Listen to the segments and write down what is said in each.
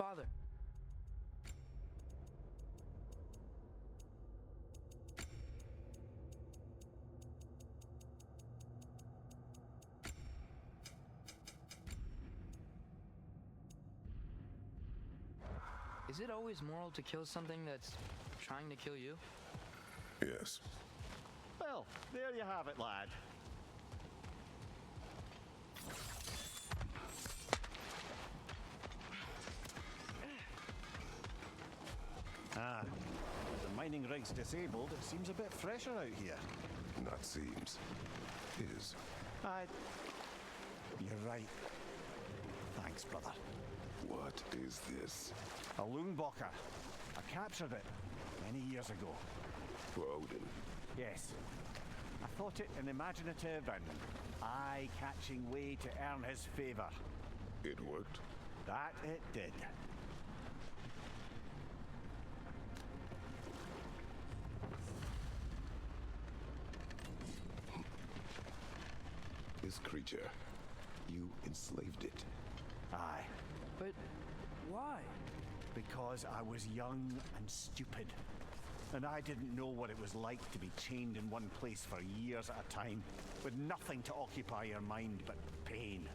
Father. Is it always moral to kill something that's trying to kill you? Yes. Well, there you have it, lad. The mining rig's disabled. It seems a bit fresher out here. Not seems. Is. You're right. Thanks, brother. What is this? A Loonbocker. I captured it many years ago. For Odin. Yes. I thought it an imaginative and eye-catching way to earn his favour. It worked? That it did. This creature, you enslaved it. Aye. But why? Because I was young and stupid. And I didn't know what it was like to be chained in one place for years at a time, with nothing to occupy your mind but pain.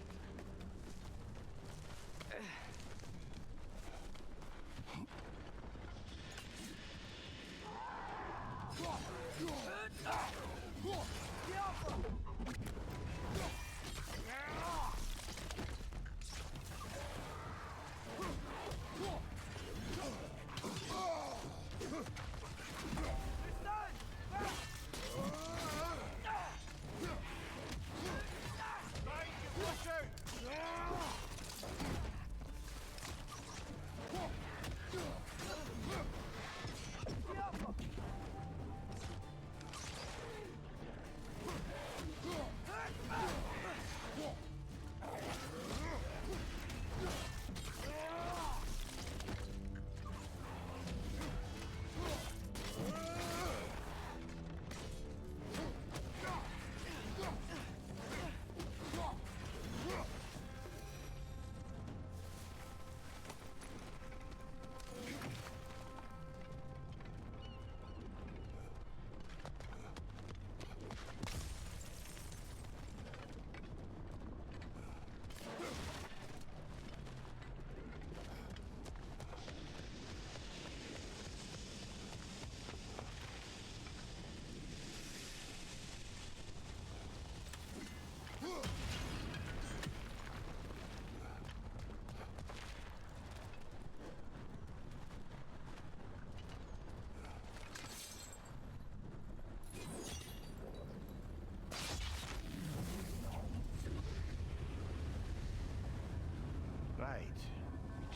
Right.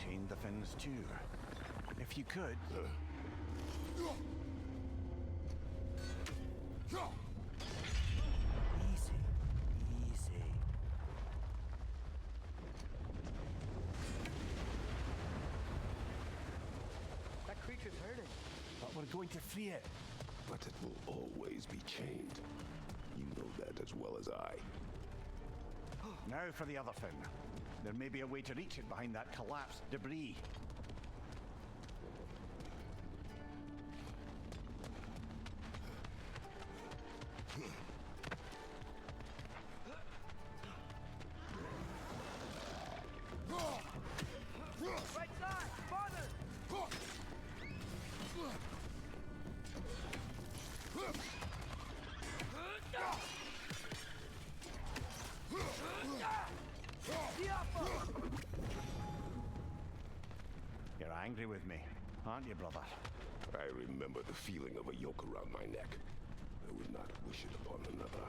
Chain the fins too. If you could. Easy. Easy. That creature's hurting. But we're going to free it. But it will always be chained. You know that as well as I. Now for the other fin. There may be a way to reach it behind that collapsed debris. Right side! Father! You're angry with me, aren't you, brother? I remember the feeling of a yoke around my neck. I would not wish it upon another.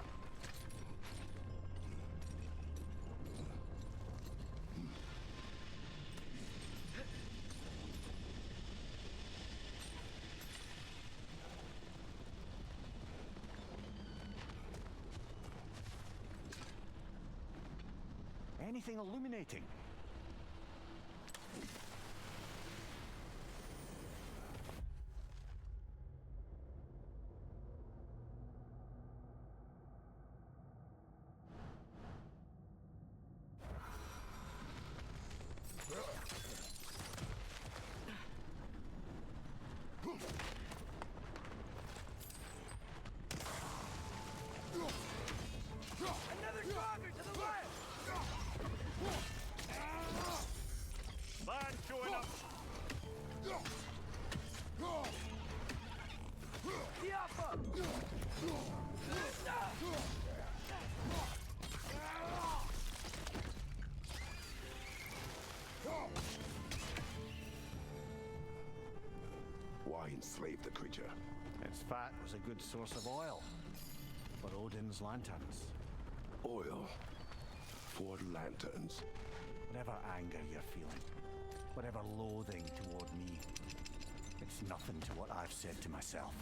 Anything illuminating? Another stronger to the left! Man showing up! Diapa! Why enslave the creature? Its fat was a good source of oil for Odin's lanterns. Oil for lanterns. Whatever anger you're feeling, whatever loathing toward me, it's nothing to what I've said to myself.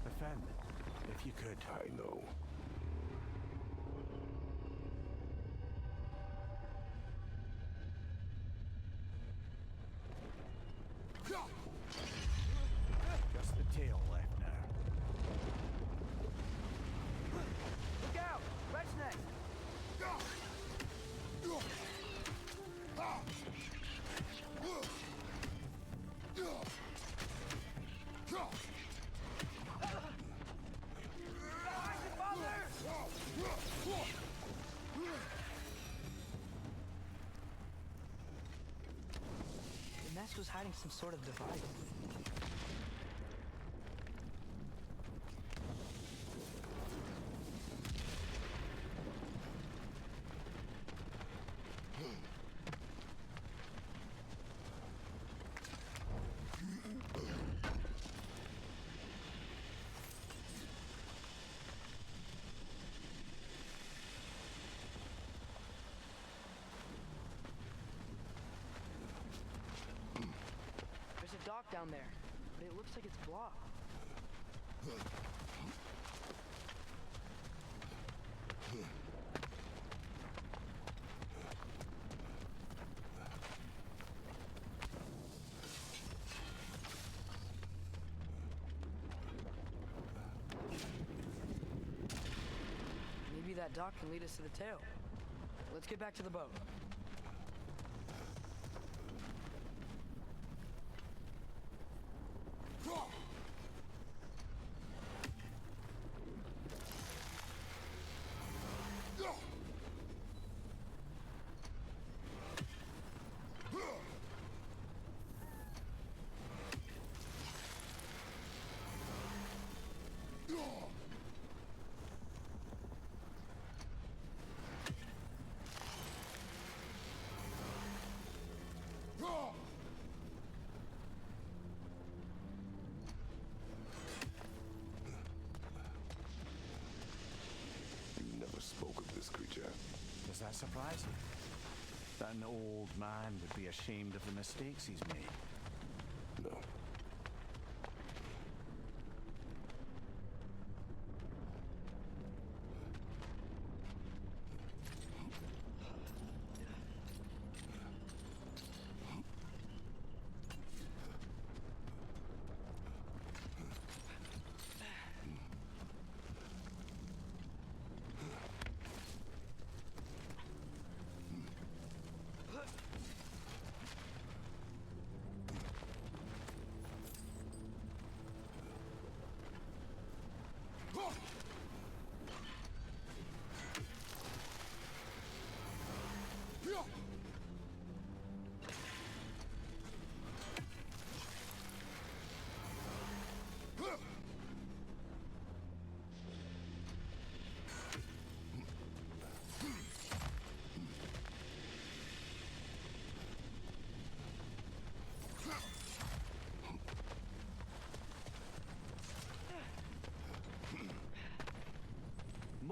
Defend, if you could. I know. Just the tail left now. Look out! Red's next! The nest was hiding some sort of device. There's a dock down there, but it looks like it's blocked. Maybe that dock can lead us to the tail. Let's get back to the boat. You never spoke of this creature. Does that surprise you? That an old man would be ashamed of the mistakes he's made. No.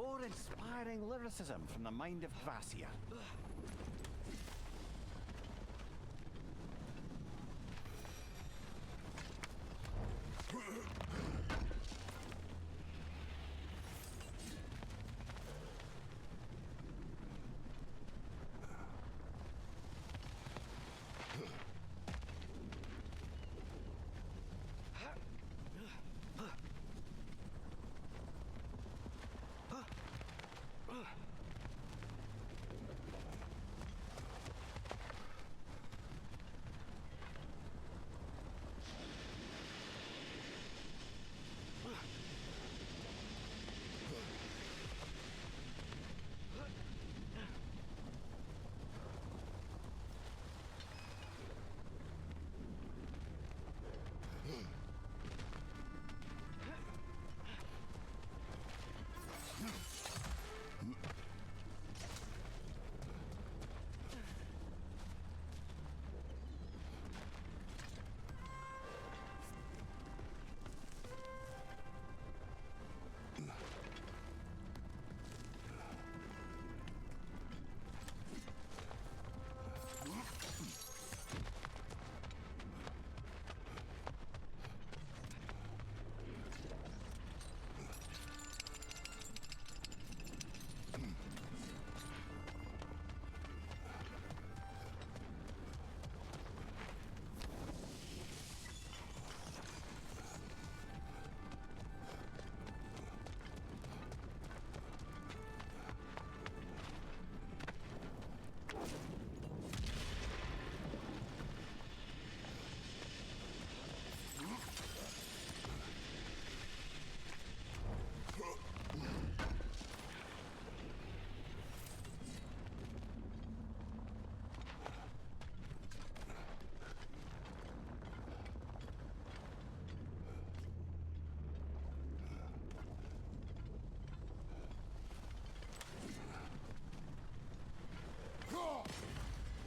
More inspiring lyricism from the mind of Kvasir.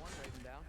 One raven down.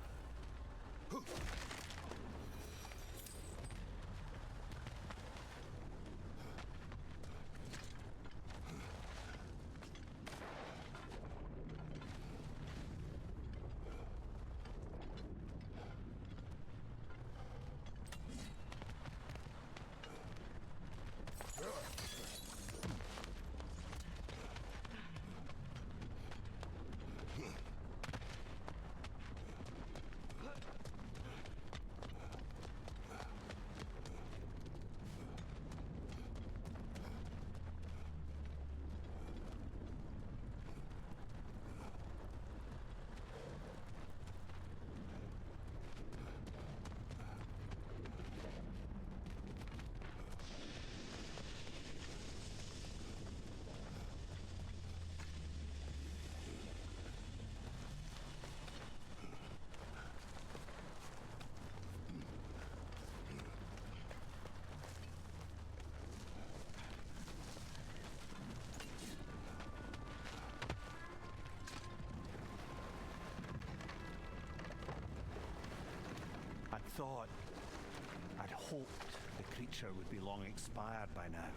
I'd hoped the creature would be long expired by now.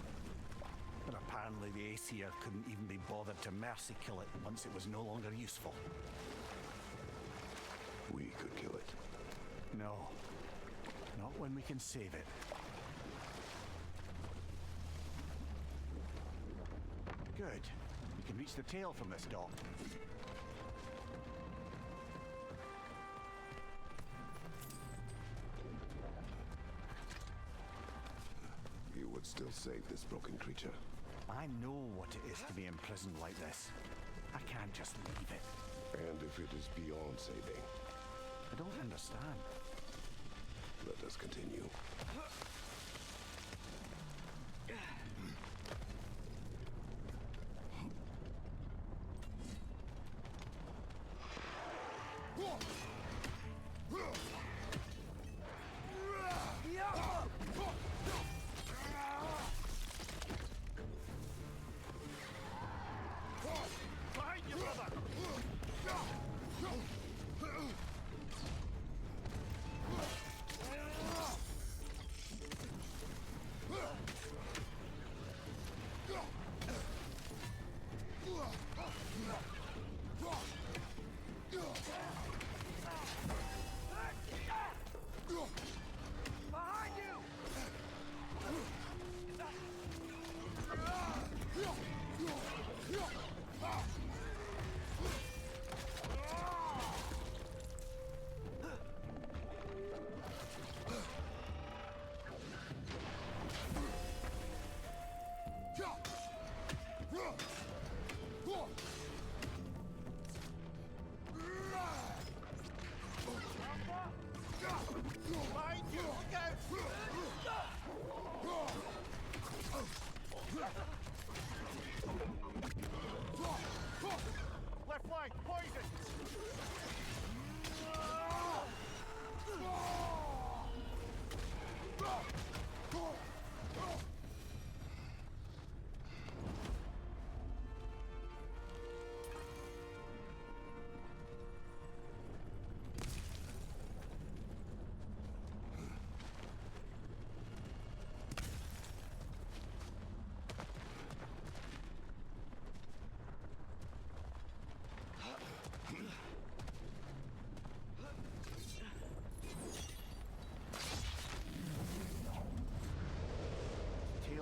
But apparently the Aesir couldn't even be bothered to mercy kill it once it was no longer useful. We could kill it. No, not when we can save it. Good. We can reach the tail from this dock. You would still save this broken creature. I know what it is to be imprisoned like this. I can't just leave it. And if it is beyond saving, I don't understand. let us continue.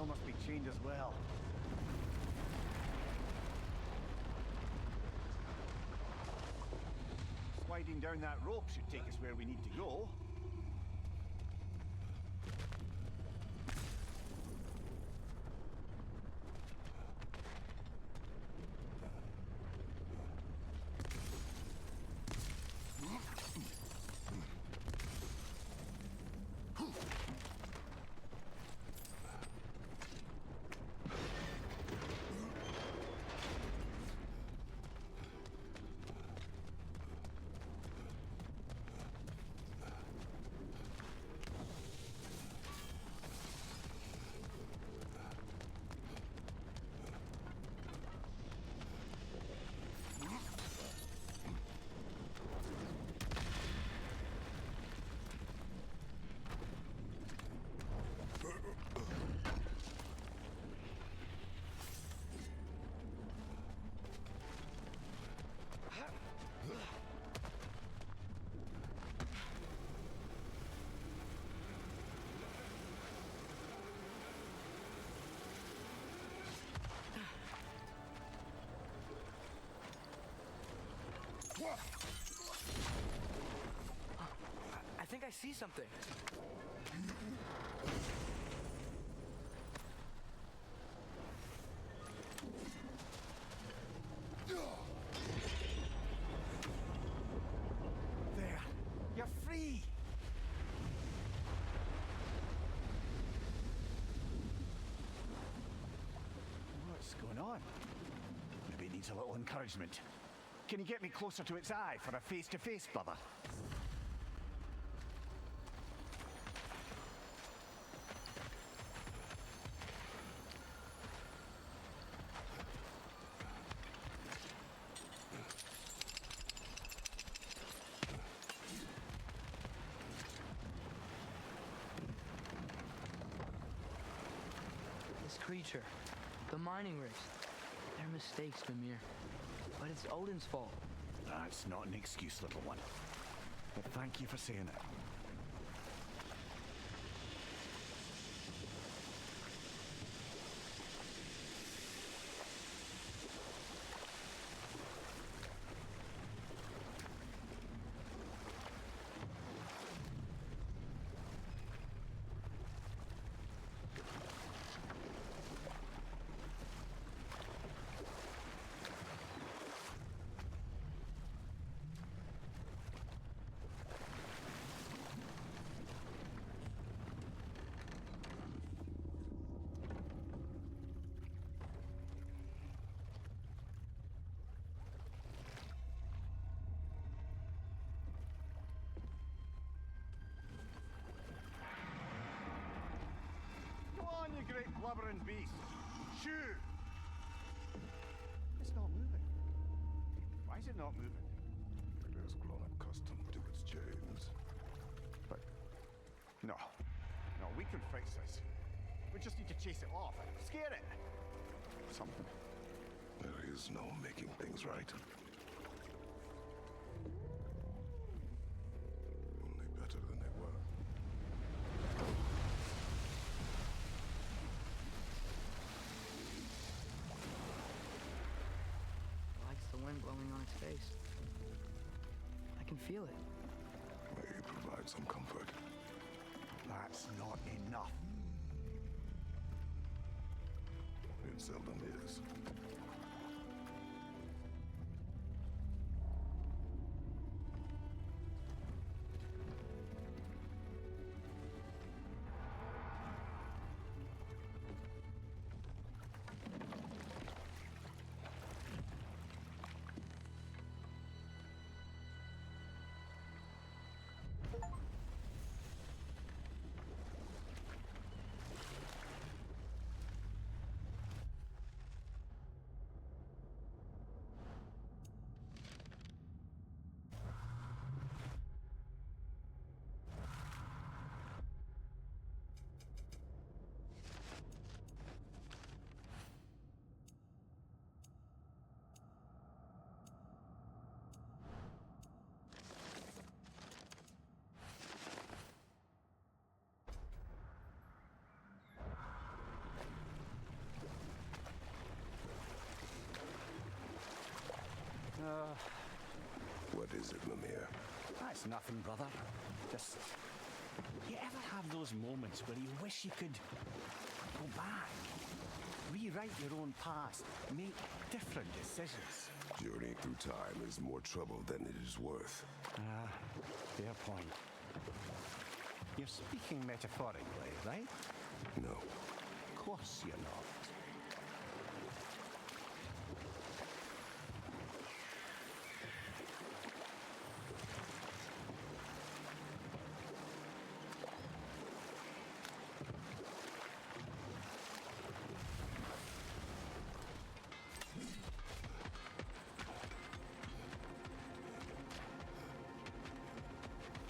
still must be chained as well. Sliding down that rope should take us where we need to go. I think I see something. There. You're free. What's going on? Maybe it needs a little encouragement. Can you get me closer to its eye for a face-to-face, brother? This creature, the mining race, they're mistakes, Mimir. But it's Odin's fault. That's not an excuse, little one. But thank you for saying it. You great blubbering beast! Shoo! It's not moving. Why is it not moving? It has grown accustomed to its chains. But no, we can fix this. We just need to chase it off and scare it. Something. There is no making things right. Only better than they were. Likes the wind blowing on its face. I can feel it. May provide some comfort. That's not enough. It seldom is. What is it, Mimir? That's nothing, brother. Just... You ever have those moments where you wish you could go back, rewrite your own past, make different decisions? Journeying through time is more trouble than it is worth. Fair point. You're speaking metaphorically, right? No. Of course you're not.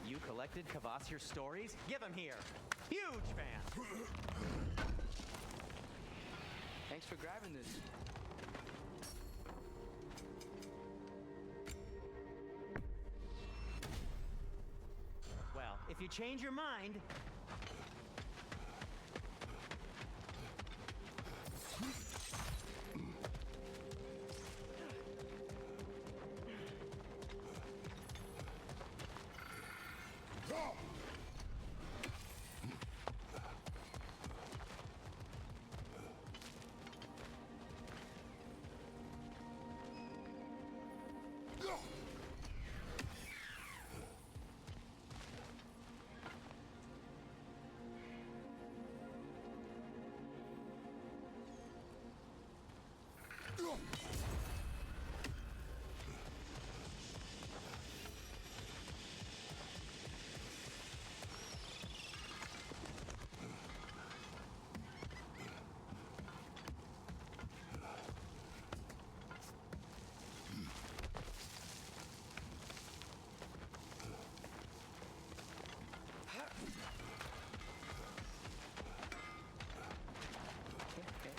You collected Kvasir's stories? Give them here. Huge fan. Thanks for grabbing this. Well, if you change your mind,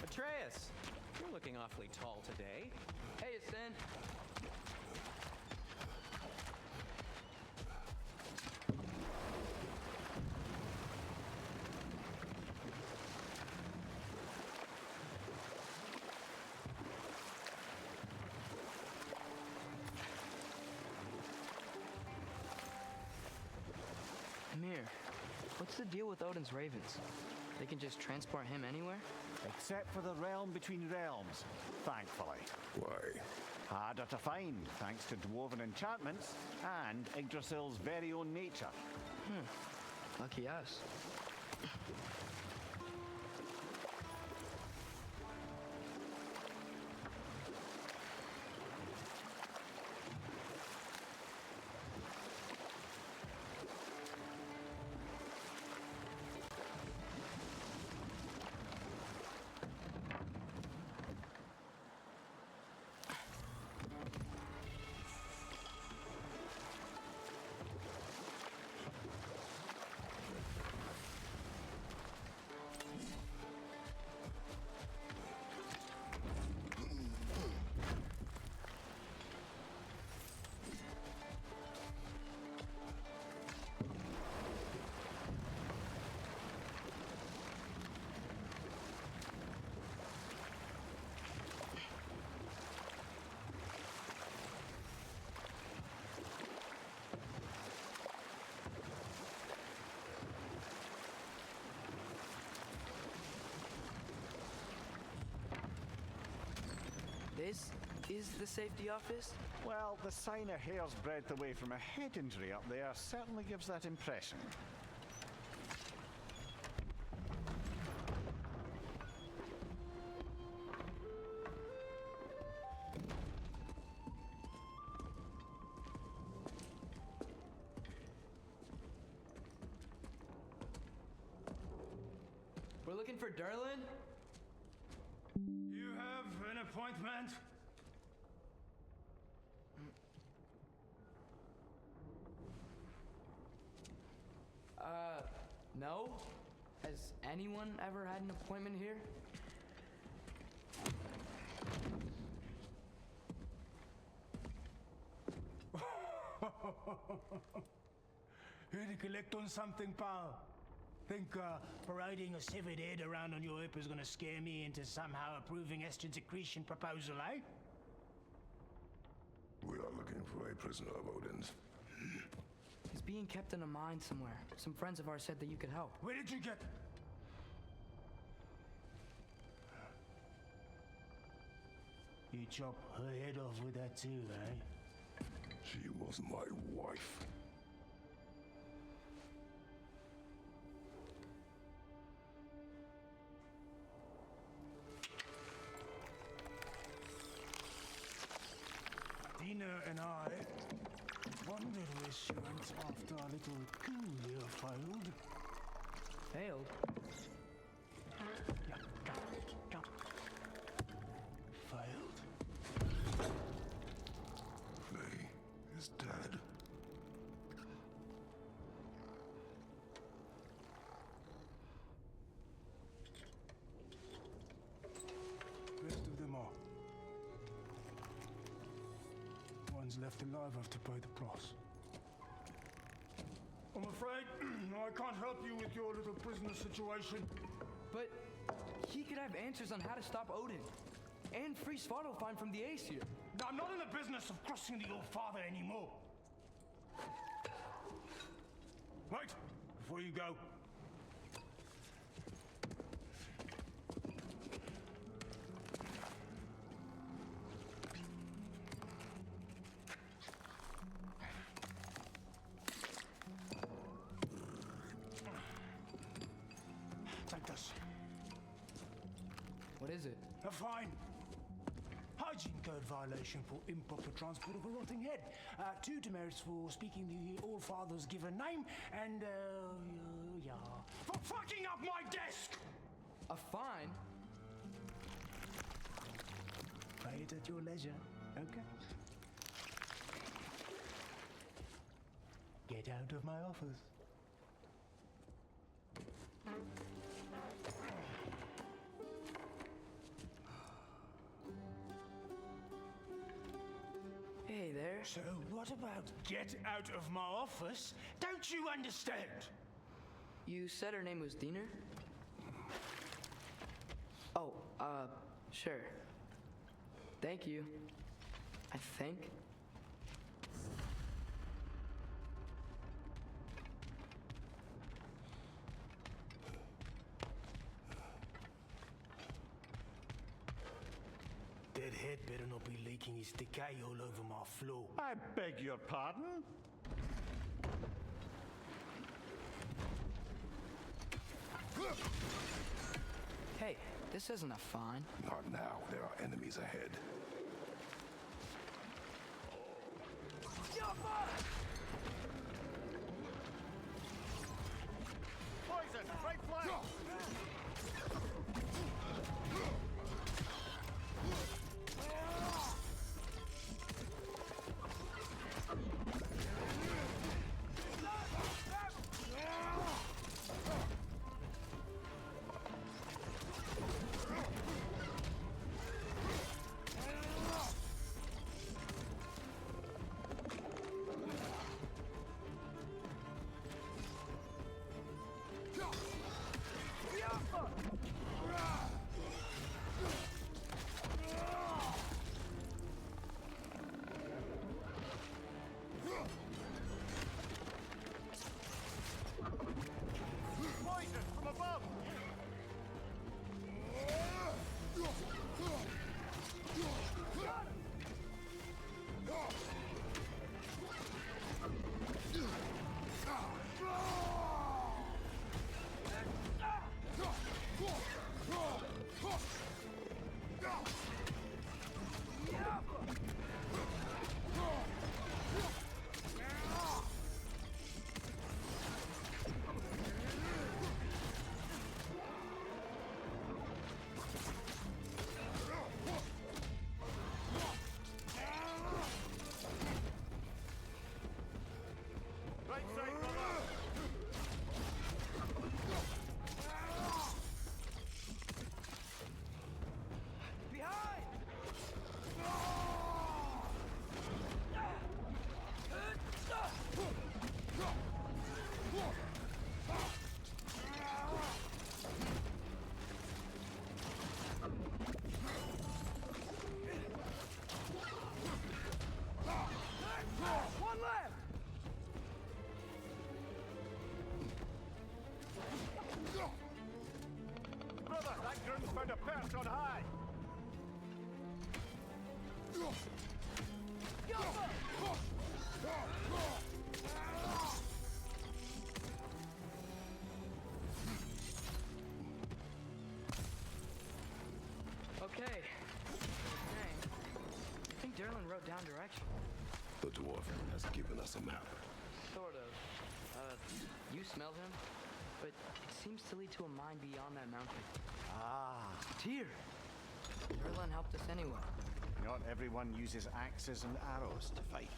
Atreus, you're looking awfully tall today. Hey, Ascend. Amir, what's the deal with Odin's ravens? They can just transport him anywhere? Except for the realm between realms, thankfully. Why? Harder to find, thanks to dwarven enchantments and Yggdrasil's very own nature. Lucky us. This is the safety office? Well, the sign a hair's breadth away from a head injury up there certainly gives that impression. We're looking for Derlin? You have an appointment? No? Has anyone ever had an appointment here? Here to collect on something, pal? Think parading a severed head around on your hip is gonna scare me into somehow approving estrogen secretion proposal, eh? We are looking for a prisoner of Odin's. He's being kept in a mine somewhere. Some friends of ours said that you could help. Where did you get? You chop her head off with that too, eh? She was my wife. Dina and I wondered where she went after our little coup here failed. Failed? Yeah, come. Failed. Faye is dead. Rest of them are. One's left alive have to pay the price. I'm afraid I can't help you with your little prisoner situation. But he could have answers on how to stop Odin. And free Svartalfheim from the Aesir. I'm not in the business of crossing the old father anymore. Wait, before you go. Take this. What is it? A fine. Hygiene code violation for improper transport of a rotting head. 2 demerits for speaking the All-Father's given name, and, yeah. For fucking up my desk! A fine? Pay it at your leisure, okay? Get out of my office. Hey there. So what about get out of my office? Don't you understand? You said her name was Diener? Oh, sure. Thank you. I think. That head better not be leaking his decay all over my floor. I beg your pardon? Hey, this isn't a fine. Not now. There are enemies ahead. Poison! Right flank! Aye! Okay. Dang. I think Derlin wrote down directions. The dwarf has given us a map. Sort of. You smell him? But it seems to lead to a mine beyond that mountain. Ah, Tyr! Derlin helped us anyway. not everyone uses axes and arrows to fight.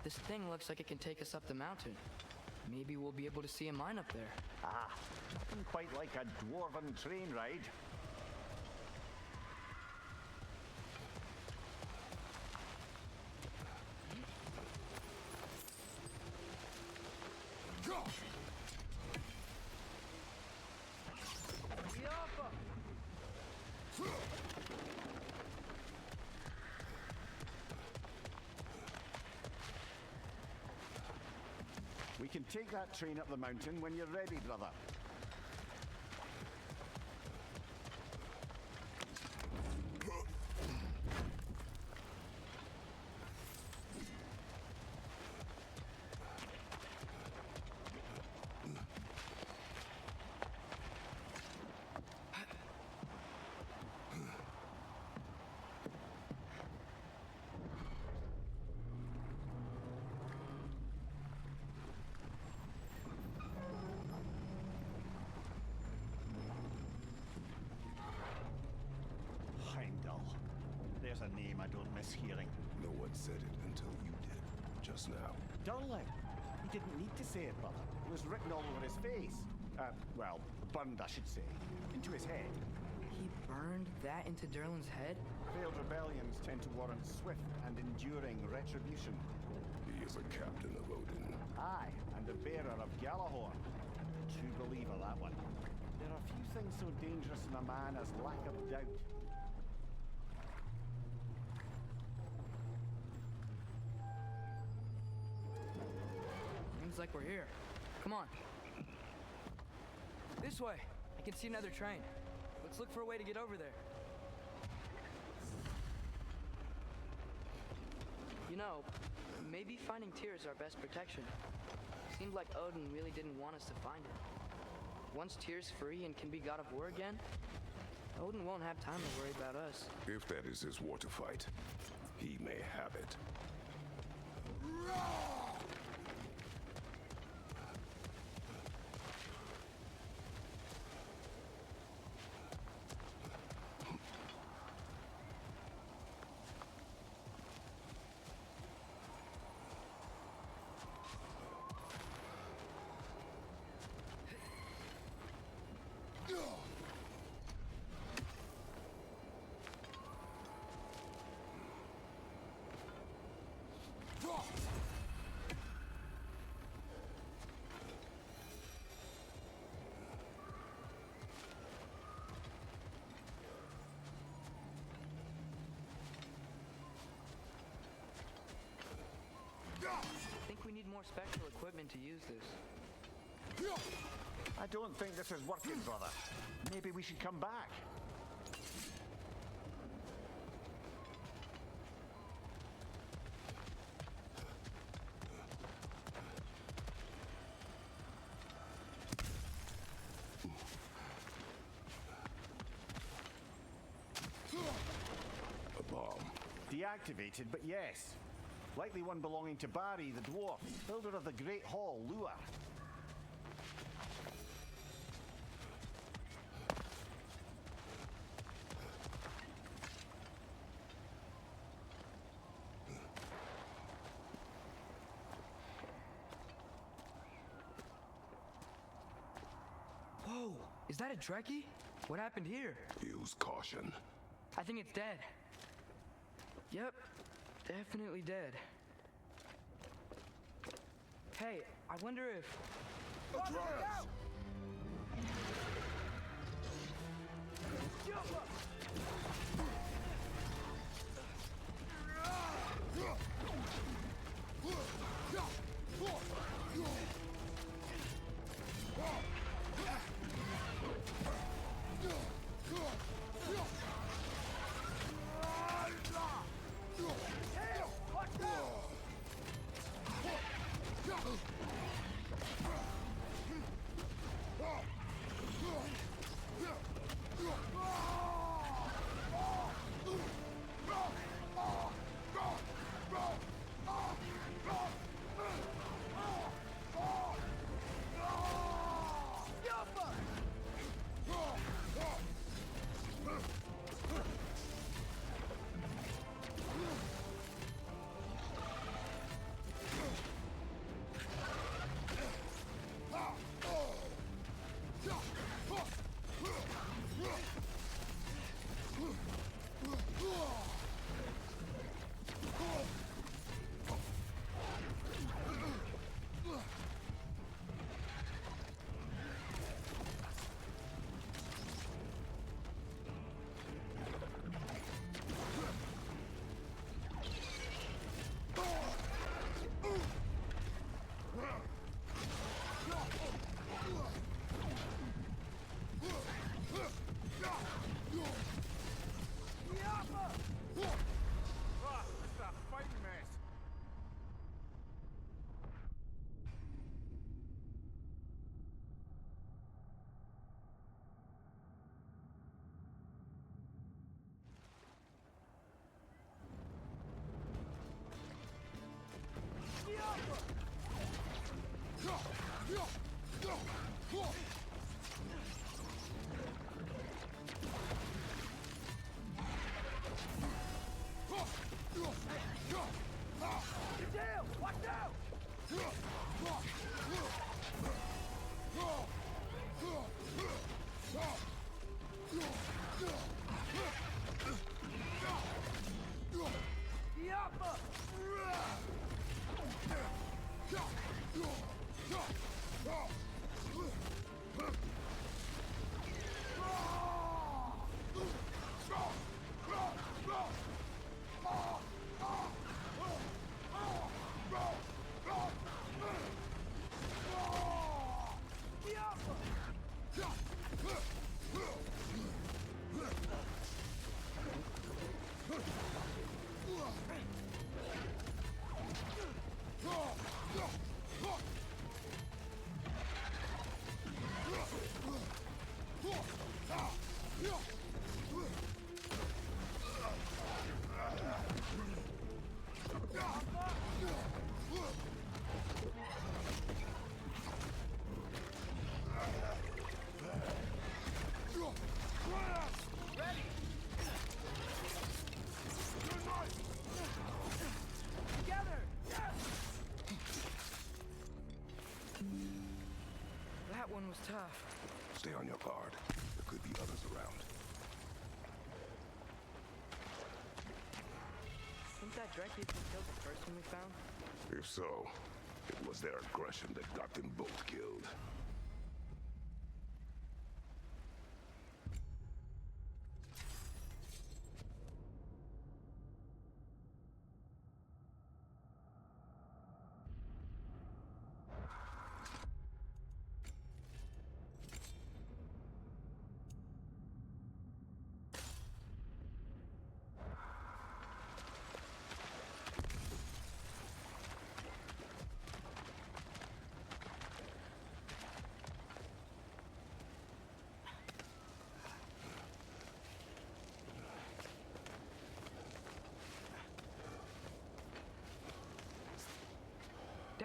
This thing looks like it can take us up the mountain. Maybe we'll be able to see a mine up there. Ah, nothing quite like a dwarven train ride. We can take that train up the mountain when you're ready, brother. Heimdall. There's a name I don't miss hearing. No one said it until you did, just now. Durlin. He didn't need to say it, brother. It was written all over his face. Well, burned, I should say. Into his head. He burned that into Derlin's head? Failed rebellions tend to warrant swift and enduring retribution. He is a captain of Odin. Aye, and the bearer of Galahorn. True believer, that one. There are few things so dangerous in a man as lack of doubt. Seems like we're here. Come on. This way. I can see another train. Let's look for a way to get over there. You know, maybe finding Tyr is our best protection. Seemed like Odin really didn't want us to find him. Once Tyr's free and can be god of war again, Odin won't have time to worry about us. If that is his war to fight, he may have it. we need more special equipment to use this. I don't think this is working, brother. Maybe we should come back. A bomb. Deactivated, but yes. Likely one belonging to Barry, the dwarf, builder of the Great Hall, Lua. Whoa, is that a Trekkie? What happened here? Use caution. I think it's dead. Yep, definitely dead. Hey, I wonder if... Atreus! That one was tough. Stay on your guard. There could be others around. Think that Dreki killed the first one we found? If so, it was their aggression that got them both killed.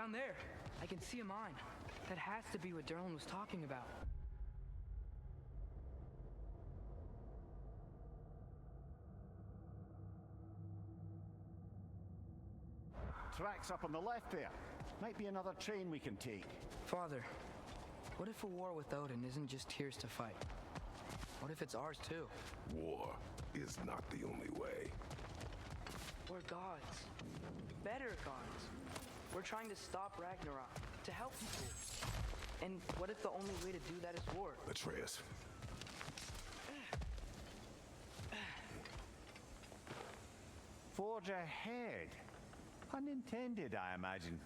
Down there, I can see a mine. That has to be what Derlin was talking about. Tracks up on the left there. Might be another train we can take. Father, what if a war with Odin isn't just Tears to fight? What if it's ours too? War is not the only way. We're gods. Better gods. We're trying to stop Ragnarok, to help people. And what if the only way to do that is war? Atreus. Forge ahead. Unintended, I imagine.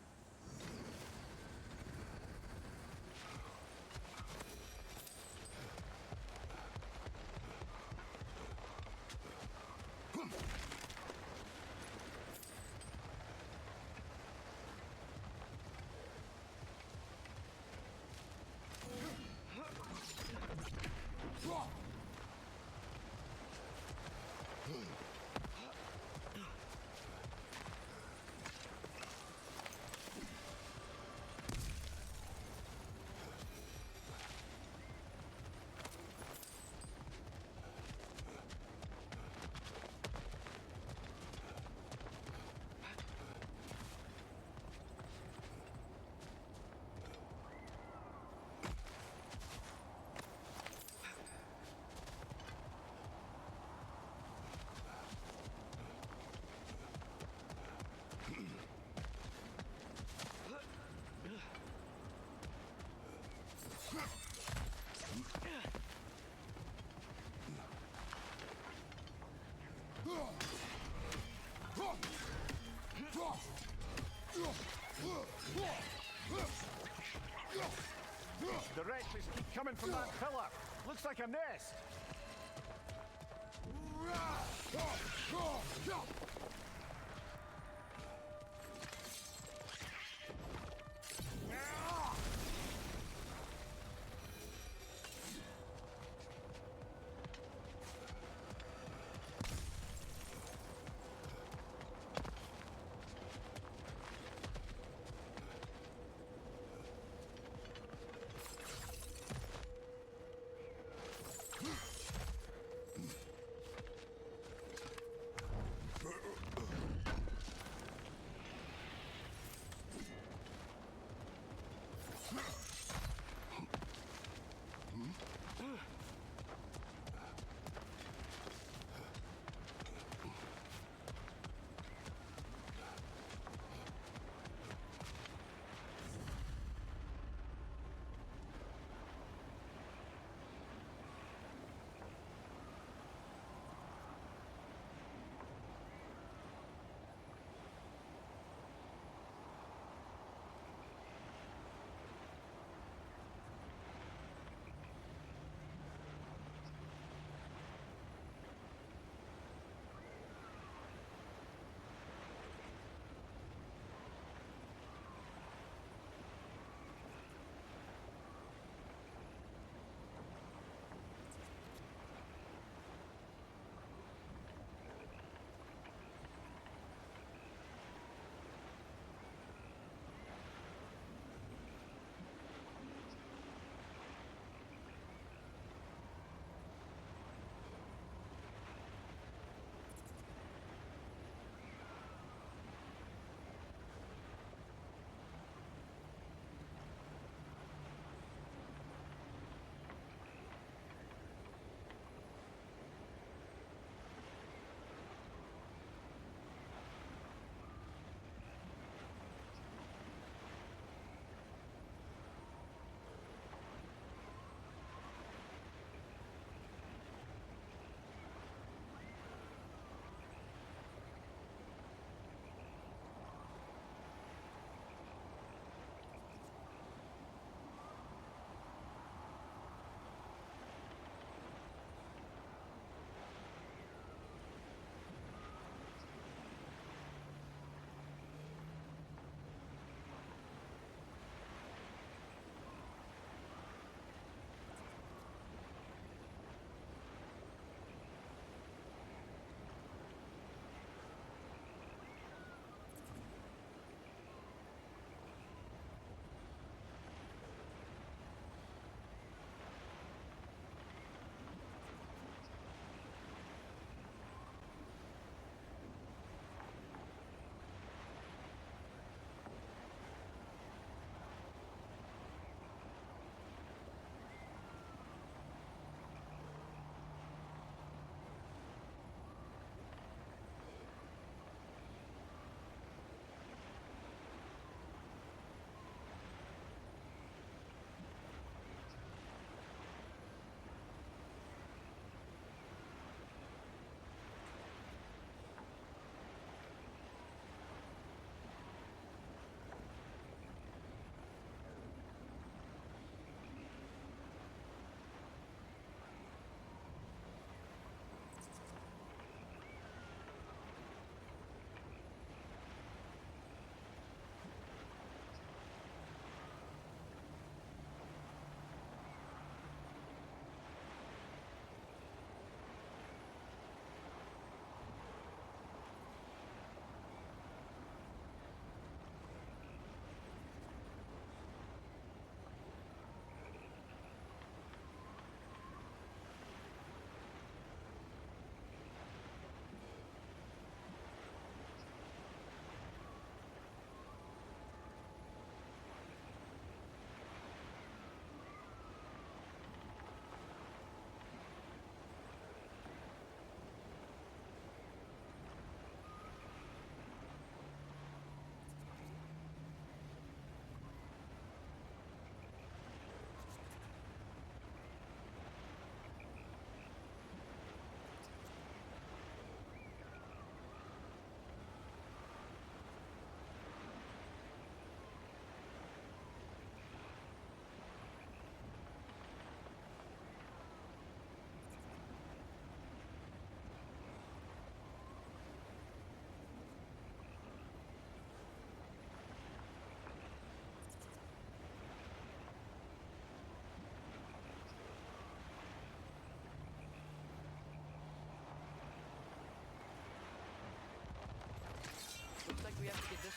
The wretches keep coming from that pillar. Looks like a nest.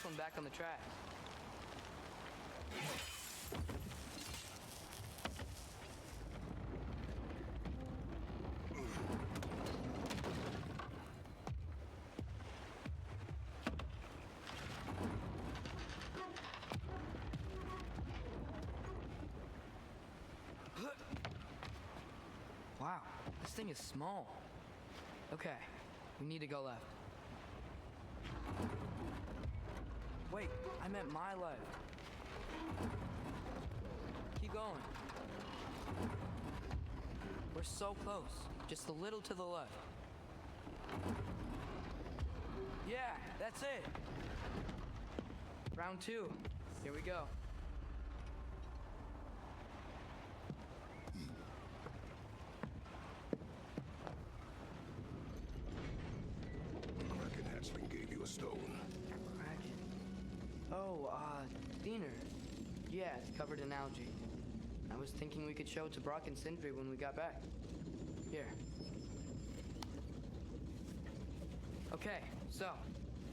this one back on the track. Wow, this thing is small. Okay, we need to go left. Wait, I meant my left. Keep going. We're so close, just a little to the left. Yeah, that's it. Round 2, here we go. Kraken hatchling gave you a stone. Kraken. Oh, Diener. Yeah, it's covered in algae. I was thinking we could show it to Brock and Sindri when we got back. Here. Okay, so,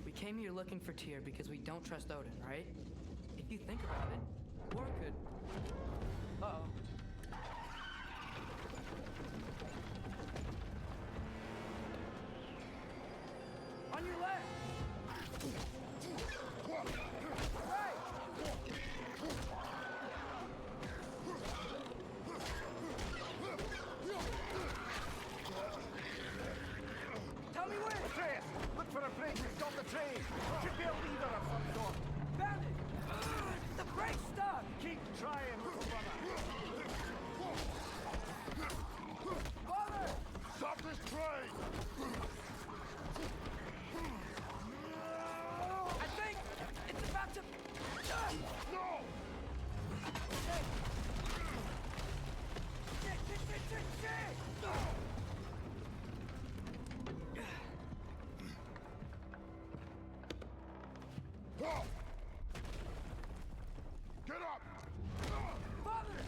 we came here looking for Tyr because we don't trust Odin, right? If you think about it, War could... Uh-oh. On your left! Right! Tell me where! Atreus, look for a brake to stop the train. Should be a lever of some sort. Found it! The brake's stuck! Keep trying, little brother. Father! Stop this train! I think it's about to... No! Shit! Get up! Father!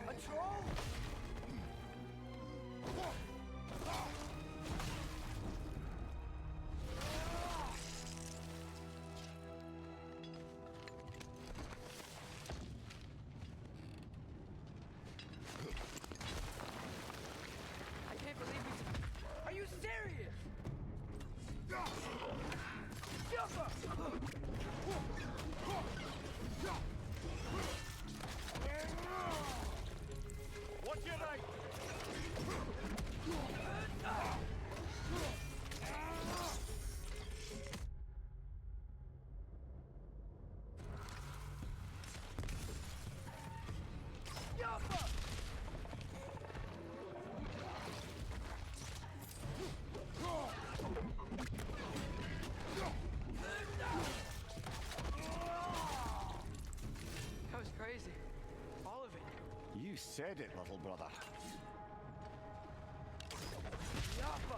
A troll? I can't believe we... Are you serious? What's your right? That was crazy. All of it. You said it, little brother. Yappa!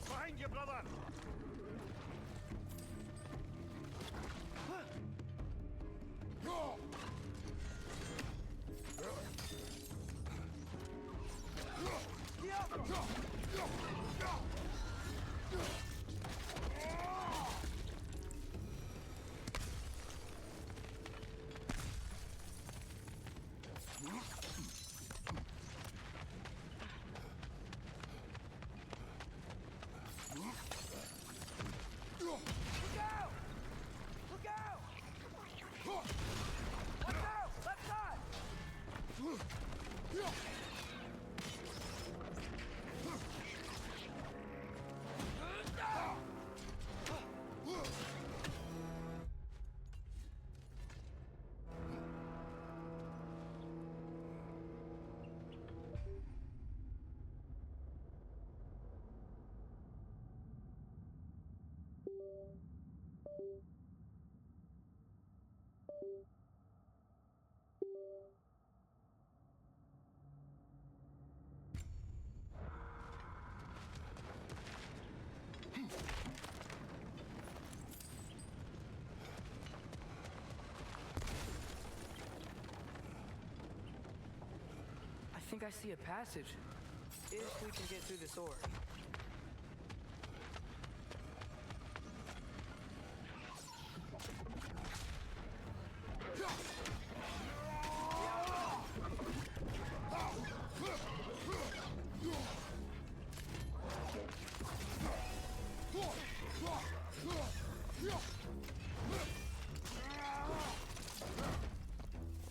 Behind you, brother. Look out! Look out! Watch out! Left side! think I see a passage. If we can get through this ore.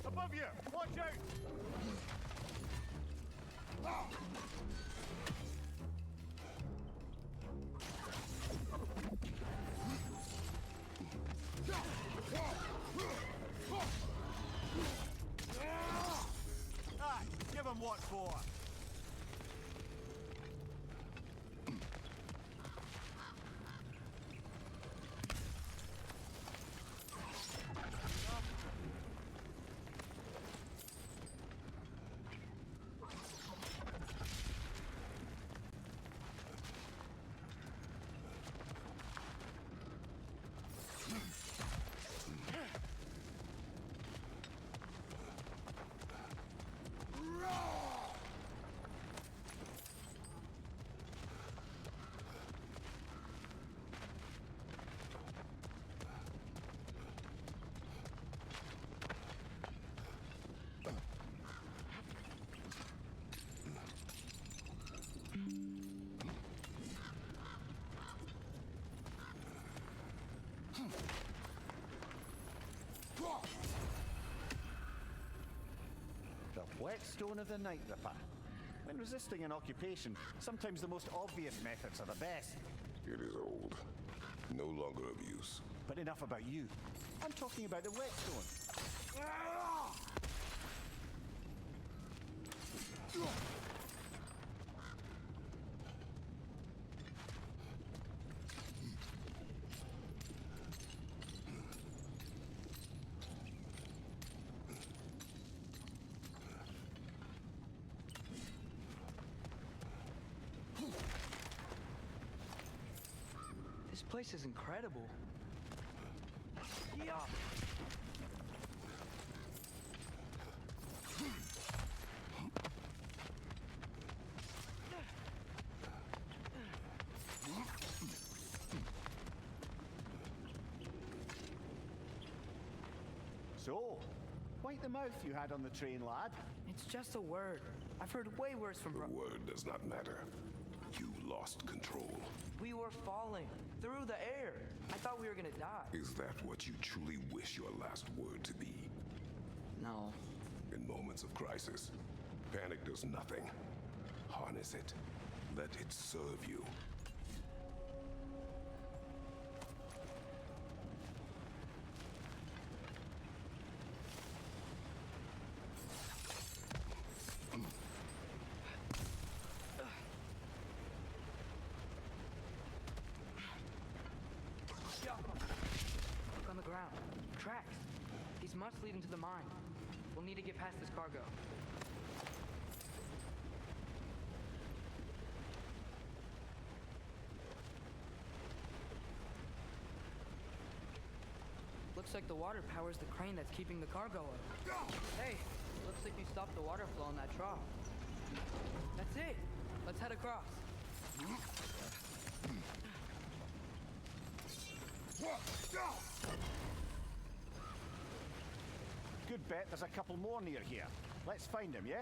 Above you! Watch out! Aye, give him what for. The whetstone of the Night Ripper. When resisting an occupation, sometimes the most obvious methods are the best. It is old. No longer of use. But enough about you. I'm talking about the whetstone. This place is incredible. Yeah. So, wipe the mouth you had on the train, lad. It's just a word. I've heard way worse from The word does not matter. You lost control. We were falling through the air. I thought we were gonna die. Is that what you truly wish your last word to be? No. In moments of crisis, panic does nothing. Harness it. Let it serve you. Look on the ground. Tracks. These must lead into the mine. We'll need to get past this cargo. Looks like the water powers the crane that's keeping the cargo up. Hey, looks like you stopped the water flow in that trough. That's it. Let's head across. Good bet there's a couple more near here. Let's find him, yeah?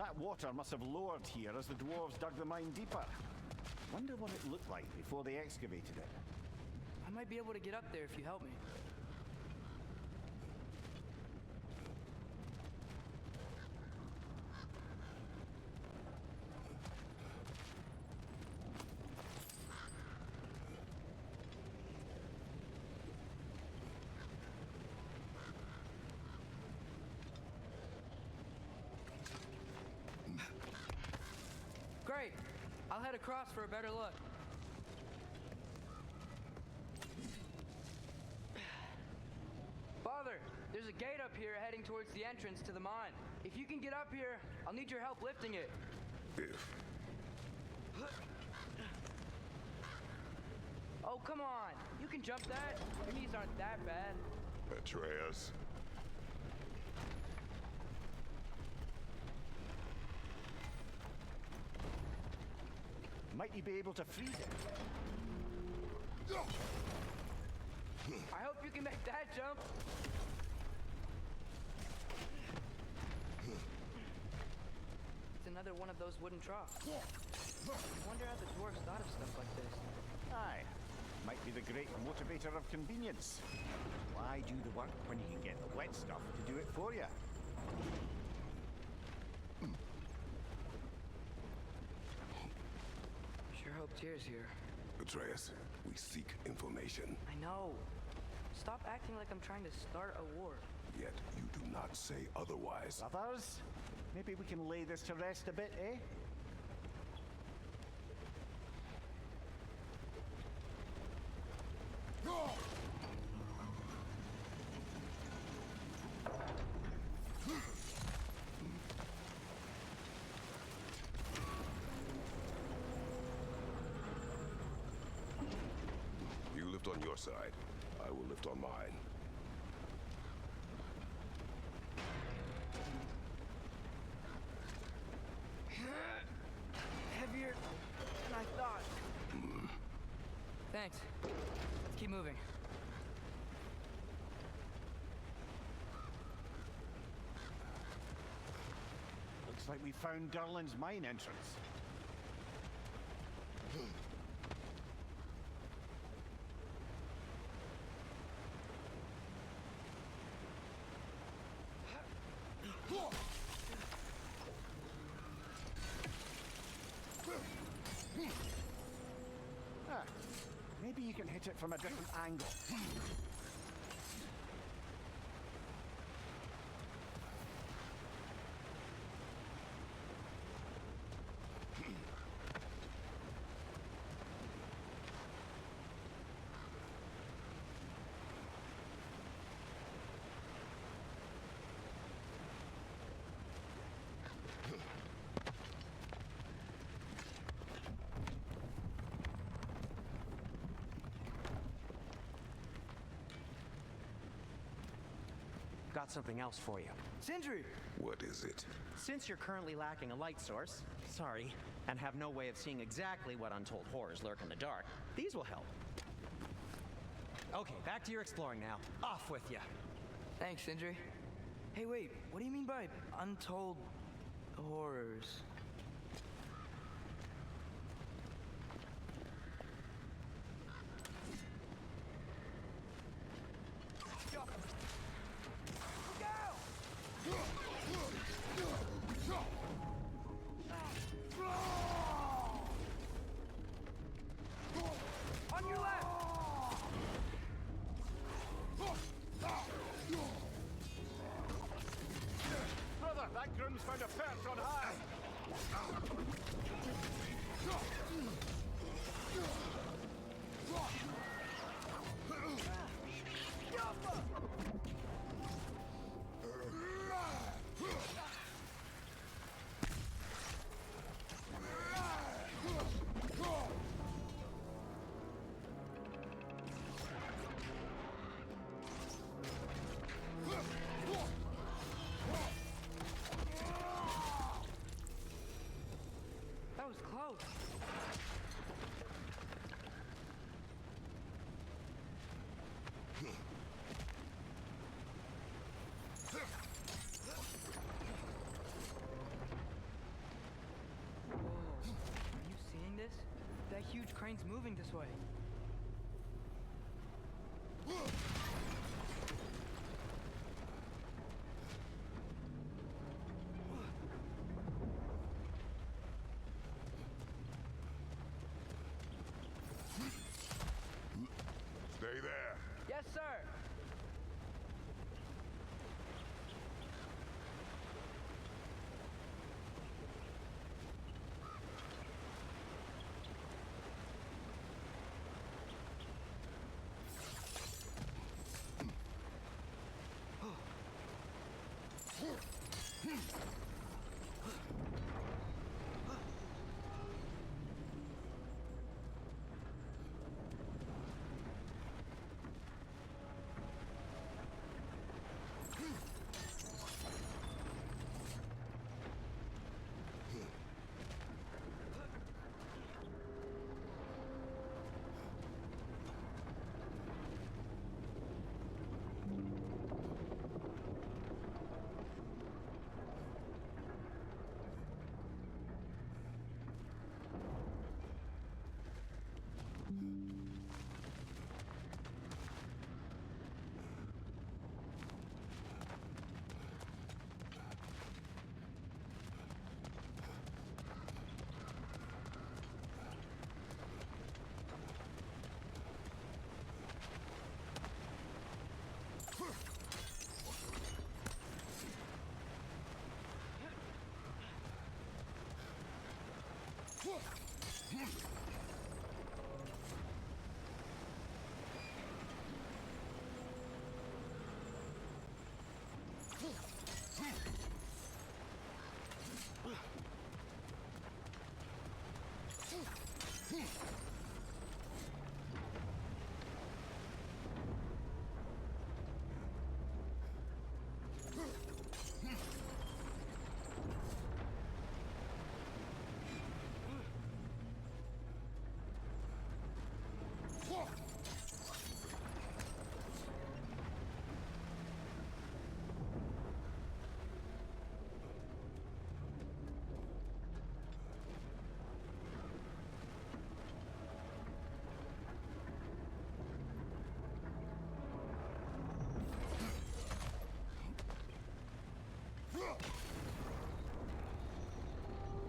That water must have lowered here as the dwarves dug the mine deeper. Wonder what it looked like before they excavated it. I might be able to get up there if you help me. Great! I'll head across for a better look. Father, there's a gate up here heading towards the entrance to the mine. If you can get up here, I'll need your help lifting it. If. Oh, come on. You can jump that. Your knees aren't that bad. Atreus. Might you be able to freeze it? I hope you can make that jump. It's another one of those wooden troughs. I wonder how the dwarves thought of stuff like this. Aye. Might be the great motivator of convenience. Why do the work when you can get the wet stuff to do it for you? Sure hope Tyr's here. Atreus, we seek information. I know. Stop acting like I'm trying to start a war. Yet you do not say otherwise. Brothers, maybe we can lay this to rest a bit, eh? You lift on your side. I will lift on mine. Heavier than I thought. Thanks. Let's keep moving. Looks like we found Durlin's mine entrance. Ah, maybe you can hit it from a different angle. Got something else for you. Sindri! What is it? Since you're currently lacking a light source, sorry, and have no way of seeing exactly what untold horrors lurk in the dark, these will help. Okay, back to your exploring now. Off with you. Thanks, Sindri. Hey, wait, what do you mean by untold horrors? On your left! Brother, that groom's found a perch on high! That was close. train's moving this way. Stay there. Yes, sir.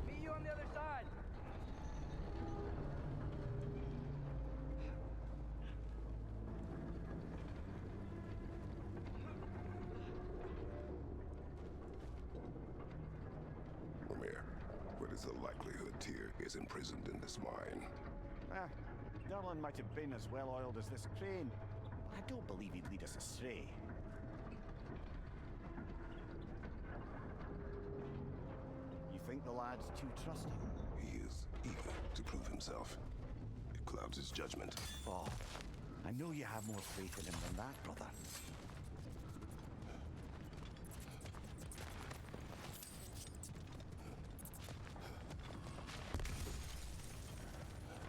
Meet you on the other side. Lemire, what is the likelihood Tyr is imprisoned in this mine? Derlin might have been as well oiled as this crane. I don't believe he'd lead us astray. You think the lad's too trusting? He is eager to prove himself. It clouds his judgment. Oh, I know you have more faith in him than that, brother.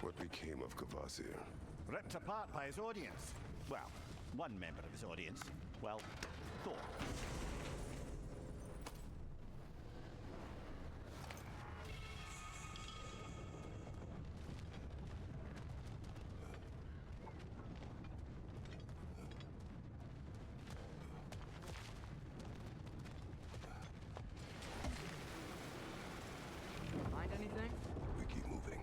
What became of Kvasir? Ripped apart by his audience. Well, one member of his audience. Well, Thor. Find anything? We keep moving.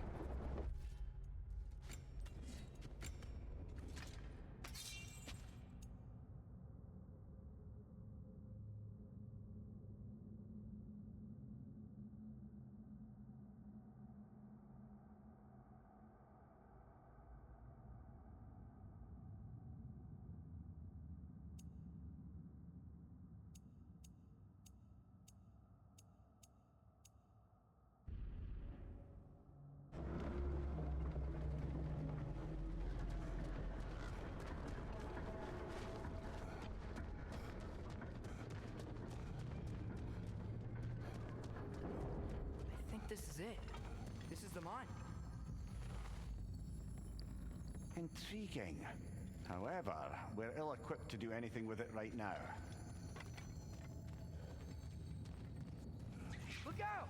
I think this is it. This is the mine. Intriguing. However, we're ill-equipped to do anything with it right now. Look out!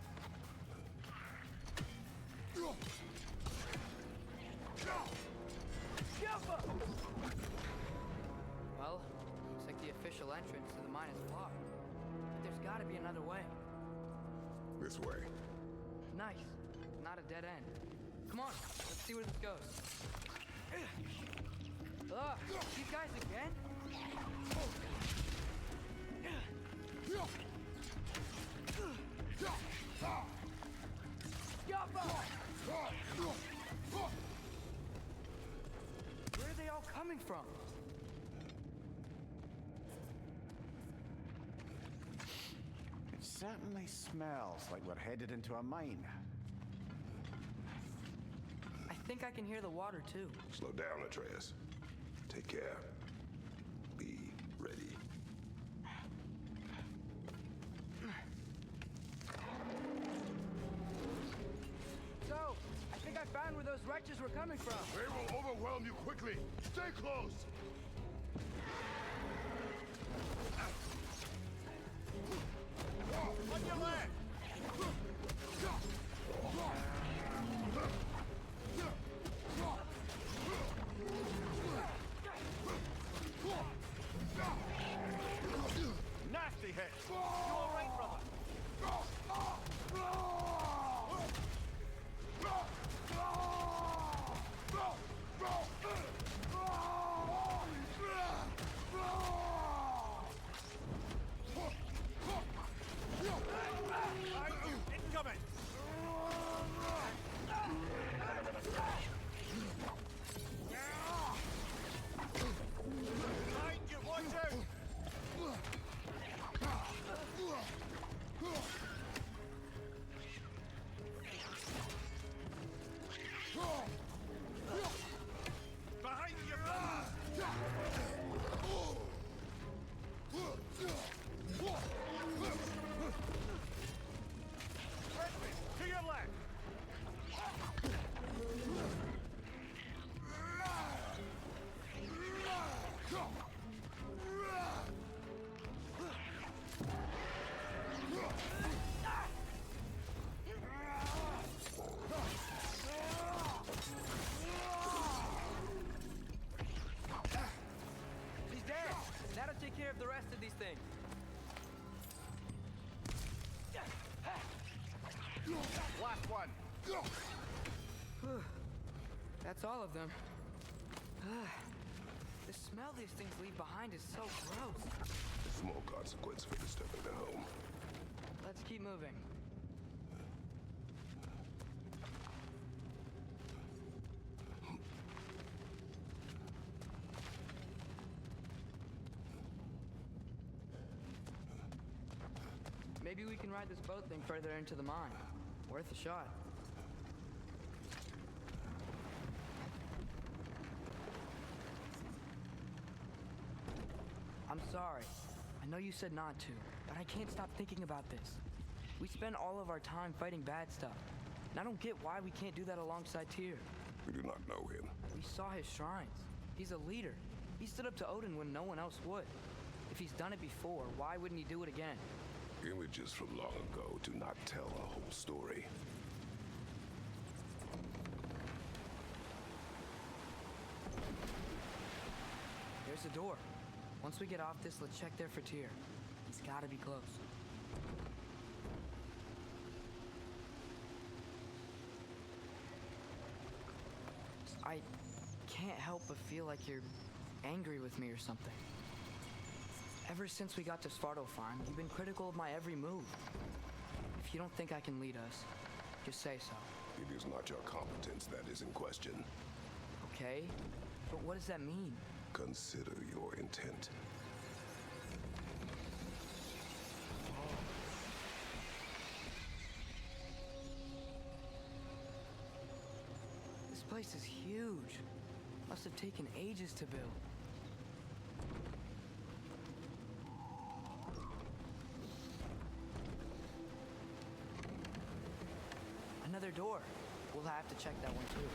Well, looks like the official entrance to the mine is blocked. But there's gotta be another way. This way. Nice. Not a dead end. Come on, let's see where this goes. Ugh, these guys again? Where are they all coming from? It certainly smells like we're headed into a mine. I think I can hear the water too. Slow down, Atreus. Take care. Be ready. So, I think I found where those wretches were coming from. They will overwhelm you quickly. Stay close. On your left! Nasty hit! You all right, brother? Incoming! Behind you, watch out! Behind you, brother! To your left! He's dead. That'll take care of the rest of these things. Last one! That's all of them. The smell these things leave behind is so gross. Small consequence for disturbing the home. Let's keep moving. Maybe we can ride this boat thing further into the mine. Worth a shot. I'm sorry. I know you said not to, but I can't stop thinking about this. We spend all of our time fighting bad stuff. And I don't get why we can't do that alongside Tyr. We do not know him. We saw his shrines. He's a leader. He stood up to Odin when no one else would. If he's done it before, why wouldn't he do it again? Images from long ago do not tell a whole story. There's a door. Once we get off this, let's check there for Tyr. He's gotta be close. I can't help but feel like you're angry with me or something. Ever since we got to Svartalfheim, you've been critical of my every move. If you don't think I can lead us, just say so. It is not your competence that is in question. Okay? But what does that mean? Consider your intent. This place is huge. Must have taken ages to build. Another door. We'll have to check that one too.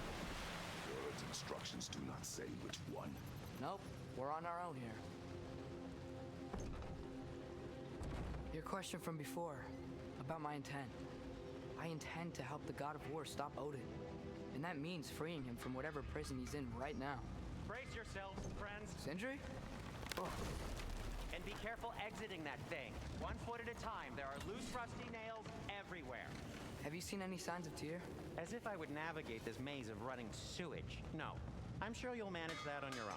Word's instructions do not say which one. Nope, we're on our own here. Your question from before, about my intent. I intend to help the god of war stop Odin. And that means freeing him from whatever prison he's in right now. Brace yourselves, friends, Sindri? Oh, and be careful exiting that thing. 1 foot at a time. There are loose, rusty nails everywhere. have you seen any signs of Tyr? As if I would navigate this maze of running sewage. No. I'm sure you'll manage that on your own.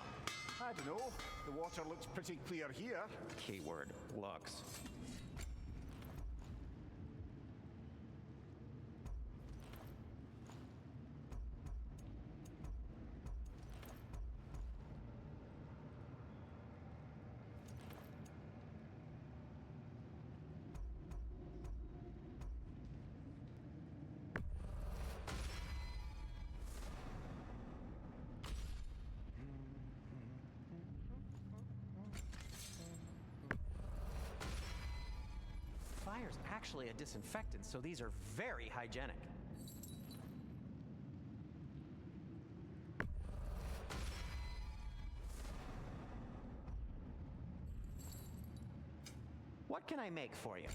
I don't know. The water looks pretty clear here. Keyword, looks. Fire's actually a disinfectant, so these are very hygienic. What can I make for you?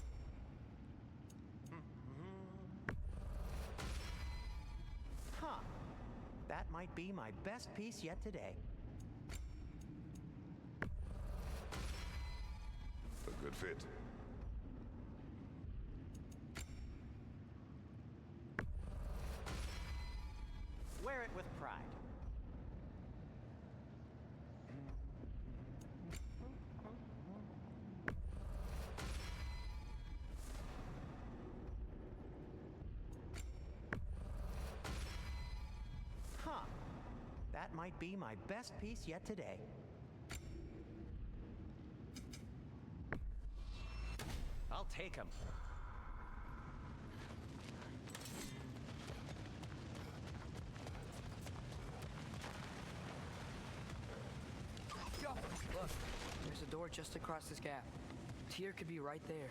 Huh. That might be my best piece yet today. A good fit. Wear it with pride. Huh. That might be my best piece yet today. I'll take him. Look, there's a door just across this gap. Tyr could be right there.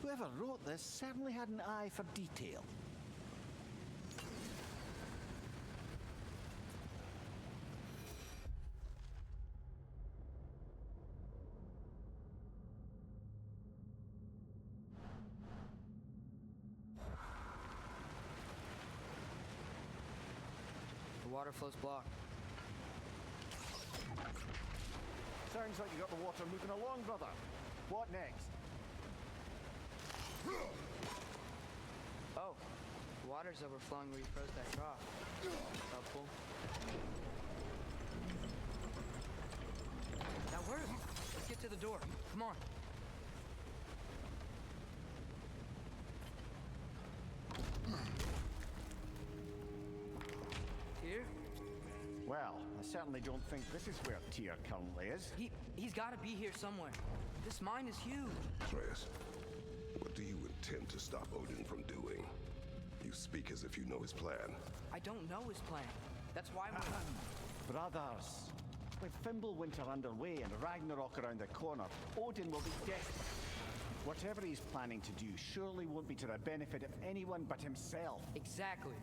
Whoever wrote this certainly had an eye for detail. The water flow's blocked. Sounds like you got the water moving along, brother. What next? Oh, the water's overflowing where you froze that trough. Helpful. That worked. Let's get to the door. Come on. Tyr? Well, I certainly don't think this is where Tyr currently is. He's got to be here somewhere. This mine is huge. Atreus, what do you intend to stop Odin from doing? You speak as if you know his plan. I don't know his plan. That's why we're... Brothers, with Fimbulwinter underway and Ragnarok around the corner, Odin will be desperate. Whatever he's planning to do surely won't be to the benefit of anyone but himself. Exactly.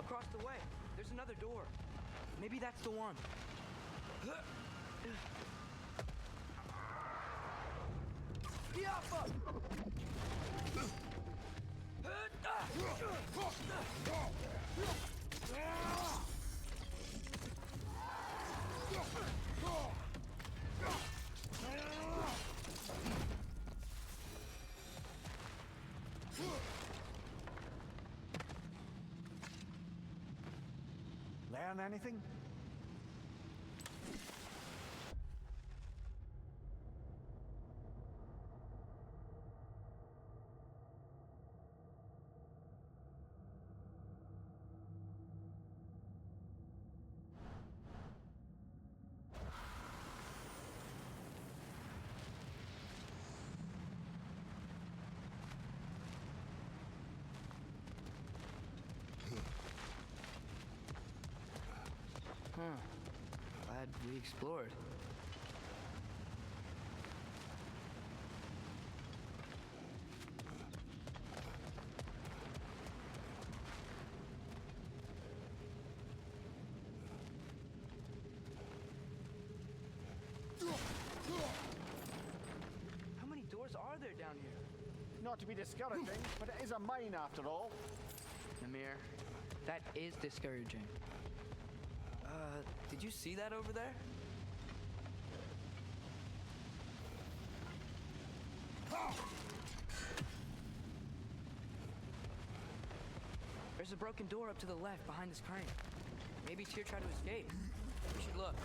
Across the way, there's another door. Maybe that's the one. Yaffa! Learn anything? glad we explored. How many doors are there down here? Not to be discouraging, but it is a mine after all. Namir, that is discouraging. Did you see that over there? There's a broken door up to the left behind this crane. Maybe Tyr tried to escape. We should look.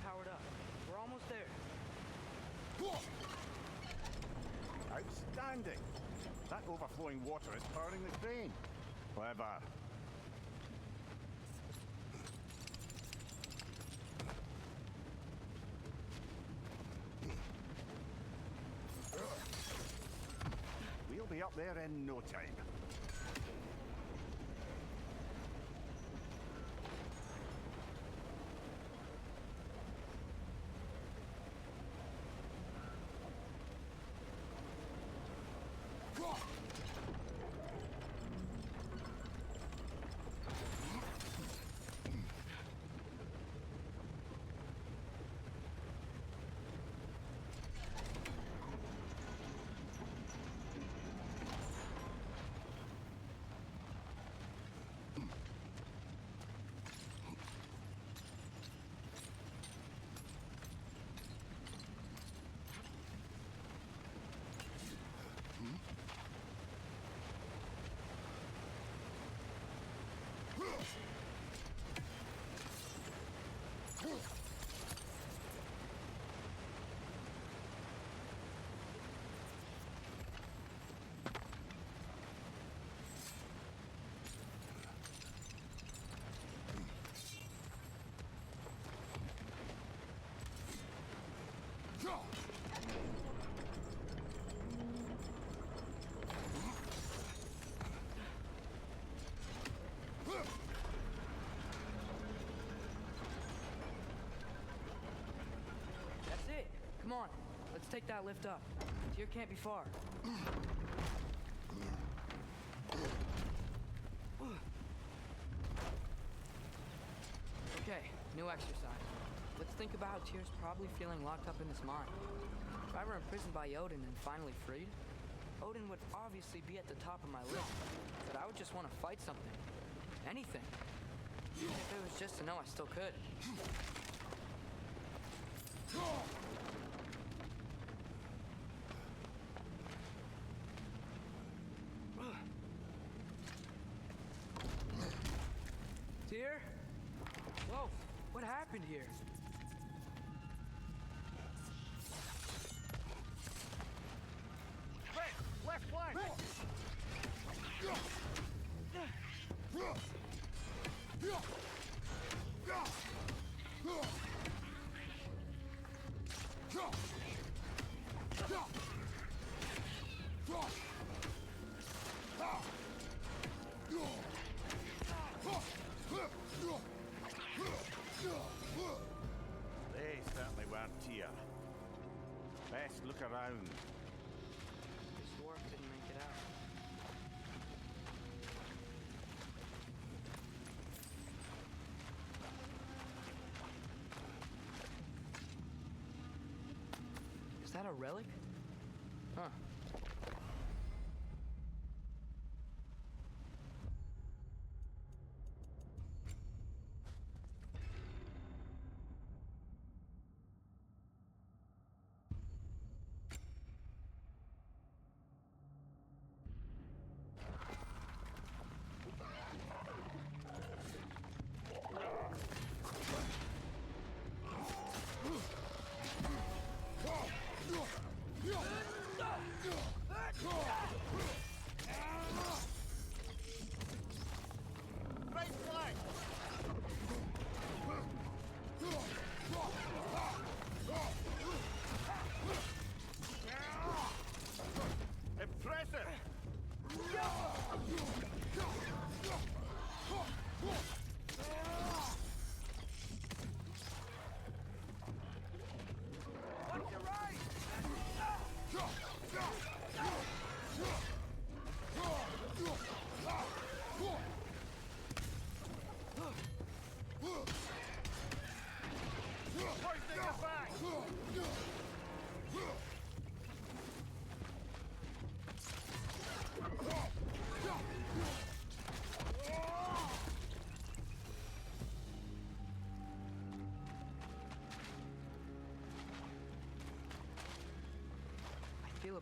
Powered up. We're almost there. Outstanding! That overflowing water is powering the crane. Clever. We'll be up there in no time. That's it. Come on. Let's take that lift up. Tyr can't be far. Okay, new exercise. Let's think about how Tyr's probably feeling locked up in this mine. If I were imprisoned by Odin and finally freed, Odin would obviously be at the top of my list, but I would just want to fight something. Anything. Even if it was just to know I still could. Tyr? Whoa, what happened here? Left flank! They certainly weren't Tyr. Best look around. This dwarf didn't make it out. Is that a relic? Huh.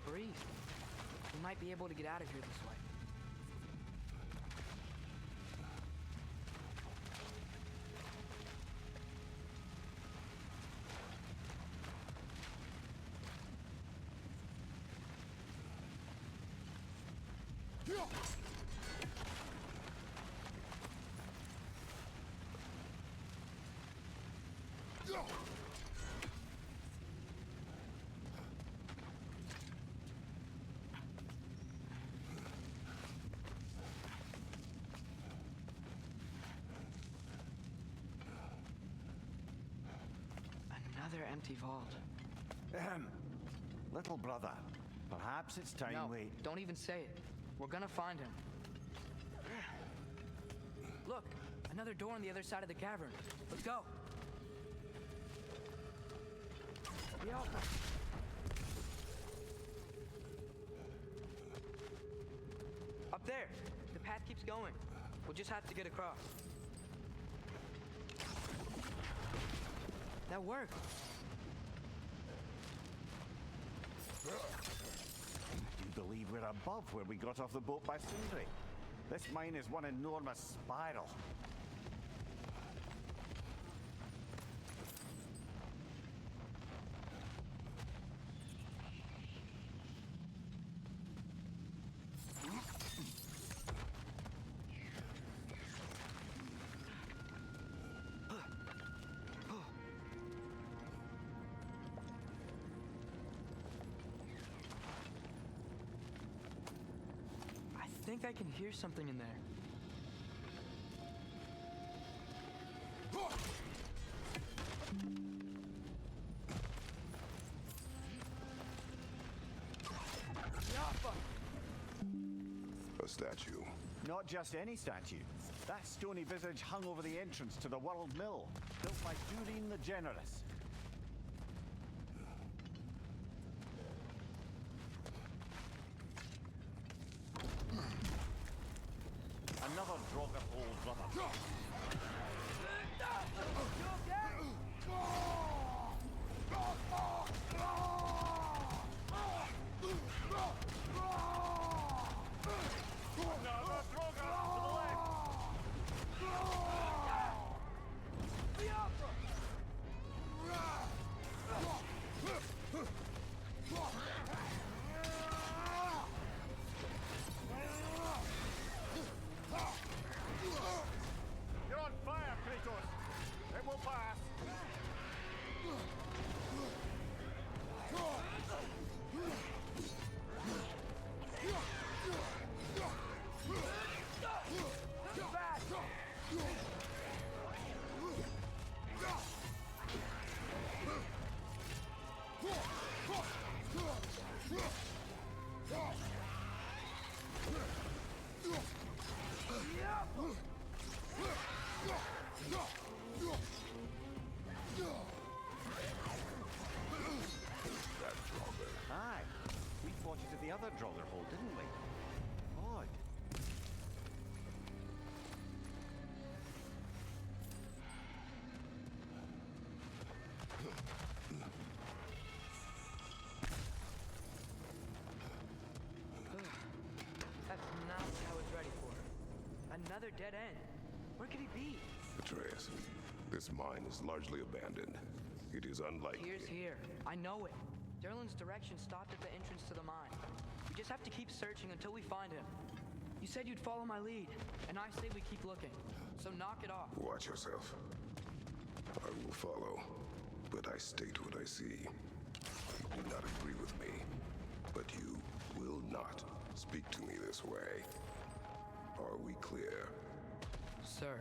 breathe. We might be able to get out of here this way. Another empty vault. Little brother, perhaps it's time No, we... don't even say it. We're gonna find him. Look, another door on the other side of the cavern. Let's go. Up there. The path keeps going. We'll just have to get across. That worked. Do you believe we're above where we got off the boat by Sindri? This mine is one enormous spiral. I think I can hear something in there. A statue. Not just any statue. That stony visage hung over the entrance to the World Mill, built by Durin the Generous. Another Draugr brother. You're on fire, Kratos! It will pass! Aye. We fought it at the other Draugr hole, didn't we? Odd. That's not what I was ready for. Another dead end. Where could he be? Atreus, this mine is largely abandoned. It is unlike... Here's here. I know it. Derlin's direction stopped at the entrance to the mine. We just have to keep searching until we find him. You said you'd follow my lead, and I say we keep looking. So knock it off. Watch yourself. I will follow, but I state what I see. You do not agree with me, but you will not speak to me this way. Are we clear? Sir.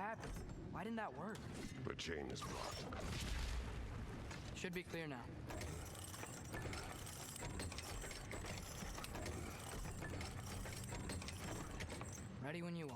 happened? Why didn't that work? The chain is blocked. Should be clear now. Ready when you are.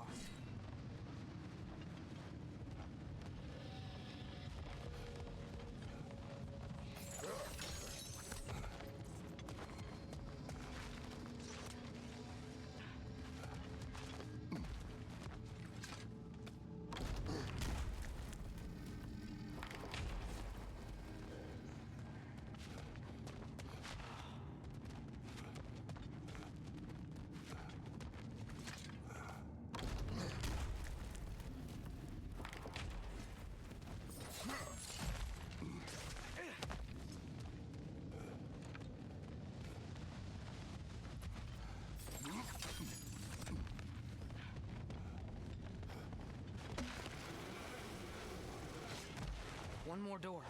One more door.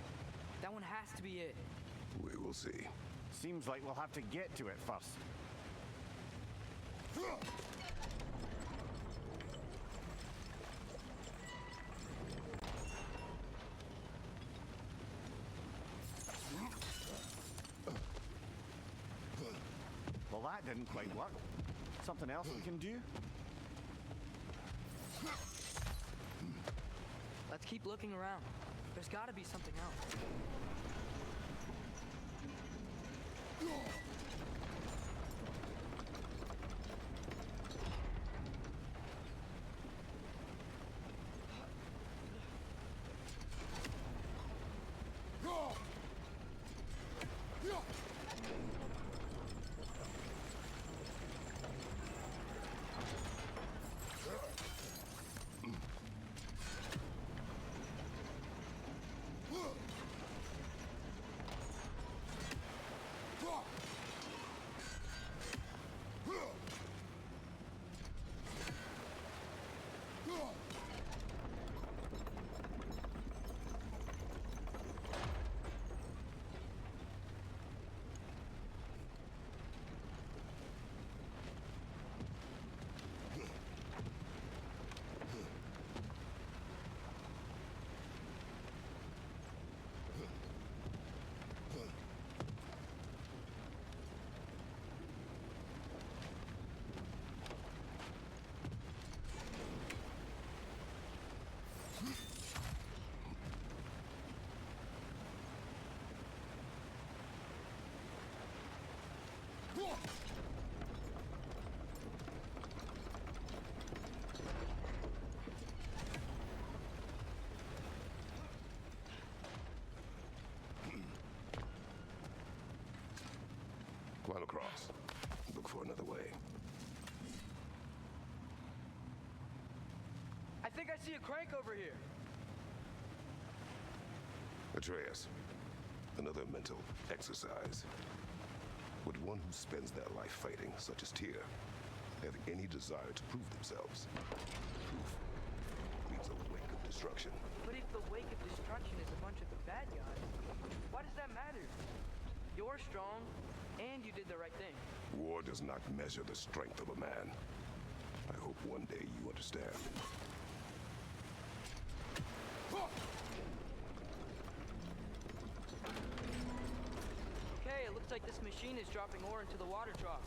That one has to be it. We will see. Seems like we'll have to get to it first. Well, that didn't quite work. Something else we can do? Let's keep looking around. There's gotta be something else. Climb across. Look for another way. I think I see a crank over here. Atreus, another mental exercise. Would one who spends their life fighting, such as Tyr, have any desire to prove themselves? Proof means a wake of destruction. But if the wake of destruction is a bunch of the bad guys, why does that matter? You're strong, and you did the right thing. War does not measure the strength of a man. I hope one day you understand. Okay, it looks like this machine is dropping ore into the water trough.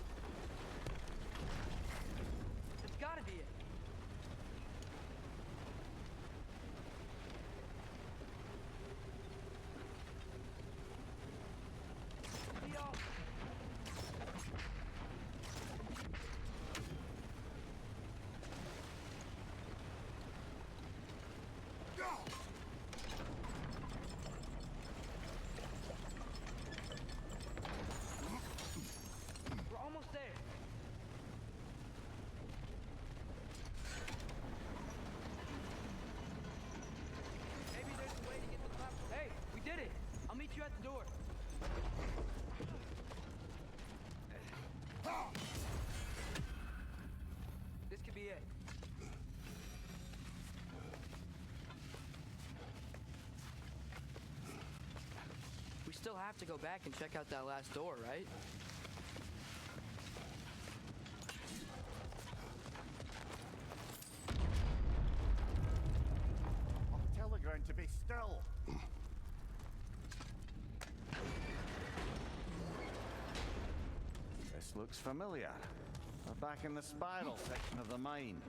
It's gotta be it. Yo! We're almost there. Maybe there's a way to get the platform. Hey, we did it! I'll meet you at the door. This could be it. We still have to go back and check out that last door, right? be still. This looks familiar. We're back in the spiral section of the mine.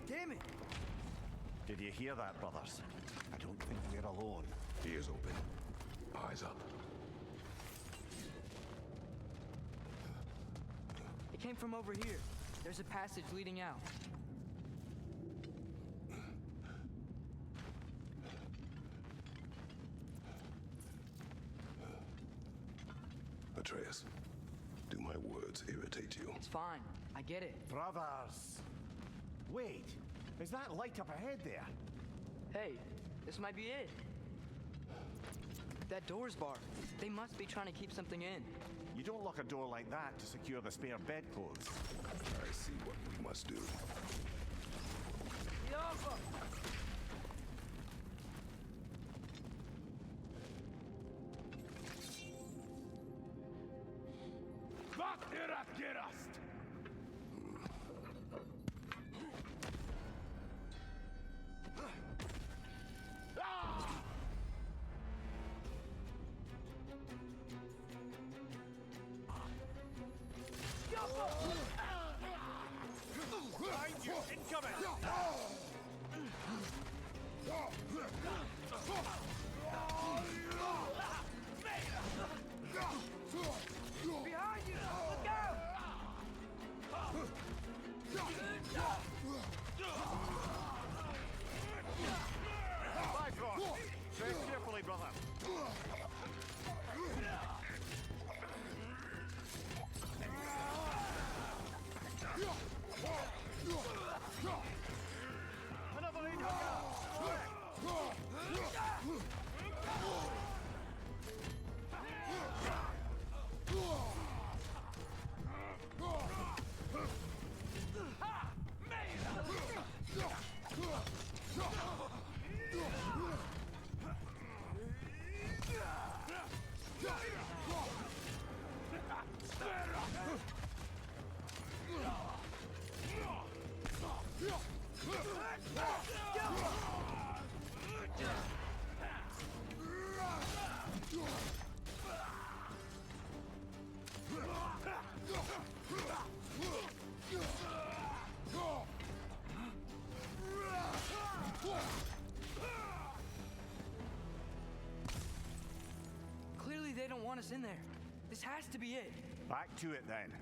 Damn it! Did you hear that, brothers? I don't think we're alone. Ears open. Eyes up. It came from over here. There's a passage leading out. Atreus, do my words irritate you? It's fine. I get it. Brothers! Wait, is that light up ahead there? Hey, this might be it. That door's barred. They must be trying to keep something in. You don't lock a door like that to secure the spare bedclothes. I see what we must do. Behind you! Incoming! Behind you! Look out! Bifrost! Tread carefully, brother. Another lead Clearly they don't want us in there. This has to be it. Back to it then.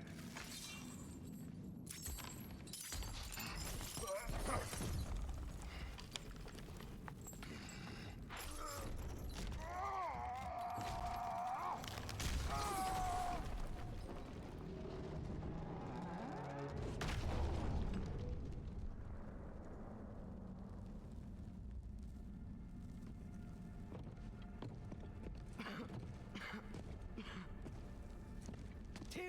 Tyr!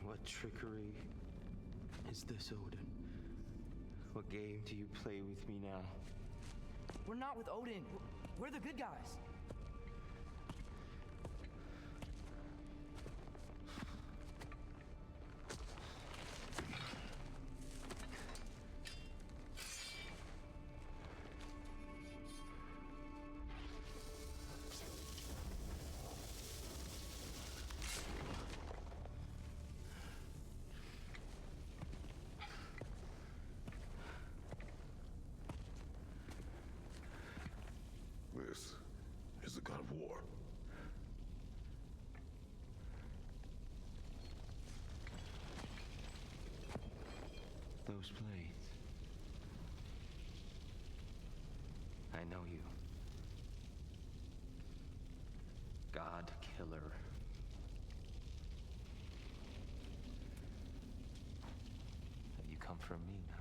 What trickery is this, Odin? What game do you play with me now? We're not with Odin. We're the good guys. This is the god of war. Those blades. I know you. God Killer. Have you come for me now?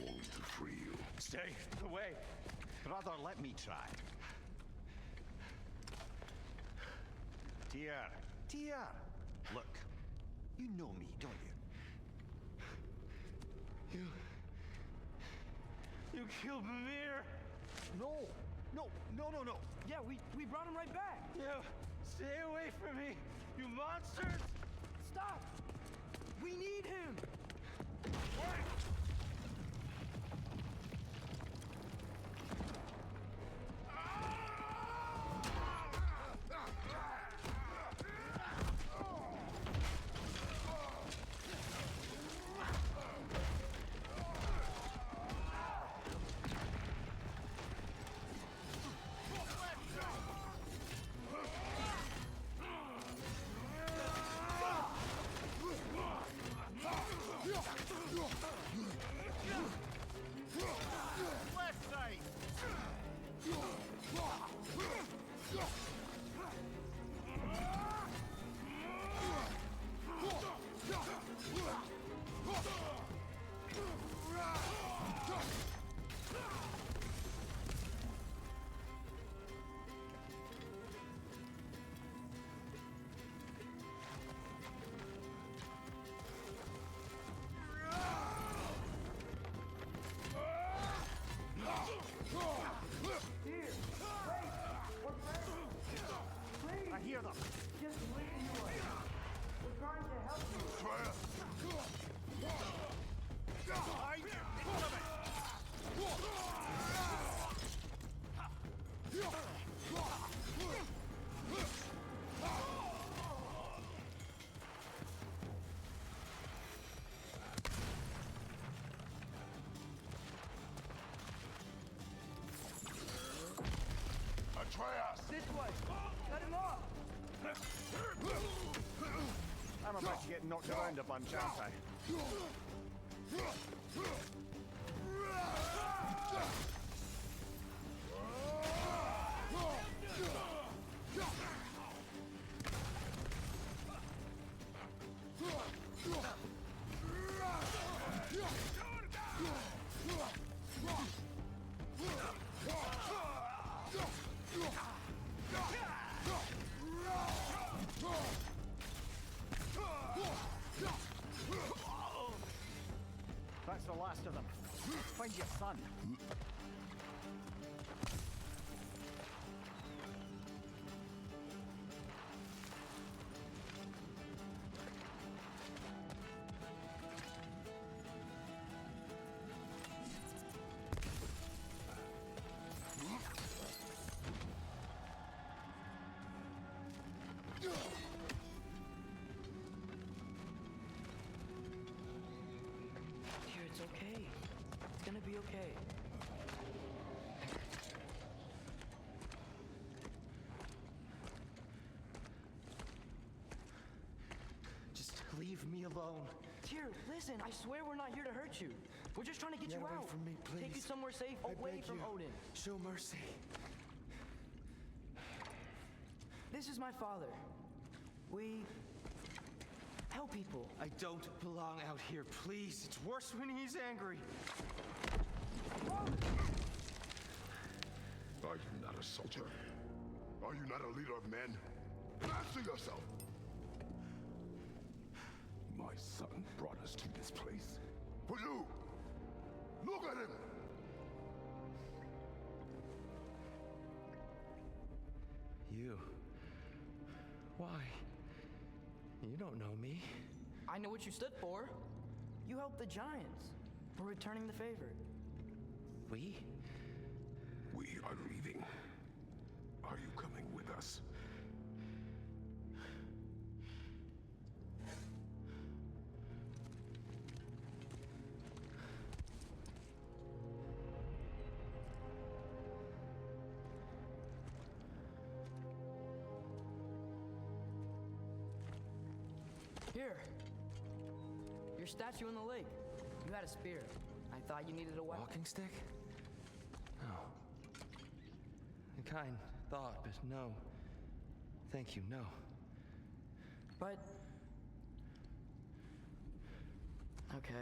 Only to free you. Stay away. Brother, let me try. Tyr. Tyr! Look, you know me, don't you? You killed Mimir! No! No! Yeah, we brought him right back. You stay away from me, you monsters! Stop! We need him! Left side! I hear them. Just listen to us. We're trying to help you. Behind you! In front of it! Atreus! This way! Cut him off! I'm about to get knocked around a bunch, aren't I? That's the last of them. Let's find your son. Dear, it's okay. It's gonna be okay. Just leave me alone. Tyr, listen, I swear we're not here to hurt you. We're just trying to get Get you away out. from me, Take you please. somewhere safe, I away beg from you. Odin. Show mercy. This is my father. We help people. I don't belong out here, please. It's worse when he's angry. Are you not a soldier? Are you not a leader of men? Answer yourself! My son brought us to this place. For you! Look at him! You. Why? You don't know me. I know what you stood for. You helped the giants. We're returning the favor. We? We are leaving. Are you coming with us? Here. Your statue in the lake. You had a spear. I thought you needed a weapon. Walking stick? No. A kind thought, but no. Thank you, no. But... Okay.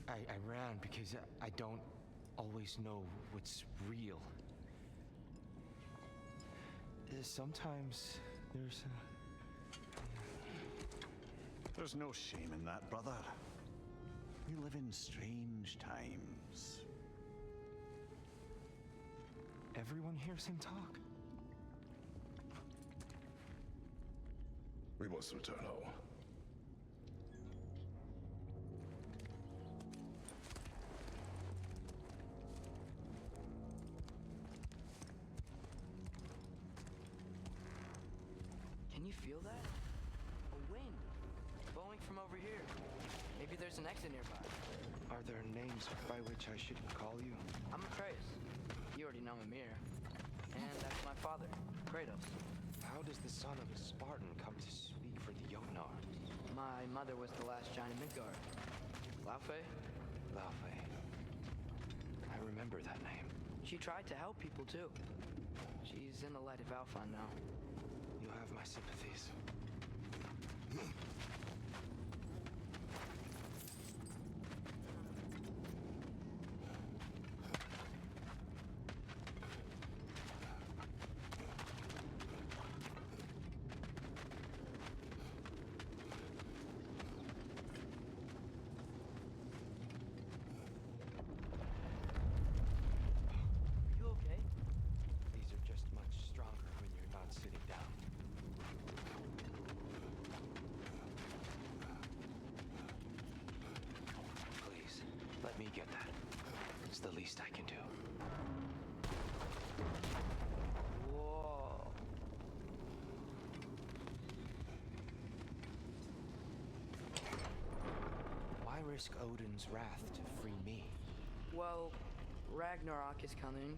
I I ran because I don't always know what's real. Sometimes there's There's no shame in that, brother. We live in strange times. everyone hears him talk. We must return home. Can you feel that? A wind blowing from over here. Maybe there's an exit nearby. Are there names by which I should call you? I'm Atreus. You already know Mimir. And that's my father, Kratos. How does the son of a Spartan come to speak for the Jotnar? My mother was the last giant in Midgard. Laufey? Laufey. I remember that name. She tried to help people too. She's in the light of Alphon now. You have my sympathies. You okay? These are just much stronger when you're not sitting down. Please, let me get that. It's the least I can do. Whoa. Why risk Odin's wrath to free me? Well, Ragnarok is coming.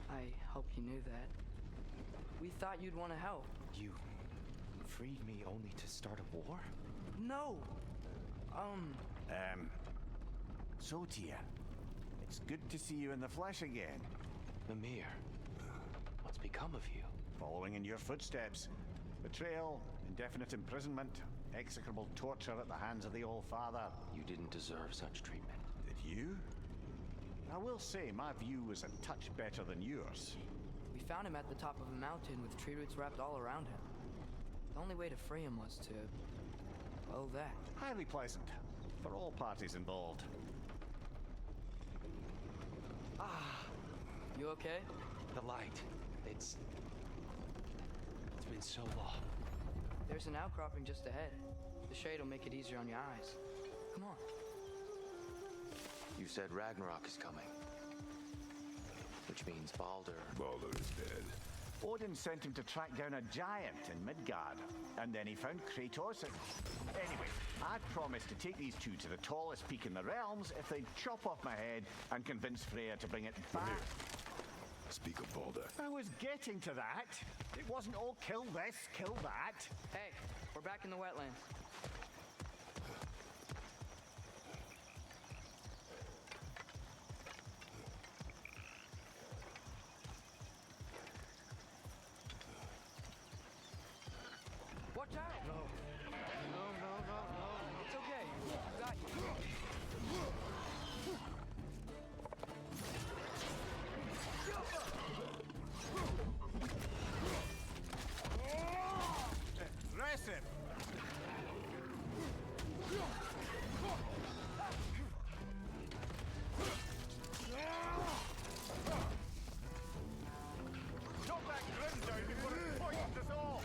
I hope you knew that. We thought you'd want to help. You freed me only to start a war? No! So Tia, it's good to see you in the flesh again. Mimir, what's become of you? Following in your footsteps. Betrayal, indefinite imprisonment, execrable torture at the hands of the All Father. You didn't deserve such treatment. Did you? I will say my view was a touch better than yours. We found him at the top of a mountain with tree roots wrapped all around him. The only way to free him was to... well, that. Highly pleasant for all parties involved. You okay? The light. It's been so long. There's an outcropping just ahead. The shade will make it easier on your eyes. Come on. You said Ragnarok is coming. Which means Baldur. Baldur is dead. Odin sent him to track down a giant in Midgard, and then he found Kratos and... Anyway, I'd promised to take these two to the tallest peak in the realms if they'd chop off my head and convince Freya to bring it back. Speak of Baldur. I was getting to that. It wasn't all kill this, kill that. Hey, we're back in the wetlands. Watch out! No. No. It's okay. You got you. Impressive. Knock that grim down before it poisons us all.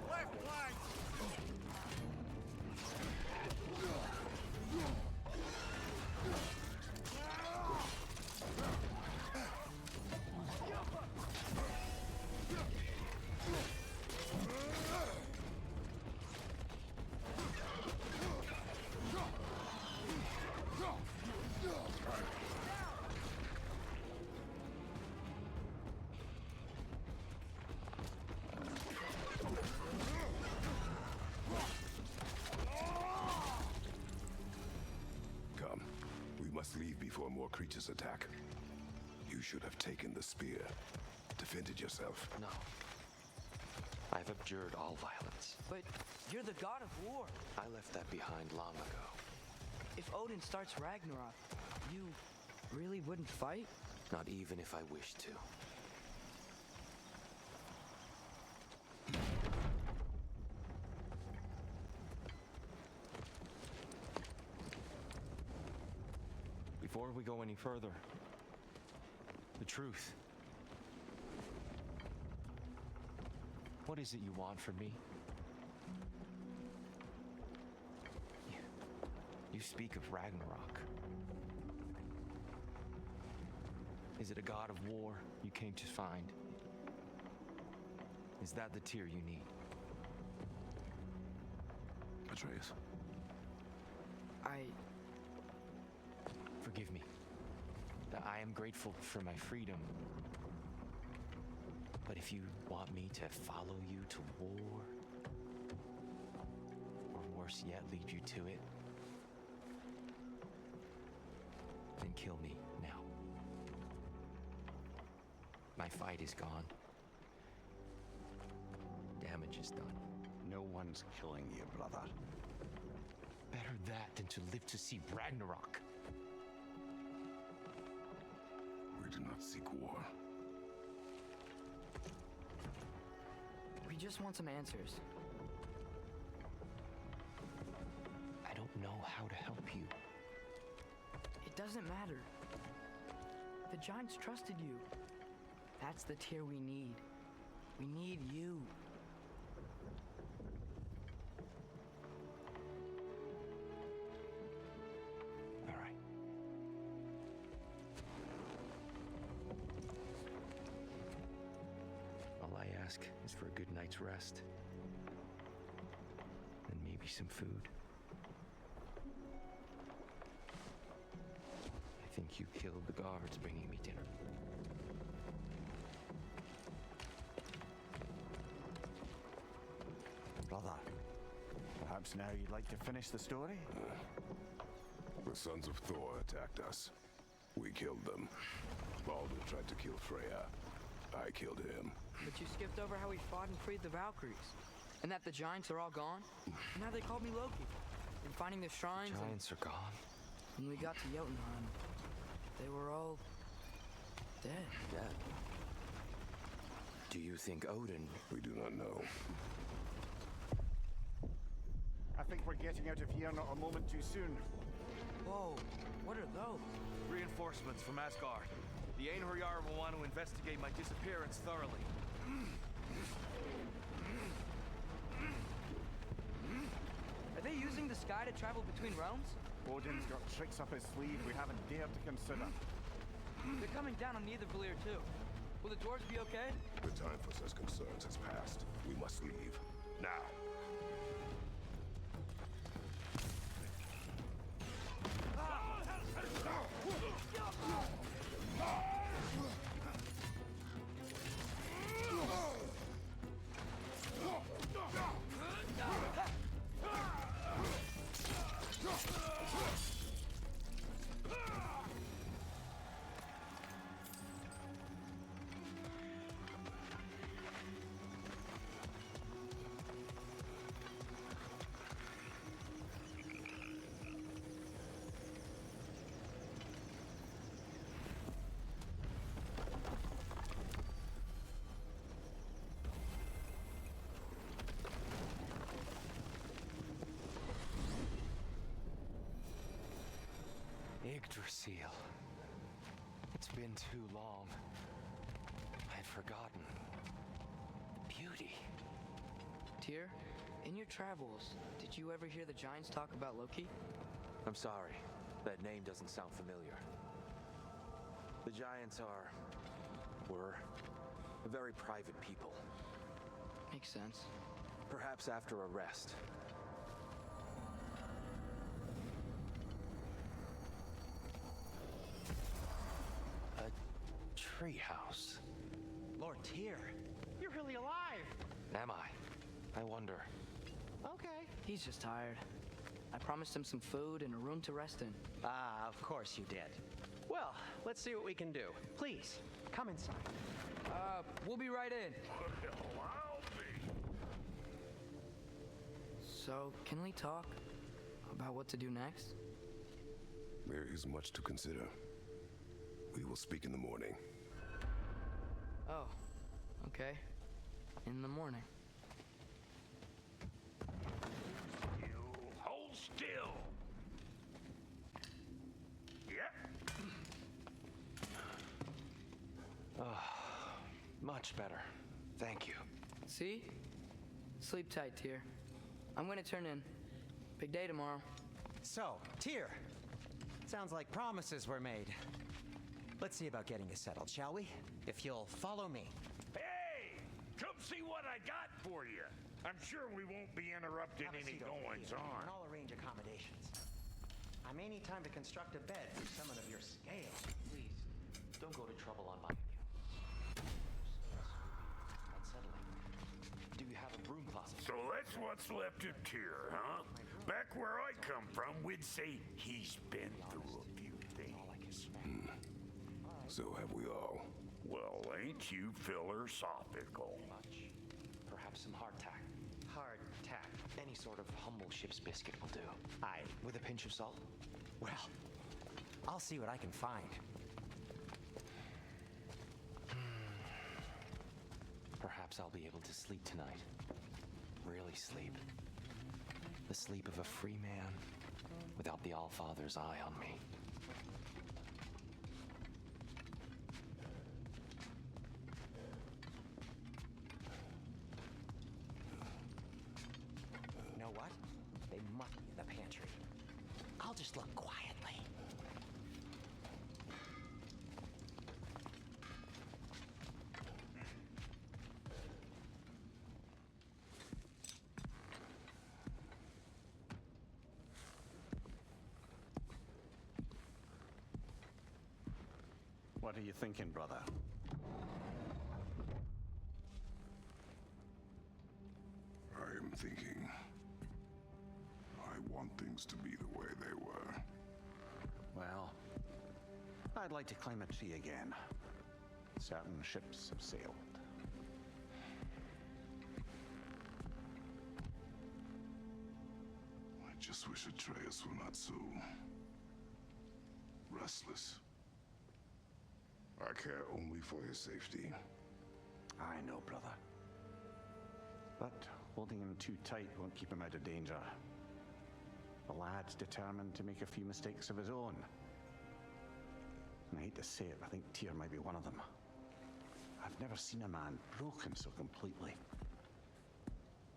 Left flank. Come. We must leave before more creatures attack. You should have taken the spear, defended yourself. No. I've abjured all violence. But you're the god of war. I left that behind long ago. If Odin starts Ragnarok, you really wouldn't fight? Not even if I wished to. Before we go any further, the truth. What is it you want from me? You speak of Ragnarok. Is it a god of war you came to find? Is that the tear you need? Atreus. Forgive me. I am grateful for my freedom. But if you want me to follow you to war, or worse yet, lead you to it, then kill me now. My fight is gone. Damage is done. No one's killing you, brother. Better that than to live to see Ragnarok. We do not seek war. We just want some answers. I don't know how to help you. It doesn't matter. The giants trusted you. That's the tear we need. We need you. All right. All I ask is for a good night's rest. And maybe some food. I think you killed the guards bringing me dinner. Brother, perhaps now you'd like to finish the story? The sons of Thor attacked us. We killed them. Baldur tried to kill Freya. I killed him. But you skipped over how we fought and freed the Valkyries. And that the giants are all gone. And now they called me Loki. And finding the shrines. Giants are gone. When we got to Jotunheim, they were all dead. Dead. Do you think Odin? We do not know. I think we're getting out of here not a moment too soon. Whoa, what are those? Reinforcements from Asgard. The Einherjar will want to investigate my disappearance thoroughly. Are they using the sky to travel between realms? Odin's got tricks up his sleeve we haven't dared to consider. They're coming down on Nidavellir too. Will the dwarves be okay? The time for such concerns has passed. We must leave. Now. Yggdrasil. It's been too long. I'd forgotten. Beauty. Tyr, in your travels, did you ever hear the giants talk about Loki? I'm sorry. That name doesn't sound familiar. The giants were a very private people. Makes sense. Perhaps after a rest. A treehouse. Lord Tyr, you're really alive! Am I? I wonder. Okay. He's just tired. I promised him some food and a room to rest in. Ah, of course you did. Well, let's see what we can do. Please, come inside. We'll be right in. Well, I'll be. So, can we talk about what to do next? There is much to consider. We will speak in the morning. Oh, okay. In the morning. You hold still. Yep. Much better. Thank you. See? Sleep tight, Tyr. I'm gonna turn in. Big day tomorrow. So, Tyr, sounds like promises were made. Let's see about getting you settled, shall we? If you'll follow me. Hey! Come see what I got for you. I'm sure we won't be interrupting Have a any seat over goings here, on. And I'll arrange accommodations. I may need time to construct a bed for someone of your scale. Please, don't go to trouble on my account. Unsettling. Do you have a broom closet? So that's what's left of Tyr, huh? Back where I come from, we'd say he's been through a few things. So have we all. Well, ain't you philosophical? Much. Perhaps some hardtack. Hardtack. Any sort of humble ship's biscuit will do. Aye. With a pinch of salt? Well, I'll see what I can find. Perhaps I'll be able to sleep tonight. Really sleep. The sleep of a free man without the Allfather's eye on me. You know what? They must be in the pantry. I'll just look quietly. What are you thinking, brother? I am thinking. I want things to be the way they were. Well, I'd like to climb a tree again. Certain ships have sailed. I just wish Atreus were not so restless. I care only for his safety. I know, brother. But holding him too tight won't keep him out of danger. The lad's determined to make a few mistakes of his own. And I hate to say it, I think Tyr might be one of them. I've never seen a man broken so completely.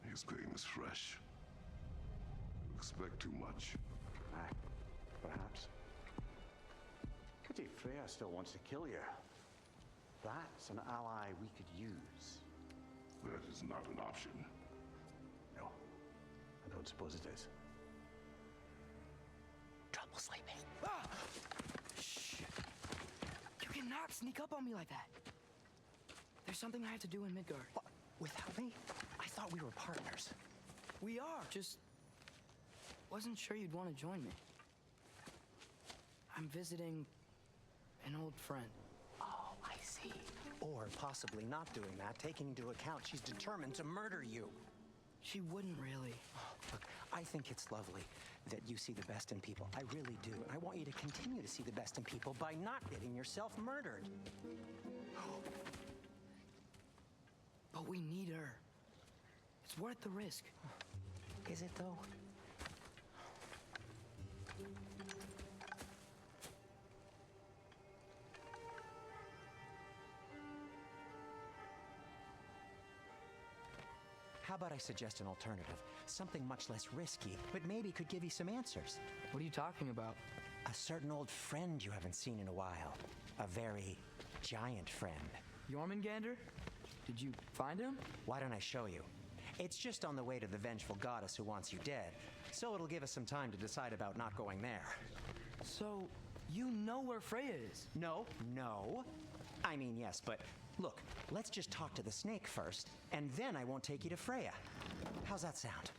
His pain is fresh. You expect too much. Aye, perhaps. Pity Freya still wants to kill you. That's an ally we could use. That is not an option. No, I don't suppose it is. Trouble sleeping. Ah! Shh! You cannot sneak up on me like that. There's something I have to do in Midgard. What? Without me? I thought we were partners. We are, just wasn't sure you'd want to join me. I'm visiting an old friend. Oh, I see. Or possibly not doing that, taking into account she's determined to murder you. She wouldn't really. Look, I think it's lovely that you see the best in people. I really do. And I want you to continue to see the best in people by not getting yourself murdered. But we need her. It's worth the risk. Is it, though? How about I suggest an alternative? Something much less risky, but maybe could give you some answers. What are you talking about? A certain old friend you haven't seen in a while. A very giant friend. Jormungandr? Did you find him? Why don't I show you? It's just on the way to the vengeful goddess who wants you dead, so it'll give us some time to decide about not going there. So, you know where Freya is? No. I mean, yes, but look, let's just talk to the snake first, and then I won't take you to Freya. How's that sound?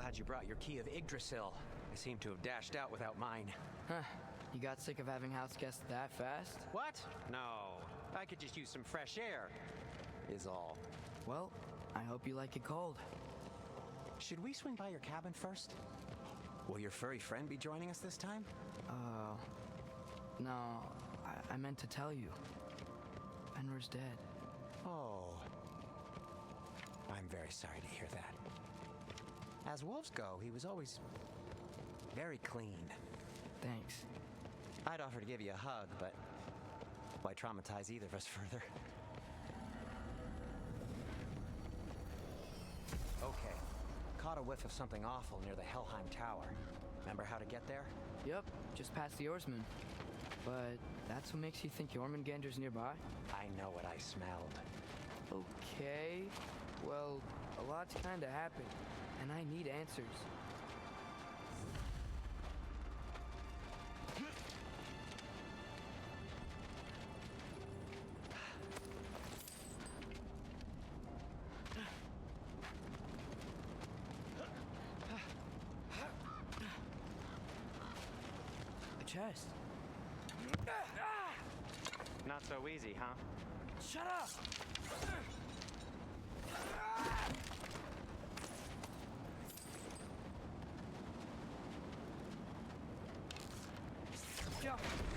glad you brought your key of Yggdrasil. I seem to have dashed out without mine. Huh. You got sick of having house guests that fast? What? No. I could just use some fresh air, is all. Well, I hope you like it cold. Should we swing by your cabin first? Will your furry friend be joining us this time? No, I meant to tell you. Fenrir's dead. Oh. I'm very sorry to hear that. As wolves go, he was always very clean. Thanks. I'd offer to give you a hug, but why traumatize either of us further? Okay. Caught a whiff of something awful near the Helheim Tower. Remember how to get there? Yep, just past the oarsman. But that's what makes you think Jormungandr's nearby? I know what I smelled. Okay. Well, a lot's kinda happened, and I need answers. A chest. Not so easy, huh? Shut up!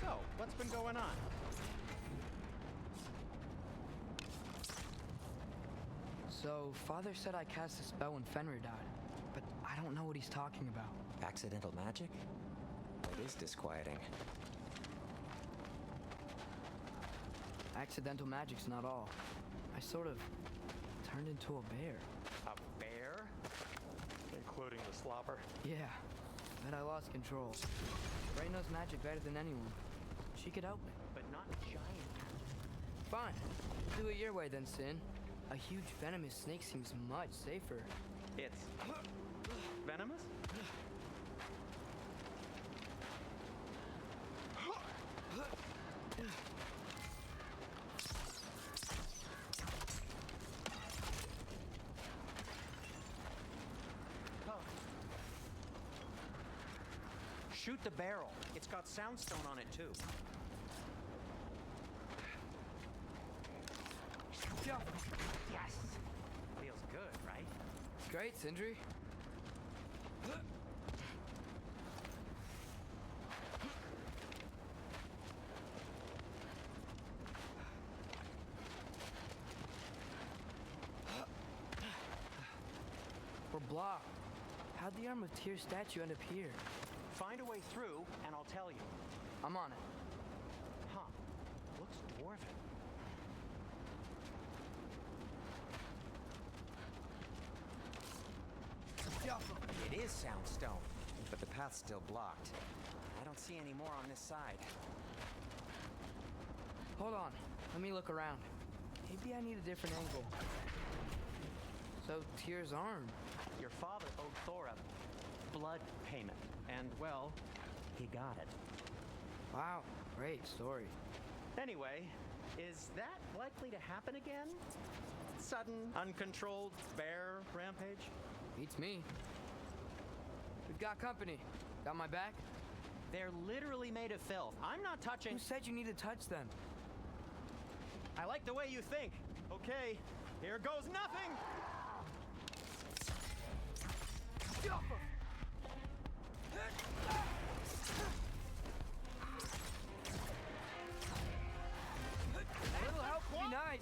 So, what's been going on? So, Father said I cast a spell when Fenrir died, but I don't know what he's talking about. Accidental magic? It is disquieting. Accidental magic's not all. I sort of turned into a bear. A bear? Including the slobber. Yeah, but I lost control. Ray knows magic better than anyone. She could help me. But not giant. Fine. Do it your way then, Sin. A huge venomous snake seems much safer. It's venomous? Shoot the barrel. It's got soundstone on it too. Yes! Feels good, right? Great, Sindri. We're blocked. How'd the Arm of Tyr statue end up here? Find a way through, and I'll tell you. I'm on it. Huh. Looks dwarven. It is soundstone, but the path's still blocked. I don't see any more on this side. Hold on. Let me look around. Maybe I need a different angle. So, Tyr's arm. Your father owed Thor a blood payment, and, well, he got it. Wow, great story. Anyway, is that likely to happen again? Sudden, uncontrolled bear rampage? Beats me. We've got company. Got my back? They're literally made of filth. I'm not touching. Who said you need to touch them? I like the way you think. Okay, here goes nothing! A little help would be nice.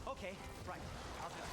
Okay, right. I'll do it.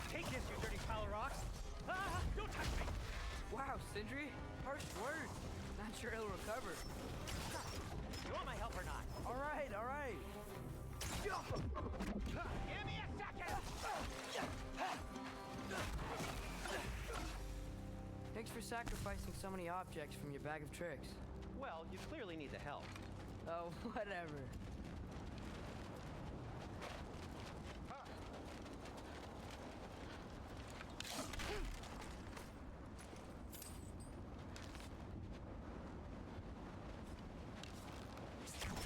Take this, you dirty pile of rocks! Ah, don't touch me! Wow, Sindri. Harsh words. Not sure he'll recover. You want my help or not? All right, all right. Give me a second! Thanks for sacrificing so many objects from your bag of tricks. Well, you clearly need the help. Oh, whatever.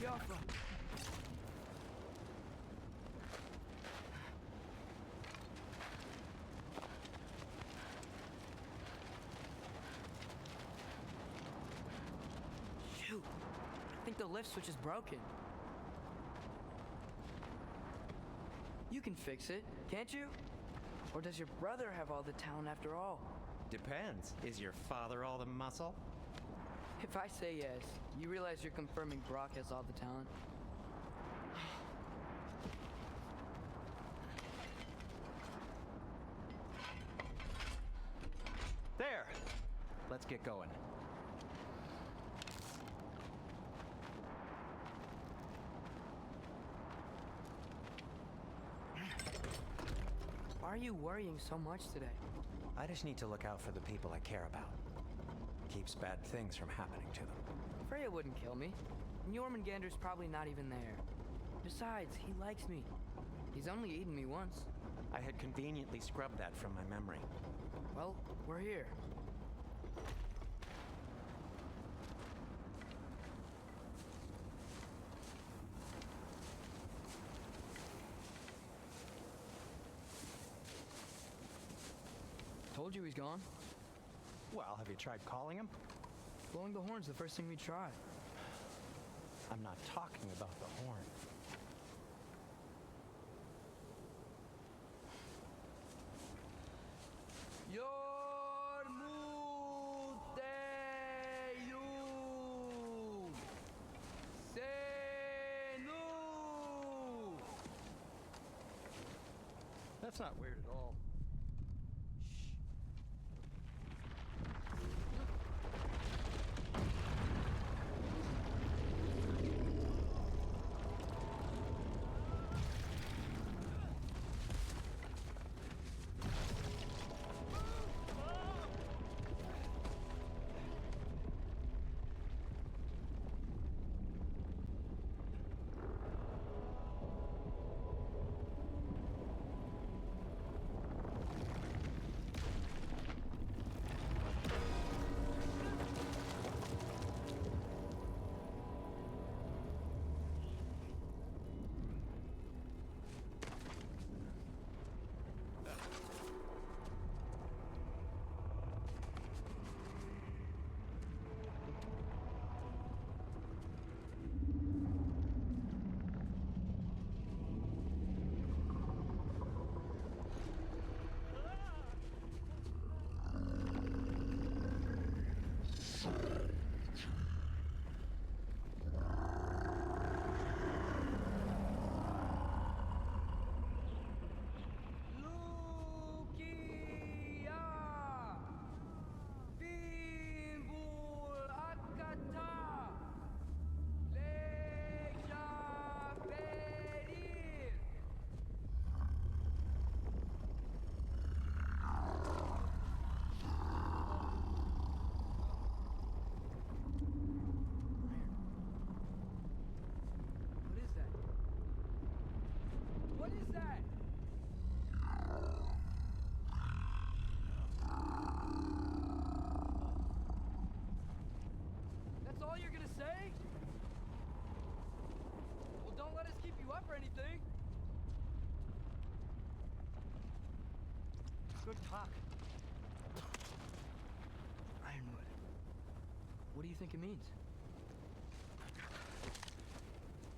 Jaffa. Shoot. I think the lift switch is broken. You can fix it, can't you? Or does your brother have all the talent after all? Depends. Is your father all the muscle? If I say yes, you realize you're confirming Brock has all the talent? There! Let's get going. Why are you worrying so much today? I just need to look out for the people I care about. Keeps bad things from happening to them. Freya wouldn't kill me. And Jormungandr's probably not even there. Besides, he likes me. He's only eaten me once. I had conveniently scrubbed that from my memory. Well, we're here. Told you he's gone. Well, have you tried calling him? Blowing the horn's the first thing we tried. I'm not talking about the horn. That's not weird at all. Or anything. Good talk. Ironwood. What do you think it means?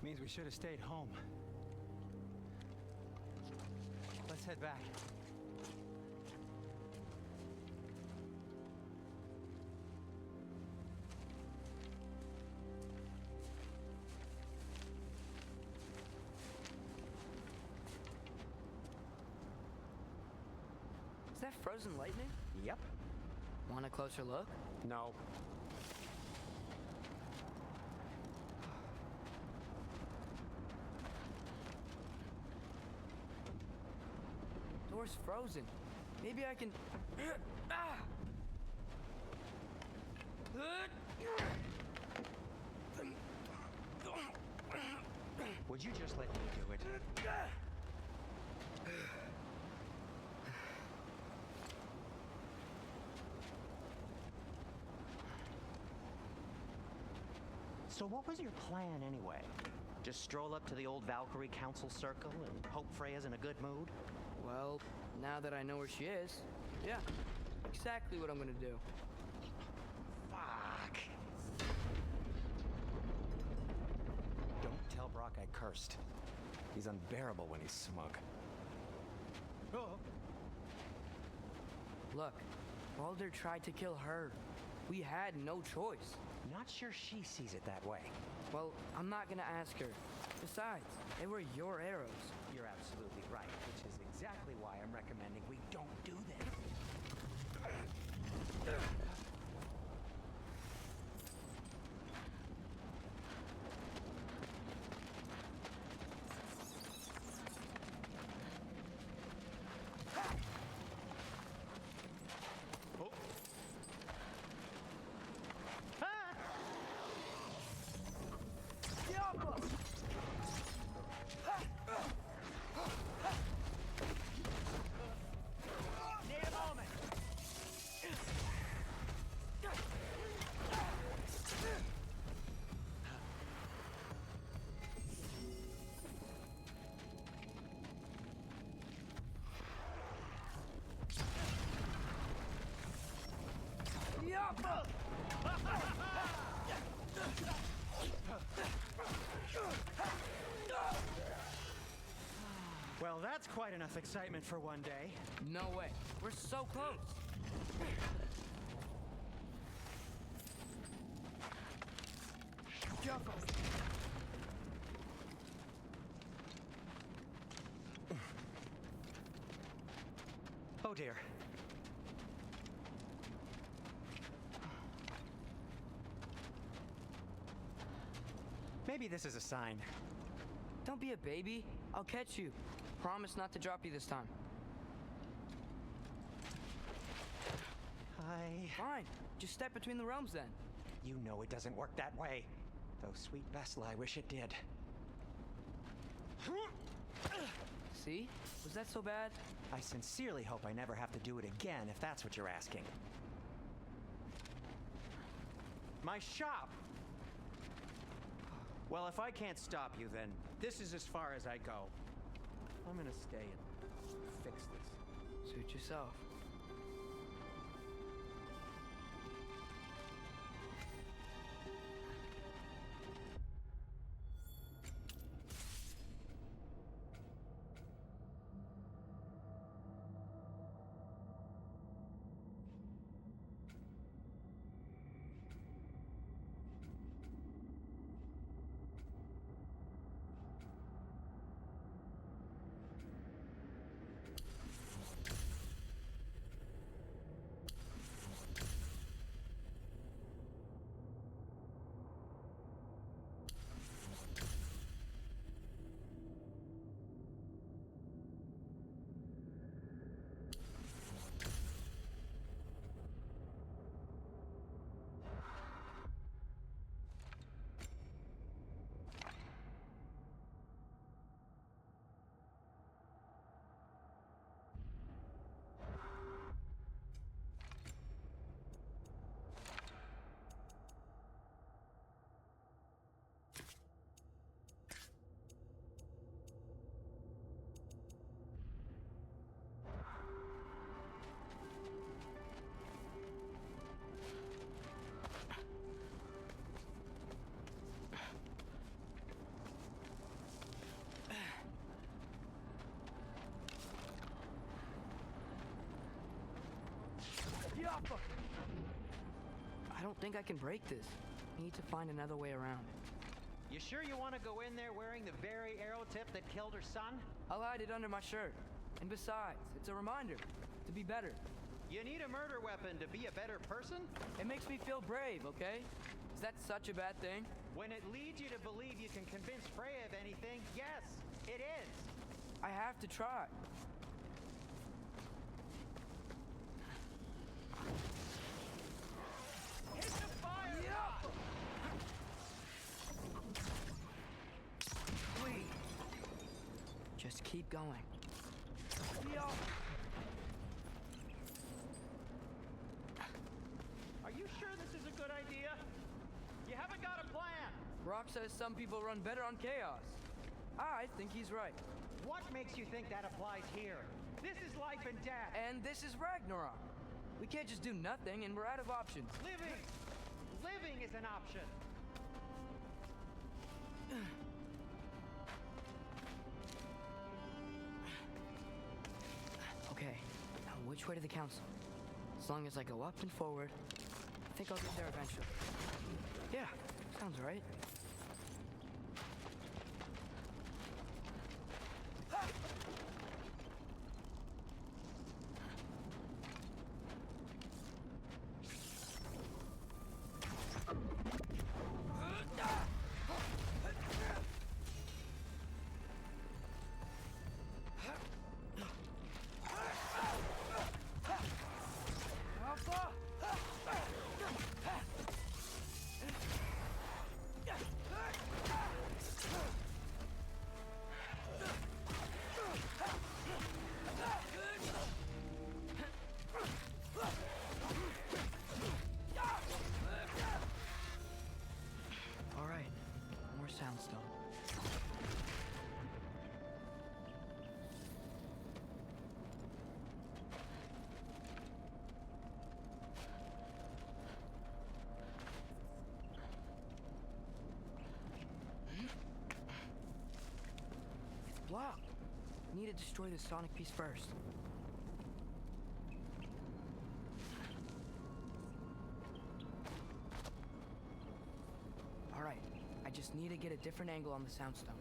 Means we should have stayed home. Let's head back. Is that frozen lightning? Yep. Want a closer look? No. door's frozen. Maybe I can... Ah! Would you just let me do it? So what was your plan anyway? Just stroll up to the old Valkyrie Council Circle and hope Freya's in a good mood? Well, now that I know where she is, yeah, exactly what I'm gonna do. Fuck. Don't tell Brock I cursed. He's unbearable when he's smug. Oh. Look, Baldur tried to kill her. We had no choice. Not sure she sees it that way. Well, I'm not gonna ask her. Besides, they were your arrows. You're absolutely right, which is exactly why I'm recommending we don't do this. Well, that's quite enough excitement for one day. No way. We're so close. Oh dear. Maybe this is a sign. Don't be a baby. I'll catch you. Promise not to drop you this time. Fine. Just step between the realms then. You know it doesn't work that way. Though, sweet Vesla, I wish it did. See? Was that so bad? I sincerely hope I never have to do it again, if that's what you're asking. My shop! Well, if I can't stop you, then this is as far as I go. I'm gonna stay and fix this. Suit yourself. I don't think I can break this. Need to find another way around. You sure you want to go in there wearing the very arrow tip that killed her son? I'll hide it under my shirt. And besides, it's a reminder to be better. You need a murder weapon to be a better person? It makes me feel brave, okay? Is that such a bad thing? When it leads you to believe you can convince Freya of anything, yes, it is. I have to try. keep going. Are you sure this is a good idea? You haven't got a plan. Rock says some people run better on chaos. I think he's right. What makes you think that applies here? This is life and death. And this is Ragnarok. We can't just do nothing, and we're out of options. Living is an option. Okay, now which way to the council? As long as I go up and forward, I think I'll get there eventually. Yeah, sounds right. All right, more soundstone. It's blocked. Need to destroy the sonic piece first. All right, I just need to get a different angle on the soundstone.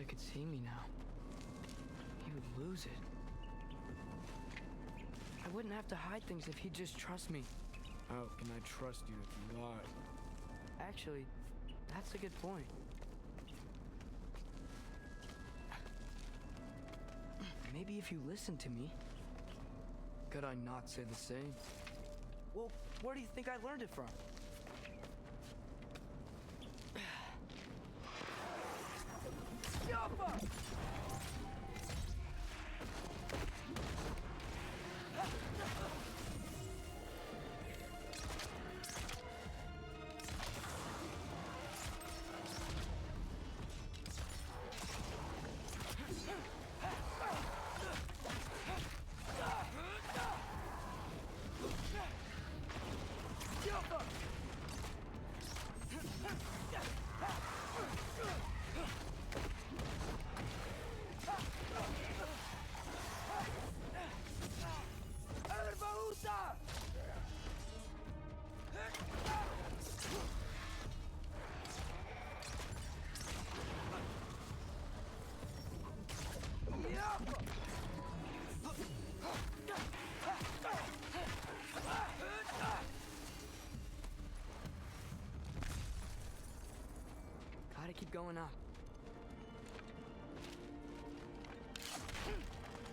Could see me now, he would lose it. I wouldn't have to hide things if he'd just trust me. How can I trust you if you lie? Actually, that's a good point. Maybe if you listen to me. Could I not say the same? Well, where do you think I learned it from? Gotta keep going up.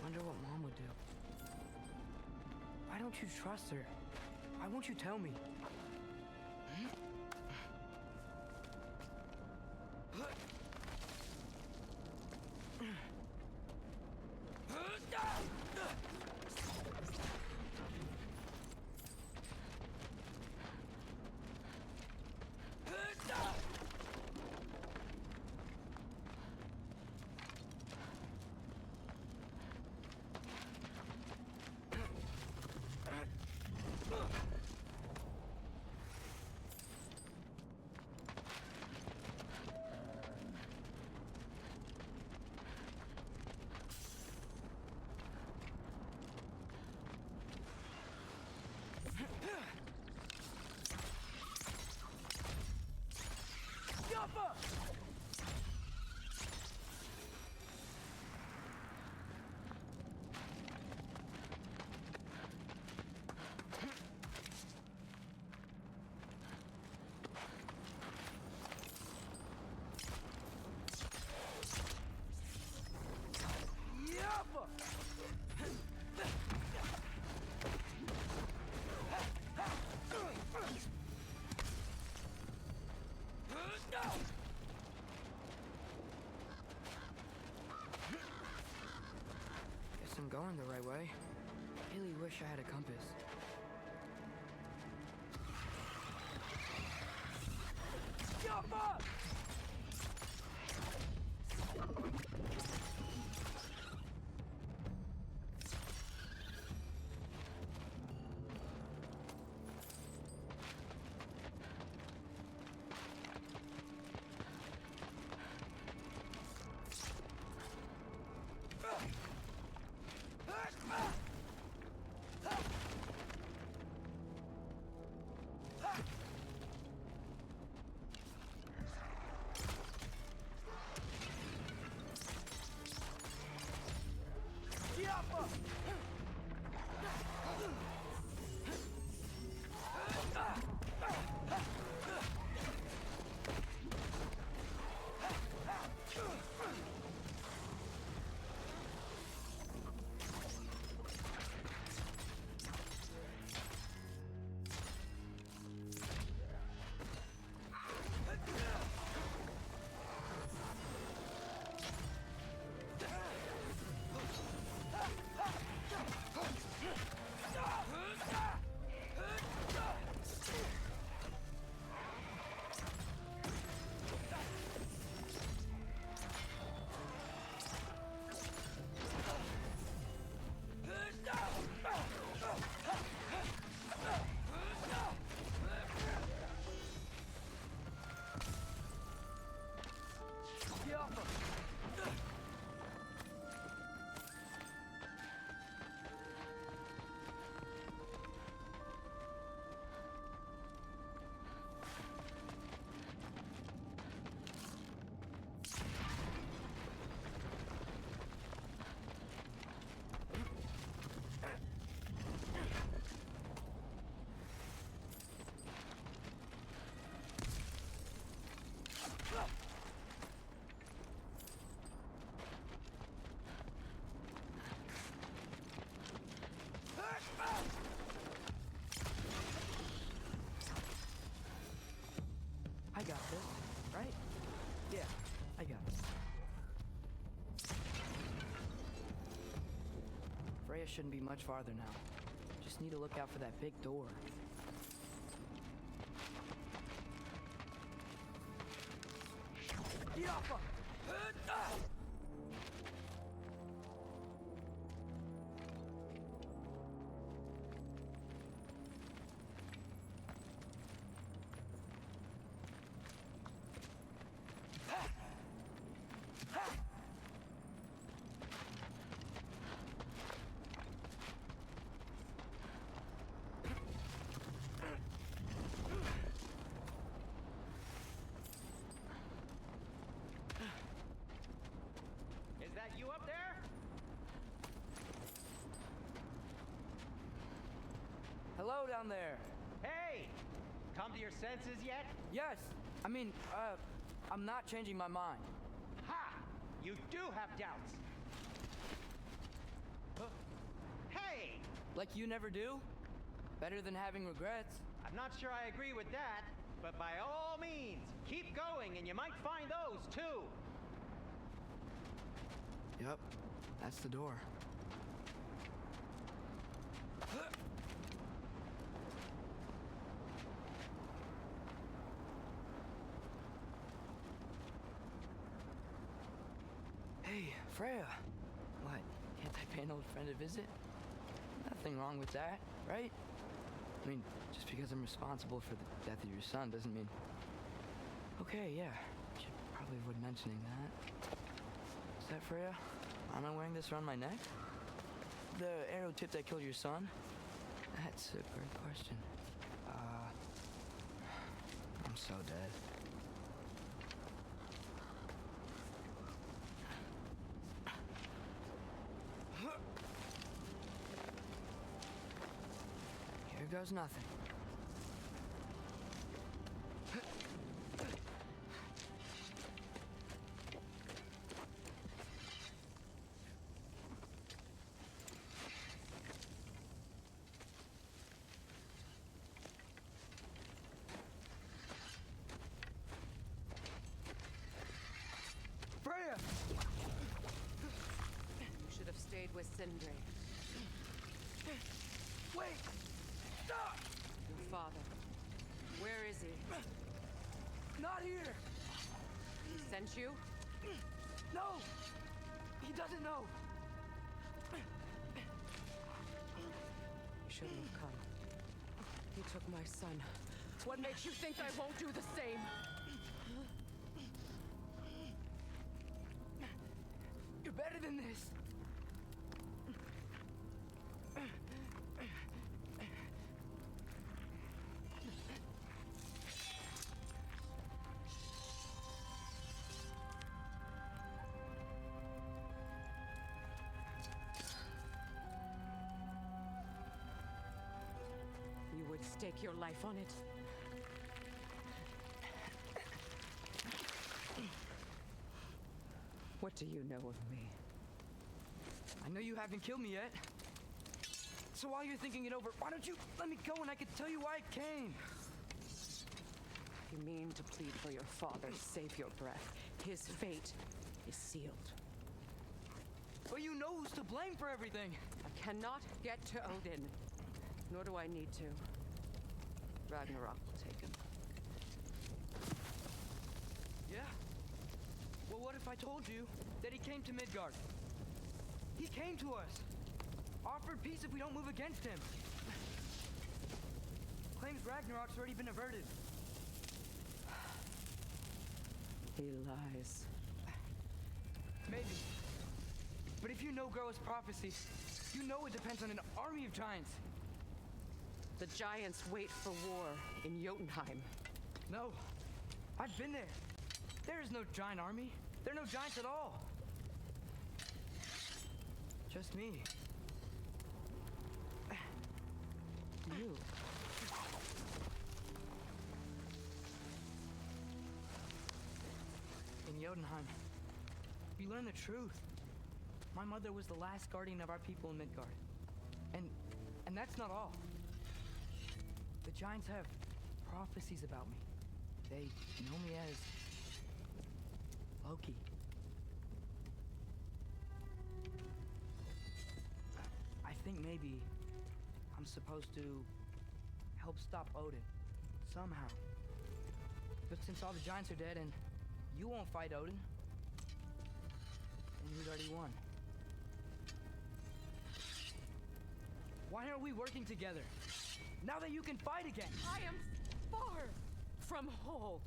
Wonder what Mom would do. Why don't you trust her? Why won't you tell me? going the right way. Really wish I had a compass. I got this, right? Yeah, I got this. Freya shouldn't be much farther now. Just need to look out for that big door. Is that you up there? Hello down there. Hey! Come to your senses yet? Yes, I'm not changing my mind. Ha! You do have doubts. Hey! Like you never do? Better than having regrets. I'm not sure I agree with that, but by all means, keep going and you might find those too. Yep, that's the door. Hey, Freya. What? Can't I pay an old friend a visit? Nothing wrong with that, right? I mean, just because I'm responsible for the death of your son doesn't mean... Okay, yeah. Should probably avoid mentioning that. Is that Freya? Am I wearing this around my neck? The arrow tip that killed your son? That's a great question. I'm so dead. Here goes nothing. You should have stayed with Sindri. Wait! Stop! Your father. Where is he? Not here! He sent you? No! He doesn't know! You shouldn't have come. He took my son. What makes you think I won't do the same? You're better than this! You would stake your life on it? What do you know of me? I know you haven't killed me yet. So while you're thinking it over, why don't you let me go and I can tell you why I came? You mean to plead for your father, save your breath. His fate is sealed. But you know who's to blame for everything. I cannot get to Odin. Nor do I need to. Ragnarok will take him. Yeah? Well, what if I told you that he came to Midgard? He came to us. Offered peace if we don't move against him. Claims Ragnarok's already been averted. He lies. Maybe. But if you know Groa's prophecy, you know it depends on an army of giants. The giants wait for war in Jotunheim. No. I've been there. There is no giant army. There are no giants at all. Just me. You. In Jotunheim, we learn the truth. My mother was the last guardian of our people in Midgard. And that's not all. The giants have prophecies about me. They know me as Loki. I think maybe I'm supposed to help stop Odin somehow. But since all the giants are dead and you won't fight Odin, then you'd already won. Why aren't we working together? Now that you can fight again! I am far from whole.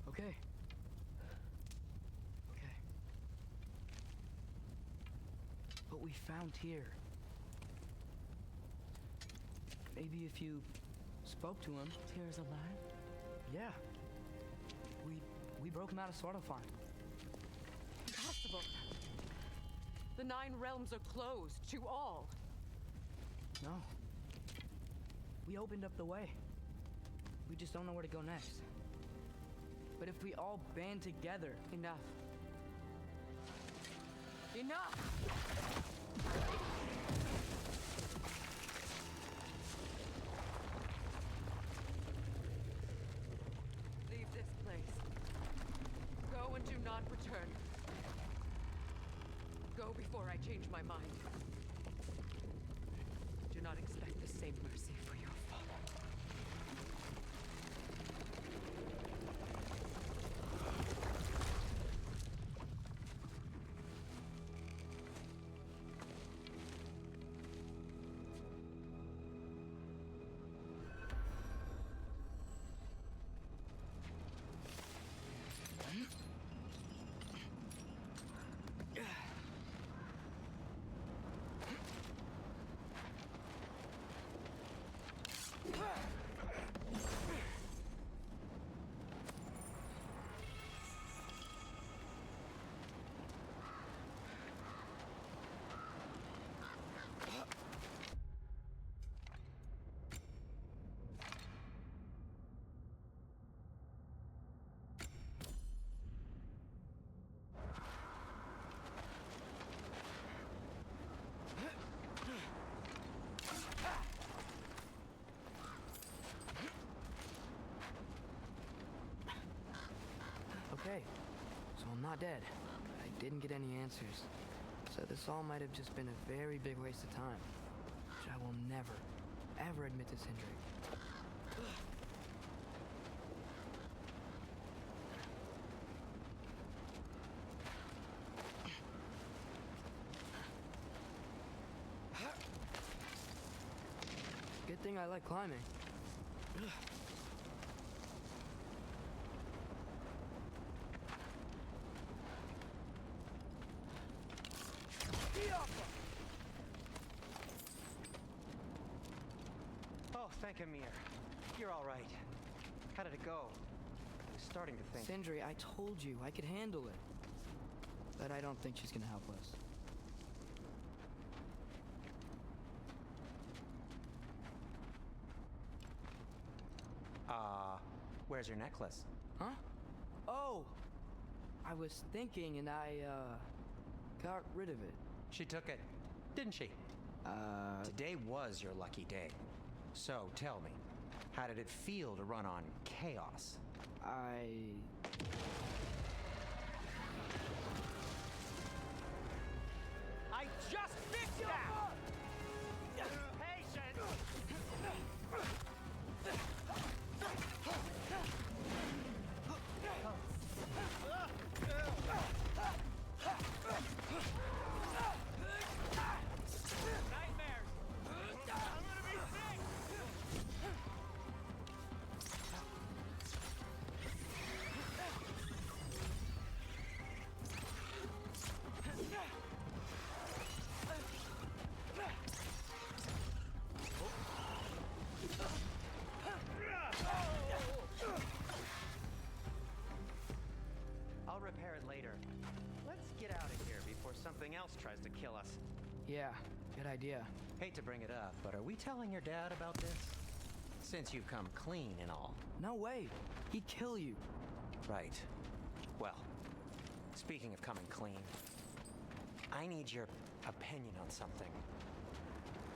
Okay. Okay. But we found Tyr. Maybe if you spoke to him. Tyr's alive? Yeah. We broke him out of Svartalfheim. Impossible. The 9 realms are closed to all. No. We opened up the way. We just don't know where to go next. But if we all band together... Enough. Enough! Leave this place. Go and do not return. Go before I change my mind. Do not expect the same mercy for your father. Okay, so I'm not dead. I didn't get any answers. So this all might have just been a very big waste of time. I will never, ever admit to Sindri. Good thing I like climbing. Oh, thank Amir. You're all right. How did it go? I was starting to think. Sindri, I told you I could handle it. But I don't think she's gonna help us. Where's your necklace? Huh? Oh! I was thinking and I, got rid of it. She took it, didn't she? Today was your lucky day. So tell me, how did it feel to run on chaos? I just fixed that! Patience! Nightmares! I'm gonna be sick! I'll repair it later. Let's get out of here before something else tries to kill us. yeah, good idea. Hate to bring it up, but are we telling your dad about this? Since you've come clean and all. No way. He'd kill you. Right. Well, speaking of coming clean, I need your opinion on something.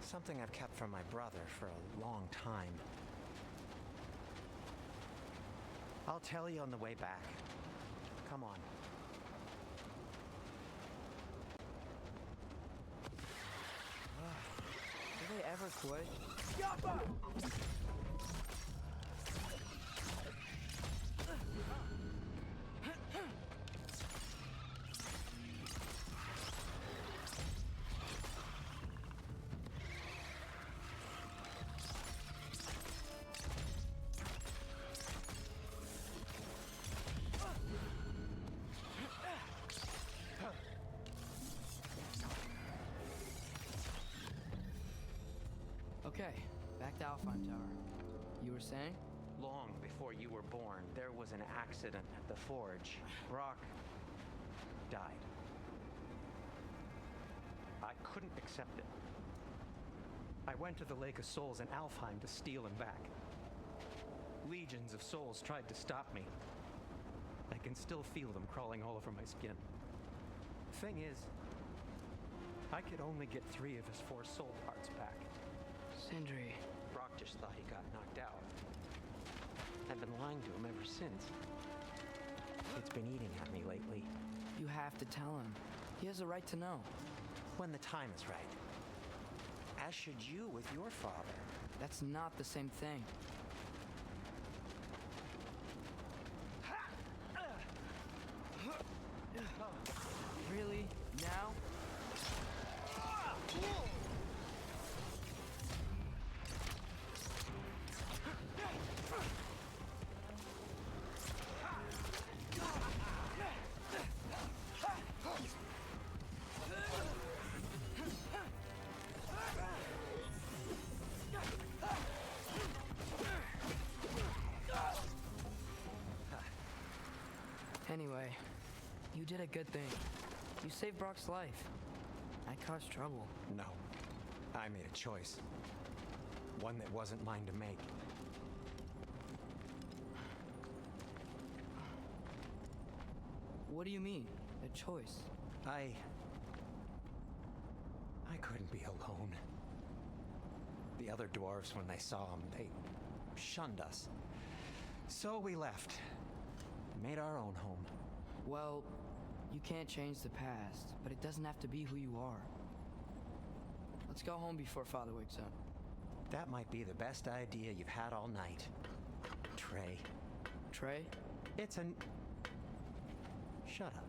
Something I've kept from my brother for a long time. I'll tell you on the way back. Come on. Do they ever quit? Okay, back to Alfheim Tower. You were saying? Long before you were born, there was an accident at the forge. Brock died. I couldn't accept it. I went to the Lake of Souls in Alfheim to steal him back. Legions of souls tried to stop me. I can still feel them crawling all over my skin. Thing is, I could only get 3 of his 4 soul parts back. Sindri. Brock just thought he got knocked out. I've been lying to him ever since. It's been eating at me lately. You have to tell him. He has a right to know. When the time is right. As should you with your father. That's not the same thing. Really? Now? Anyway, you did a good thing. You saved Brock's life. I caused trouble. No. I made a choice. One that wasn't mine to make. What do you mean? A choice? I couldn't be alone. The other dwarves, when they saw him, they shunned us. So we left. Made our own home. Well, you can't change the past, but it doesn't have to be who you are. Let's go home before Father wakes up. That might be the best idea you've had all night. Trey. Trey? It's an... Shut up.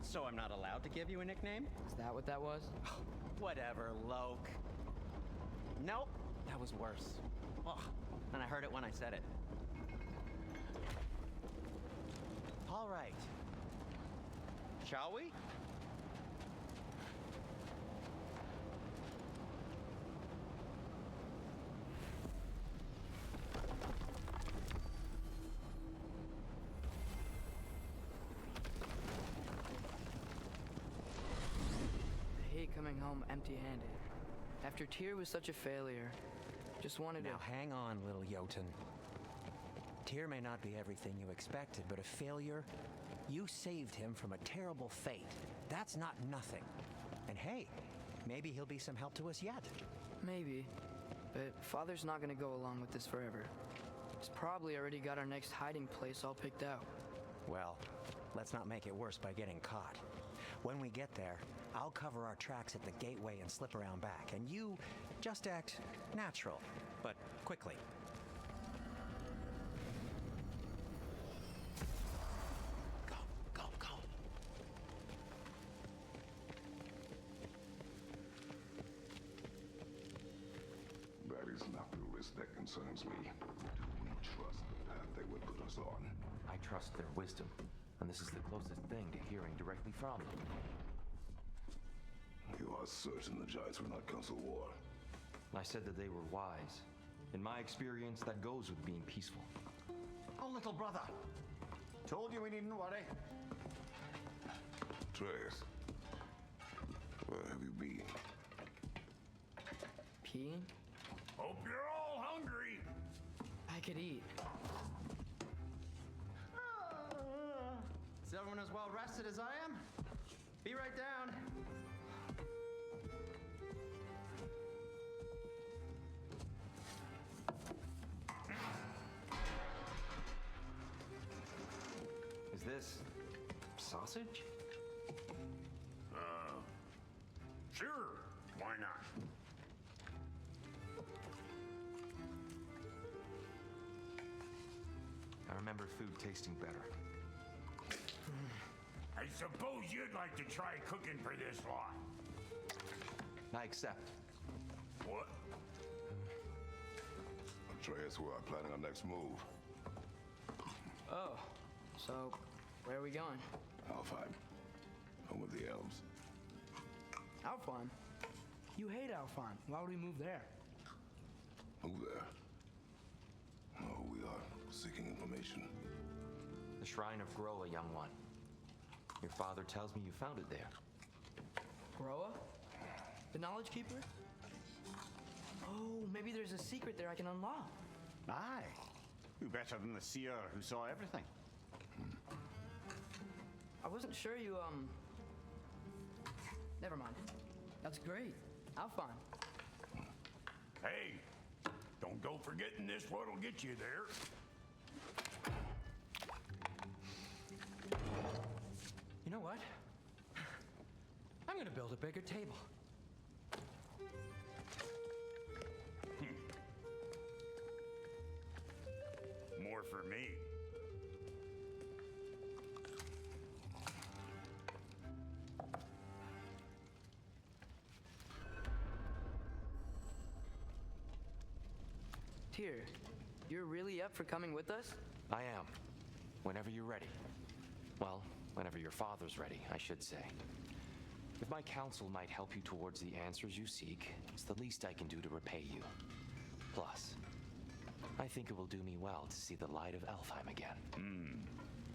So I'm not allowed to give you a nickname? Is that what that was? Whatever, Loke. Nope, that was worse. Ugh. And I heard it when I said it. All right. Shall we? I hate coming home empty-handed. After Tyr was such a failure, just wanted Now to... hang on, little Jotun. Tyr may not be everything you expected, but a failure? You saved him from a terrible fate. That's not nothing. And hey, maybe he'll be some help to us yet. Maybe. But Father's not gonna go along with this forever. He's probably already got our next hiding place all picked out. Well, let's not make it worse by getting caught. When we get there, I'll cover our tracks at the gateway and slip around back, and you just act natural, but quickly. Go, go, go. That is not the risk that concerns me. Do we trust the path they would put us on? I trust their wisdom, and this is the closest thing to hearing directly from them. You are certain the Giants were not Council War? I said that they were wise. In my experience, that goes with being peaceful. Oh, little brother. Told you we needn't worry. Trace, where have you been? Peeing? Hope you're all hungry. I could eat. Is everyone as well rested as I am? Be right down. Is this sausage? Sure, why not? I remember food tasting better. I suppose you'd like to try cooking for this lot. I accept. What? Atreus, we are planning our next move. Oh, so where are we going? Alfheim. Home of the elves. Alfheim? You hate Alfheim. Why would we move there? Move there. Oh, we are seeking information. The Shrine of Groa, young one. Your father tells me you found it there. Groa? The Knowledge Keeper? Oh, maybe there's a secret there I can unlock. Aye. Who better than the seer who saw everything? I wasn't sure you, Never mind. That's great. Alfheim. Hey, don't go forgetting this what'll get you there. You know what? I'm gonna build a bigger table. More for me. Tyr, you're really up for coming with us? I am. Whenever you're ready. Well, whenever your father's ready, I should say. If my counsel might help you towards the answers you seek, it's the least I can do to repay you. Plus, I think it will do me well to see the light of Alfheim again.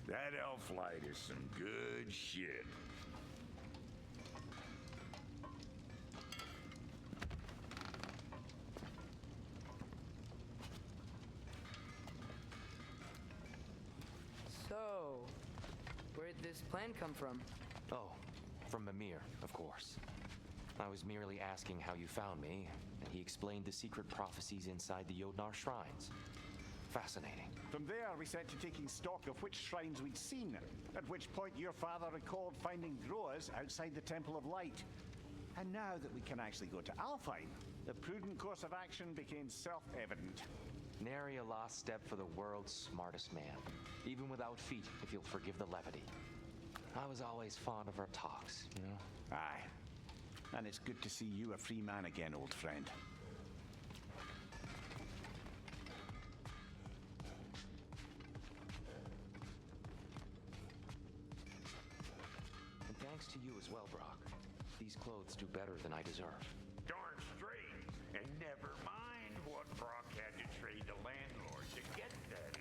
That elf light is some good shit. So, where'd this plan come from? Oh, from Mimir, of course. I was merely asking how you found me, and he explained the secret prophecies inside the Jotnar shrines. Fascinating. From there, we set to taking stock of which shrines we'd seen, at which point your father recalled finding Groas outside the Temple of Light. And now that we can actually go to Alfheim, the prudent course of action became self-evident. Nary a lost step for the world's smartest man, even without feet, if you'll forgive the levity. I was always fond of our talks, you know? Aye. And it's good to see you a free man again, old friend. And thanks to you as well, Brock. These clothes do better than I deserve. Darn straight. And never mind what Brock had to trade the landlord to get that.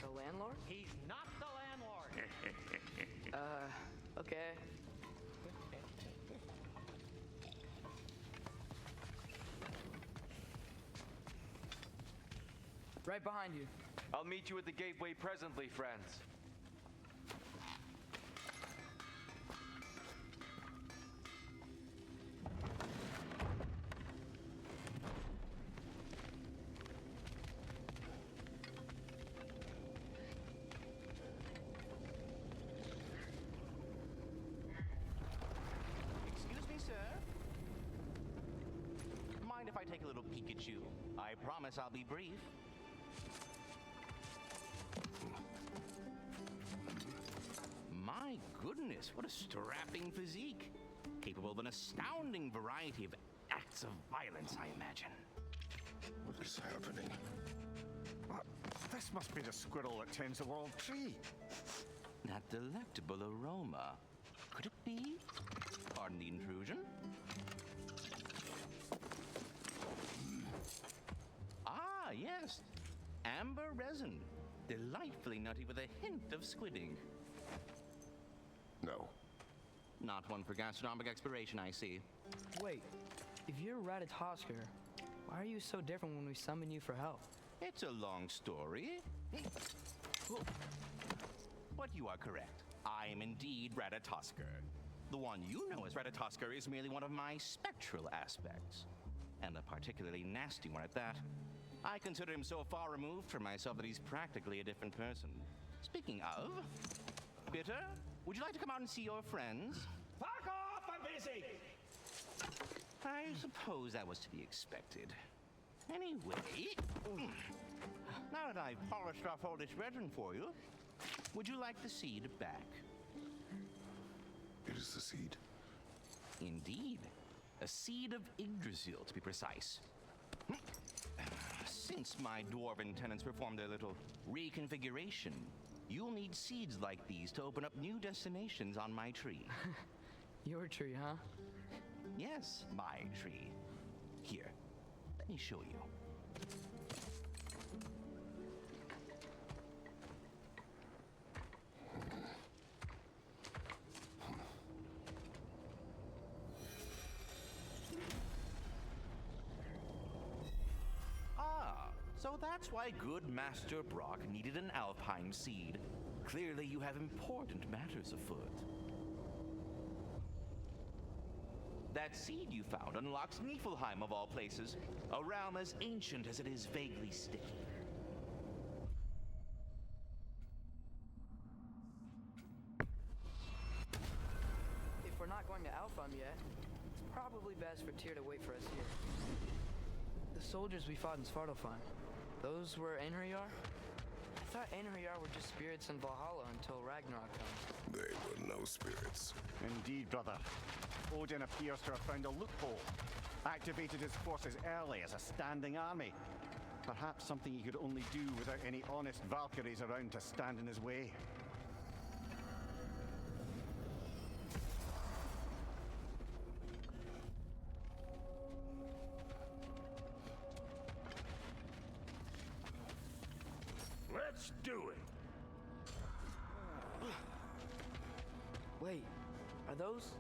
The landlord? He's not the landlord. Okay. Right behind you. I'll meet you at the gateway presently, friends. Excuse me, sir. Mind if I take a little peek at you? I promise I'll be brief. My goodness, what a strapping physique. Capable of an astounding variety of acts of violence, I imagine. What is happening? This must be the squirrel that tends the world tree. That delectable aroma. Could it be? Pardon the intrusion. Ah, yes. Amber resin. Delightfully nutty with a hint of squidding. No. Not one for gastronomic exploration, I see. Wait, if you're Ratatosker, why are you so different when we summon you for help? It's a long story. But you are correct. I am indeed Ratatosker. The one you know as Ratatosker is merely one of my spectral aspects. And a particularly nasty one at that. I consider him so far removed from myself that he's practically a different person. Speaking of, Bitter, would you like to come out and see your friends? Fuck off! I'm busy! I suppose that was to be expected. Anyway, now that I've polished off all this resin for you, would you like the seed back? It is the seed. Indeed. A seed of Yggdrasil, to be precise. Since my dwarven tenants performed their little reconfiguration, you'll need seeds like these to open up new destinations on my tree. Your tree, huh? Yes, my tree. Here, let me show you. So that's why good Master Brock needed an Alpine seed. Clearly you have important matters afoot. That seed you found unlocks Niflheim of all places, a realm as ancient as it is vaguely sticky. If we're not going to Alfheim yet, it's probably best for Tyr to wait for us here. The soldiers we fought in Svartalfheim, those were Einherjar? I thought Einherjar were just spirits in Valhalla until Ragnarok comes. They were no spirits. Indeed, brother. Odin appears to have found a loophole. activated his forces early as a standing army. Perhaps something he could only do without any honest Valkyries around to stand in his way. Let's do it. Wait, are those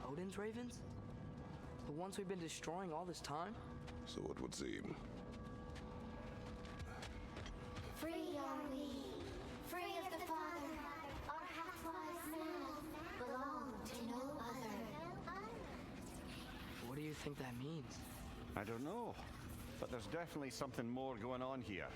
Odin's ravens? The ones we've been destroying all this time? So it would seem. Free are we, free of the Father. Our half-wise man belong to no other. What do you think that means? I don't know, but there's definitely something more going on here.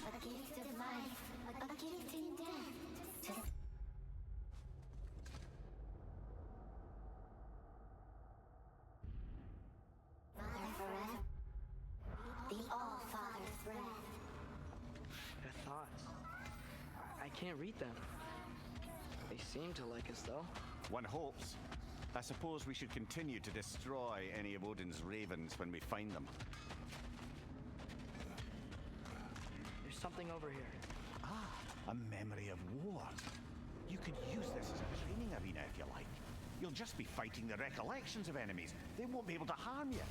A gift of life, a gift in death. To the Father forever. The All-Father's breath. Their thoughts. I can't read them. They seem to like us, though. One hopes. I suppose we should continue to destroy any of Odin's ravens when we find them. There's something over here. A memory of war. You could use this as a training arena if you like. You'll just be fighting the recollections of enemies. They won't be able to harm you.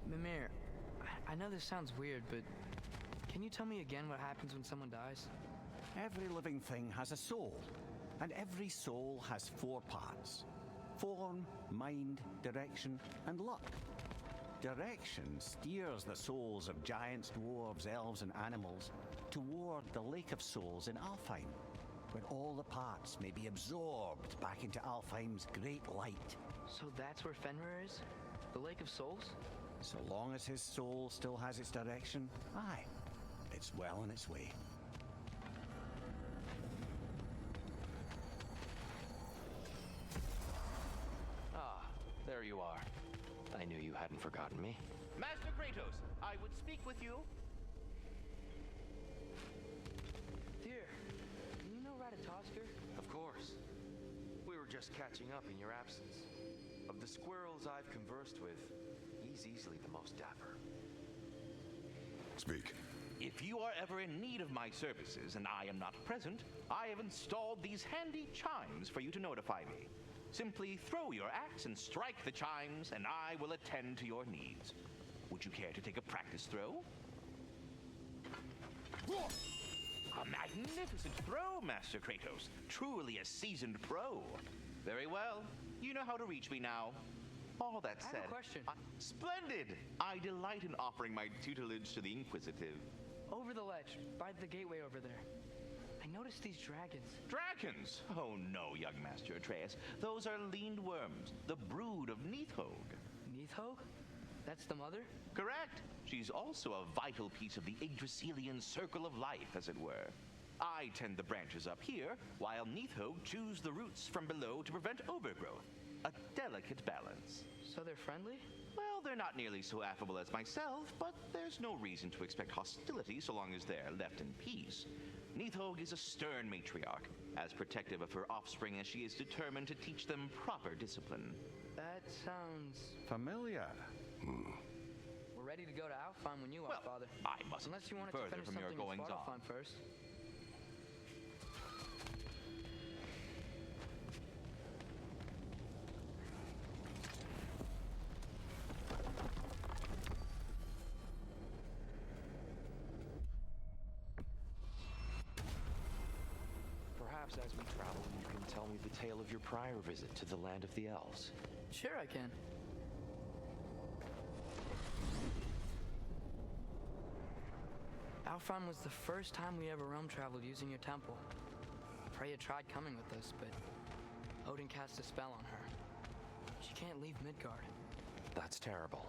Mimir, I know this sounds weird, but can you tell me again what happens when someone dies? Every living thing has a soul, and every soul has 4 parts: form, mind, direction, and luck. Direction steers the souls of giants, dwarves, elves, and animals toward the Lake of Souls in Alfheim, where all the parts may be absorbed back into Alfheim's great light. So that's where Fenrir is? The Lake of Souls? So long as his soul still has its direction, aye, it's well on its way. Ah, there you are. I knew you hadn't forgotten me. Master Kratos, I would speak with you. Dear, do you know Ratatoskr? Of course. We were just catching up in your absence. Of the squirrels I've conversed with, he's easily the most dapper. Speak. If you are ever in need of my services and I am not present, I have installed these handy chimes for you to notify me. Simply throw your axe and strike the chimes, and I will attend to your needs. Would you care to take a practice throw? A magnificent throw, Master Kratos. Truly a seasoned pro. Very well. You know how to reach me now. All that said... I have a question. Splendid! I delight in offering my tutelage to the inquisitive. Over the ledge, by the gateway over there. I noticed these dragons. Dragons? Oh no, young Master Atreus. Those are leaned worms, the brood of Nidhogg. Nidhogg? That's the mother? Correct. She's also a vital piece of the Yggdrasilian circle of life, as it were. I tend the branches up here, while Nidhogg chews the roots from below to prevent overgrowth. A delicate balance. So they're friendly? Well, they're not nearly so affable as myself, but there's no reason to expect hostility so long as they're left in peace. Nidhogg is a stern matriarch, as protective of her offspring as she is determined to teach them proper discipline. That sounds... familiar. We're ready to go to Alfheim when you are, Well, Father. I mustn't Unless you wanted further to finish from your something in goings-on. Svartalfheim first. Perhaps as we travel, you can tell me the tale of your prior visit to the land of the elves. Sure, I can. Alfheim was the first time we ever realm traveled using your temple. Freya tried coming with us, but Odin cast a spell on her. She can't leave Midgard. That's terrible.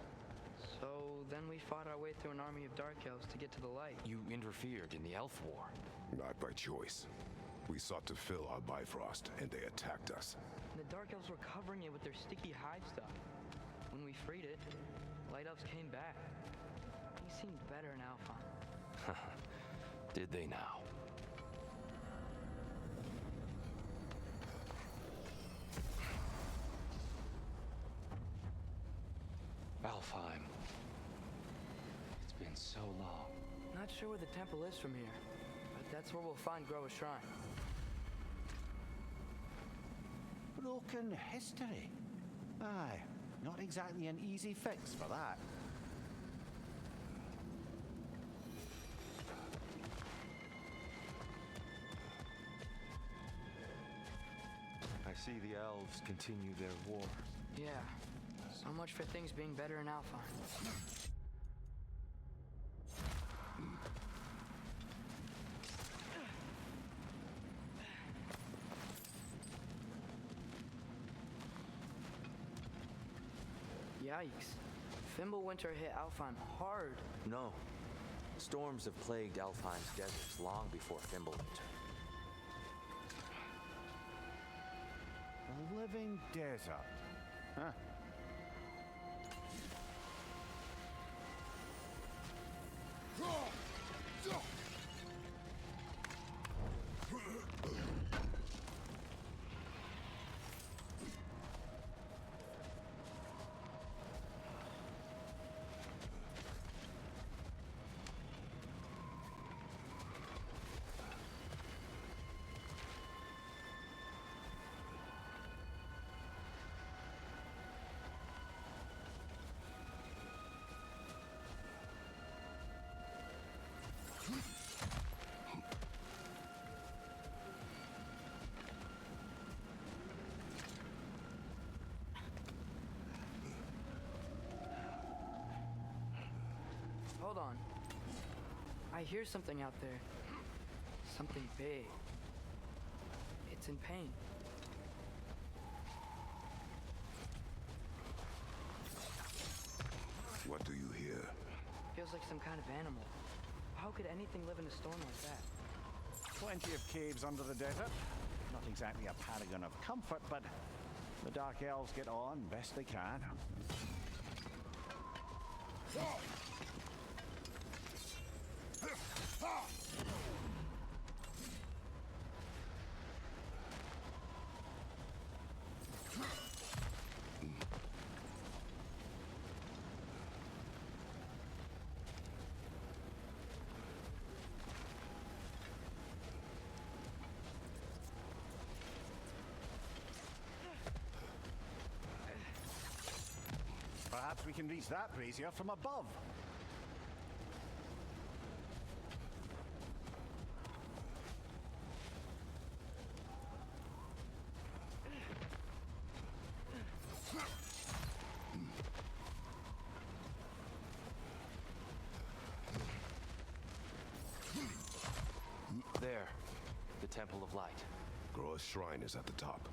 So then we fought our way through an army of dark elves to get to the light. You interfered in the elf war. Not by choice. We sought to fill our Bifrost, and they attacked us. And the dark elves were covering it with their sticky hive stuff. When we freed it, light elves came back. They seemed better in Alfheim. Did they now? Alfheim. It's been so long. Not sure where the temple is from here, but that's where we'll find Groa's shrine. Broken history. Aye, not exactly an easy fix for that. I see the elves continue their war. Yeah, so much for things being better in Alfheim. Yikes. Fimbulwinter hit Alfheim hard. No. Storms have plagued Alfheim's deserts long before Fimbulwinter. A living desert. Huh. Hold on. I hear something out there. Something big. It's in pain. What do you hear? Feels like some kind of animal. How could anything live in a storm like that? Plenty of caves under the desert. Not exactly a paragon of comfort, but the Dark Elves get on best they can. Perhaps we can reach that brazier from above. There, the Temple of Light. Groa's shrine is at the top.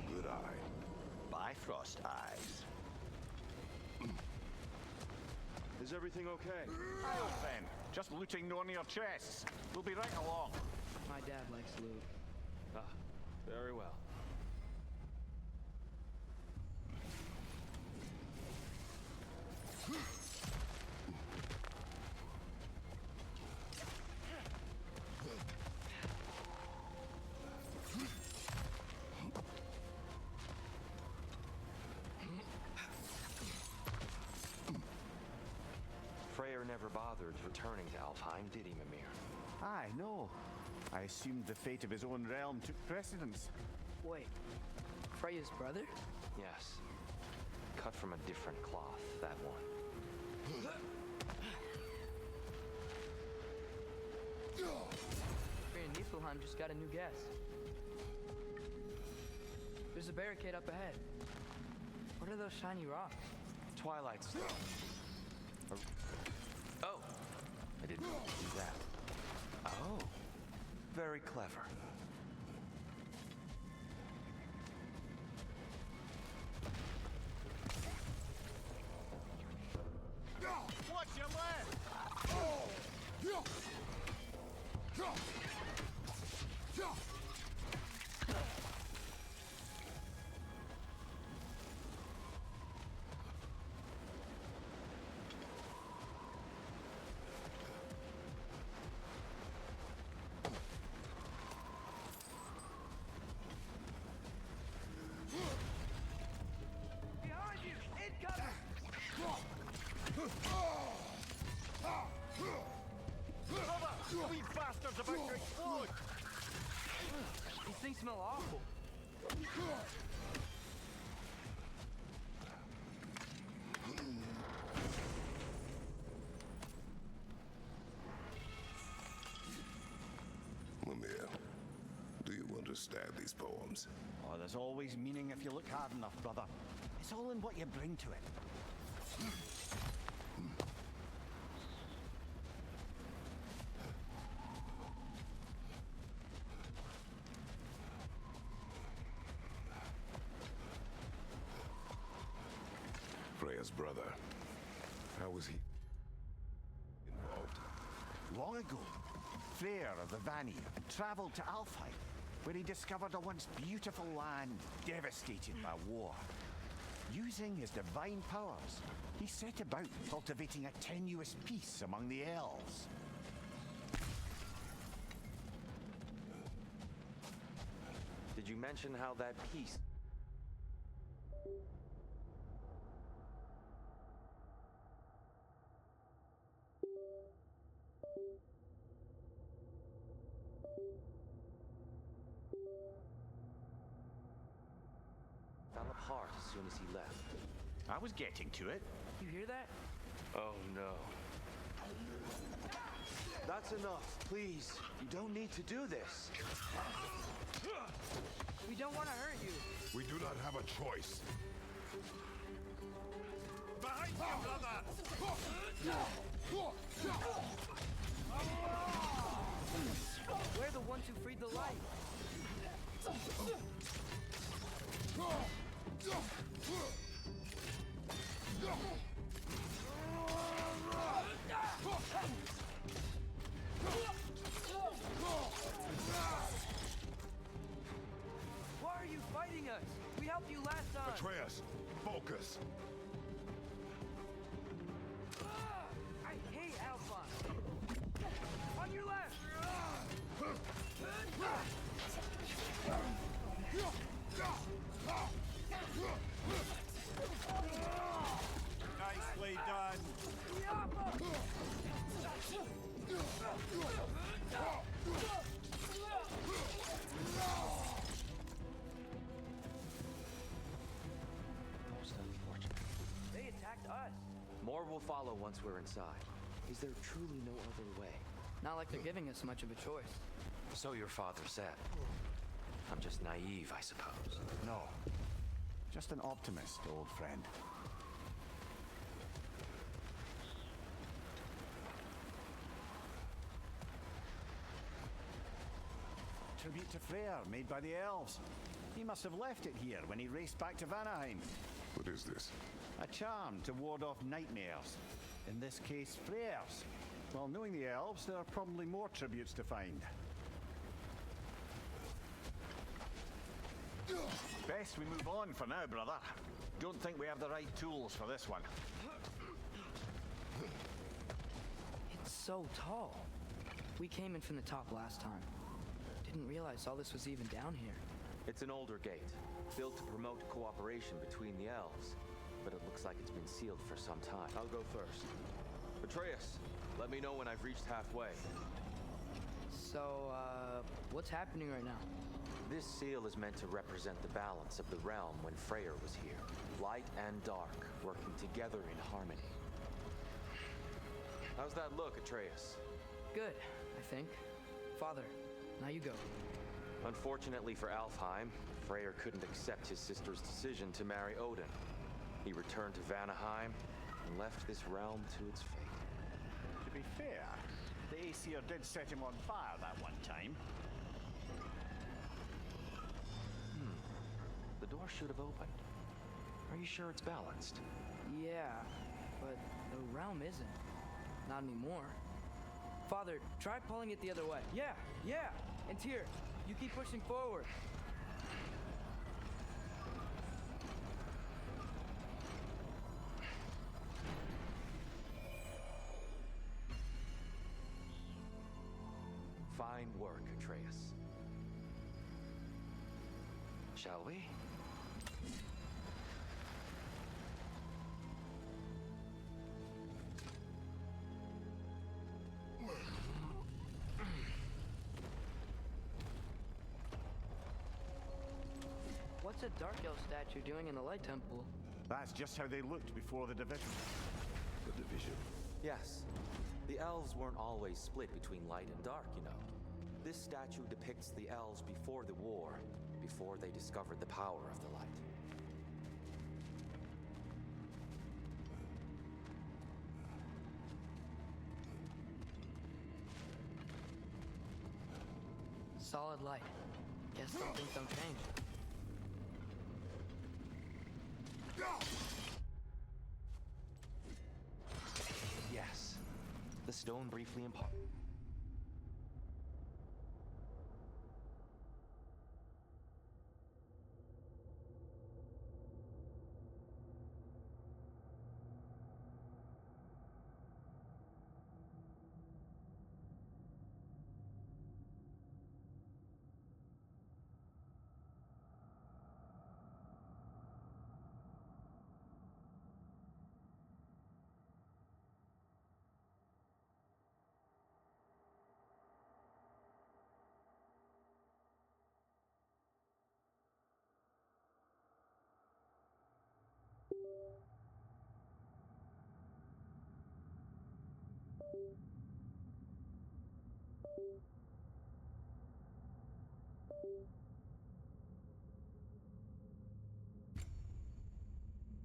Good eye. Bifrost eyes. Is everything okay? Well then, just looting no near chests. We'll be right along. My dad likes loot. Ah, very well. Freyr never bothered returning to Alfheim, did he, Mimir? Aye, no. I assumed the fate of his own realm took precedence. Wait, Freya's brother? Yes. Cut from a different cloth, that one. Freya Niflheim just got a new guest. There's a barricade up ahead. What are those shiny rocks? Twilight Stone. Oh! I didn't do that. Oh. Very clever. Watch your left! Behind you! Incoming! Cover! We bastards about to explode! These things smell awful. Mimir, do you understand these poems? Oh, there's always meaning if you look hard enough, brother. It's all in what you bring to it. Freya's brother. How was he involved? Long ago, Freyr of the Vanir travelled to Alfheim, where he discovered a once beautiful land devastated by war. Using his divine powers, he set about cultivating a tenuous peace among the elves. Did you mention how that piece... fell apart as soon as he left? I was getting to it. You hear that? Oh no. That's enough, please. You don't need to do this. We don't want to hurt you. We do not have a choice. Behind you, brother! We're the ones who freed the light. Why are you fighting us? We helped you last time. Atreus, focus. I hate Alphonse. On your left. Nicely done. Most unfortunate. They attacked us. More will follow once we're inside. Is there truly no other way? Not like they're giving us much of a choice. So your father said. I'm just naive, I suppose. No. Just an optimist, old friend. Tribute to Freyr, made by the elves. He must have left it here when he raced back to Vanaheim. What is this? A charm to ward off nightmares. In this case, Freyr's. Well, knowing the elves, there are probably more tributes to find. Best we move on for now, brother. Don't think we have the right tools for this one. It's so tall. We came in from the top last time. Didn't realize all this was even down here. It's an older gate, built to promote cooperation between the elves. But it looks like it's been sealed for some time. I'll go first. Atreus, let me know when I've reached halfway. So, what's happening right now? This seal is meant to represent the balance of the realm when Freyr was here. Light and dark working together in harmony. How's that look, Atreus? Good, I think. Father, now you go. Unfortunately for Alfheim, Freyr couldn't accept his sister's decision to marry Odin. He returned to Vanaheim and left this realm to its fate. To be fair, the Aesir did set him on fire that one time. The door should have opened. Are you sure it's balanced? Yeah, but the realm isn't. Not anymore. Father, try pulling it the other way. Yeah! And Tyr, you keep pushing forward. Fine work, Atreus. Shall we? What's a Dark Elf statue doing in the Light Temple? That's just how they looked before the division. The division. Yes. The elves weren't always split between light and dark, you know. This statue depicts the elves before the war, before they discovered the power of the light. Solid light. Guess some things don't change. Yes. The stone briefly imparted.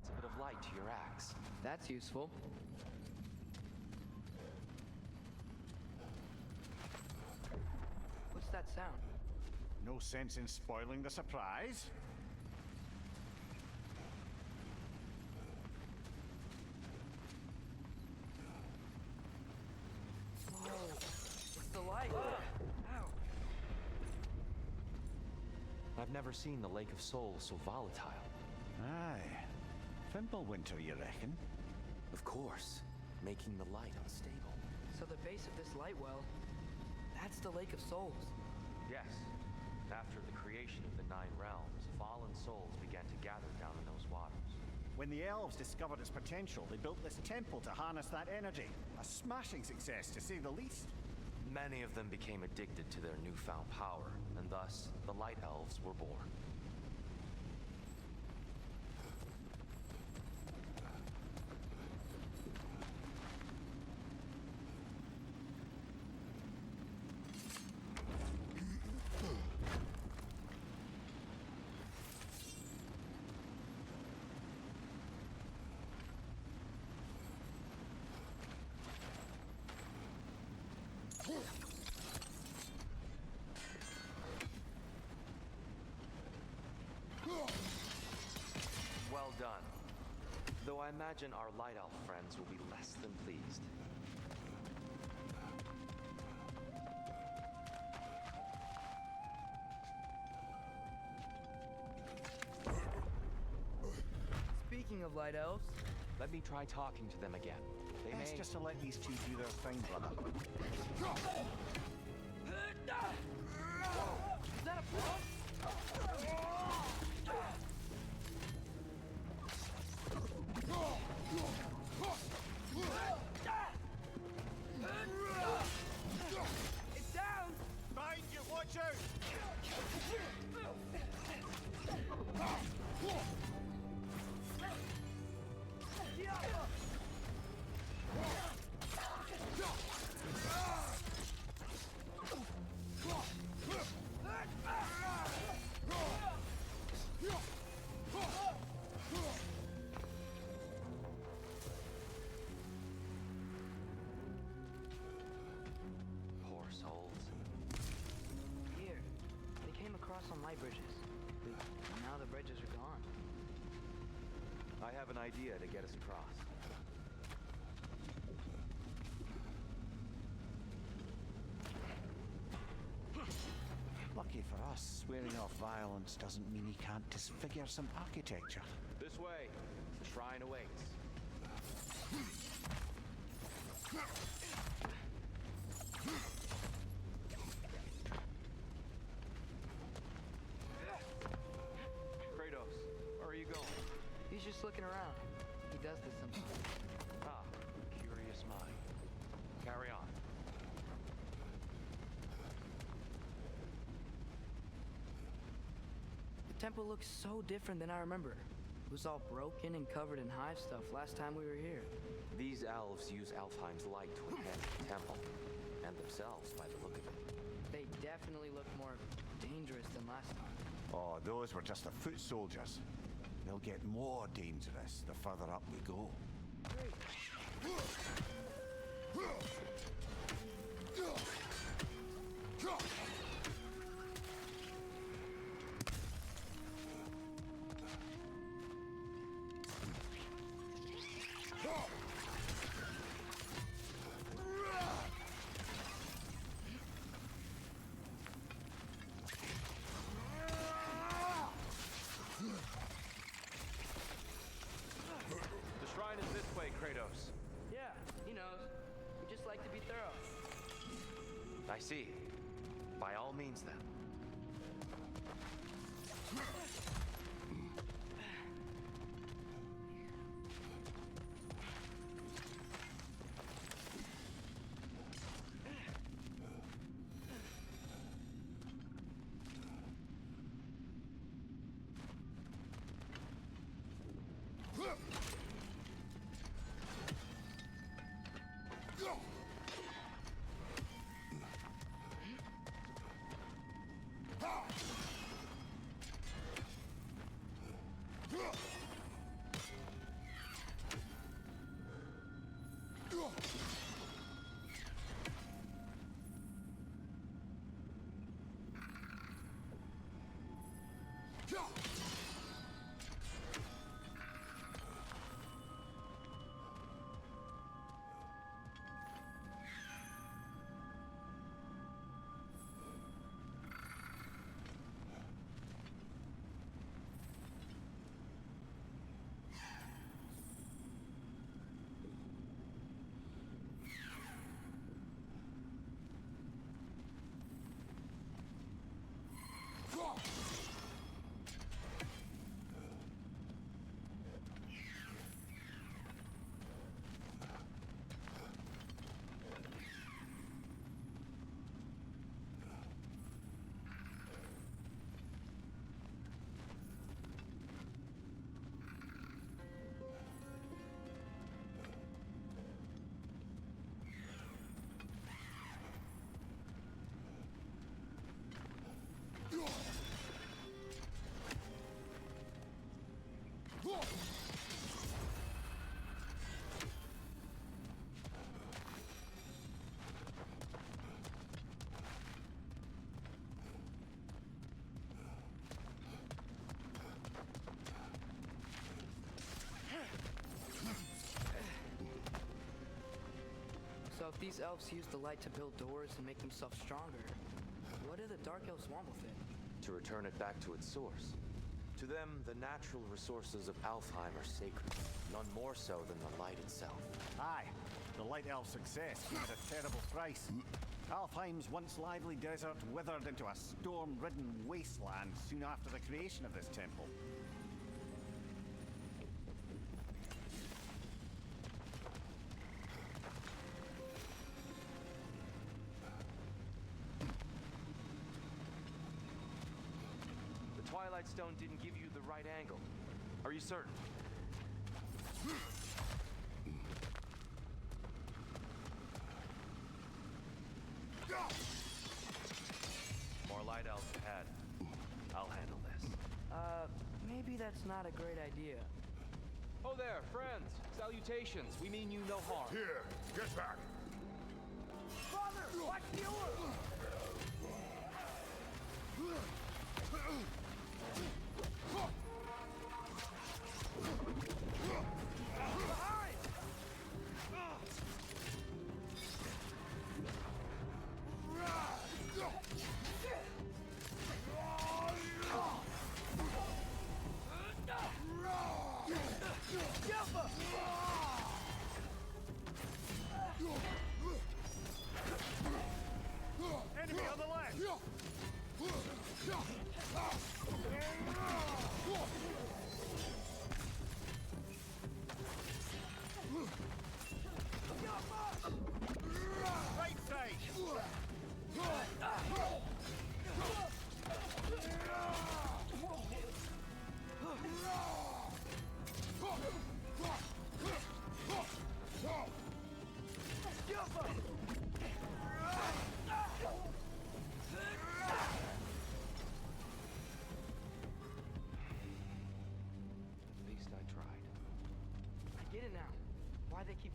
It's a bit of light to your axe. That's useful. What's that sound? No sense in spoiling the surprise. Whoa, it's the light. Ow. I've never seen the Lake of Souls so volatile. Aye. Fimbulwinter, you reckon? Of course, making the light unstable. So the base of this light well, that's the Lake of Souls. Yes. After the creation of the Nine Realms, fallen souls began to gather down in those waters. When the elves discovered its potential, they built this temple to harness that energy. A smashing success, to say the least. Many of them became addicted to their newfound power, and thus, the Light Elves were born. Well done. Though I imagine our Light Elf friends will be less than pleased. Speaking of Light Elves, let me try talking to them again. They Best may... just to let these two do their thing, brother. is that a frog? It's down! Mind you, watch out! have an idea to get us across. Lucky for us, swearing off violence doesn't mean he can't disfigure some architecture. This way. The shrine awaits. Kratos, where are you going? He's just looking around. He does this sometimes. Ah, curious mind. Carry on. The temple looks so different than I remember. It was all broken and covered in hive stuff last time we were here. These elves use Alfheim's light to enhance the temple, and themselves by the look of it. They definitely look more dangerous than last time. Oh, those were just the foot soldiers. They'll get more dangerous the further up we go. The shrine is this way, Kratos. Yeah, he knows. We just like to be thorough. I see. By all means, then. So if these elves use the light to build doors and make themselves stronger, what do the Dark Elves want with it? To return it back to its source. To them, the natural resources of Alfheim are sacred, none more so than the light itself. Aye, the Light Elf success came at a terrible price. Alfheim's once lively desert withered into a storm-ridden wasteland soon after the creation of this temple. The Twilight Stone didn't give you the right angle. Are you certain? More light elves ahead. I'll handle this. Maybe that's not a great idea. Oh there, friends. Salutations. We mean you no harm. Here, get back. Father, watch the orb!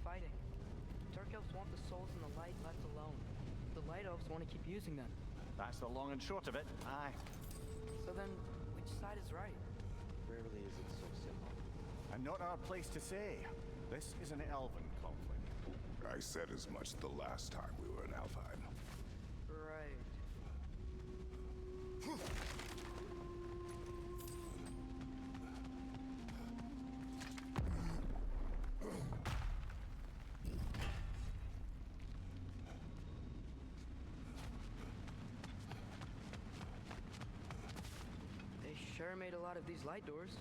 fighting. Dark elves want the souls in the light left alone. The light elves want to keep using them. That's the long and short of it. Aye. So then, which side is right? Rarely is it so simple. And not our place to say. This is an elven conflict. I said as much the last time we were in Alfheim. Right. They sure made a lot of these light doors.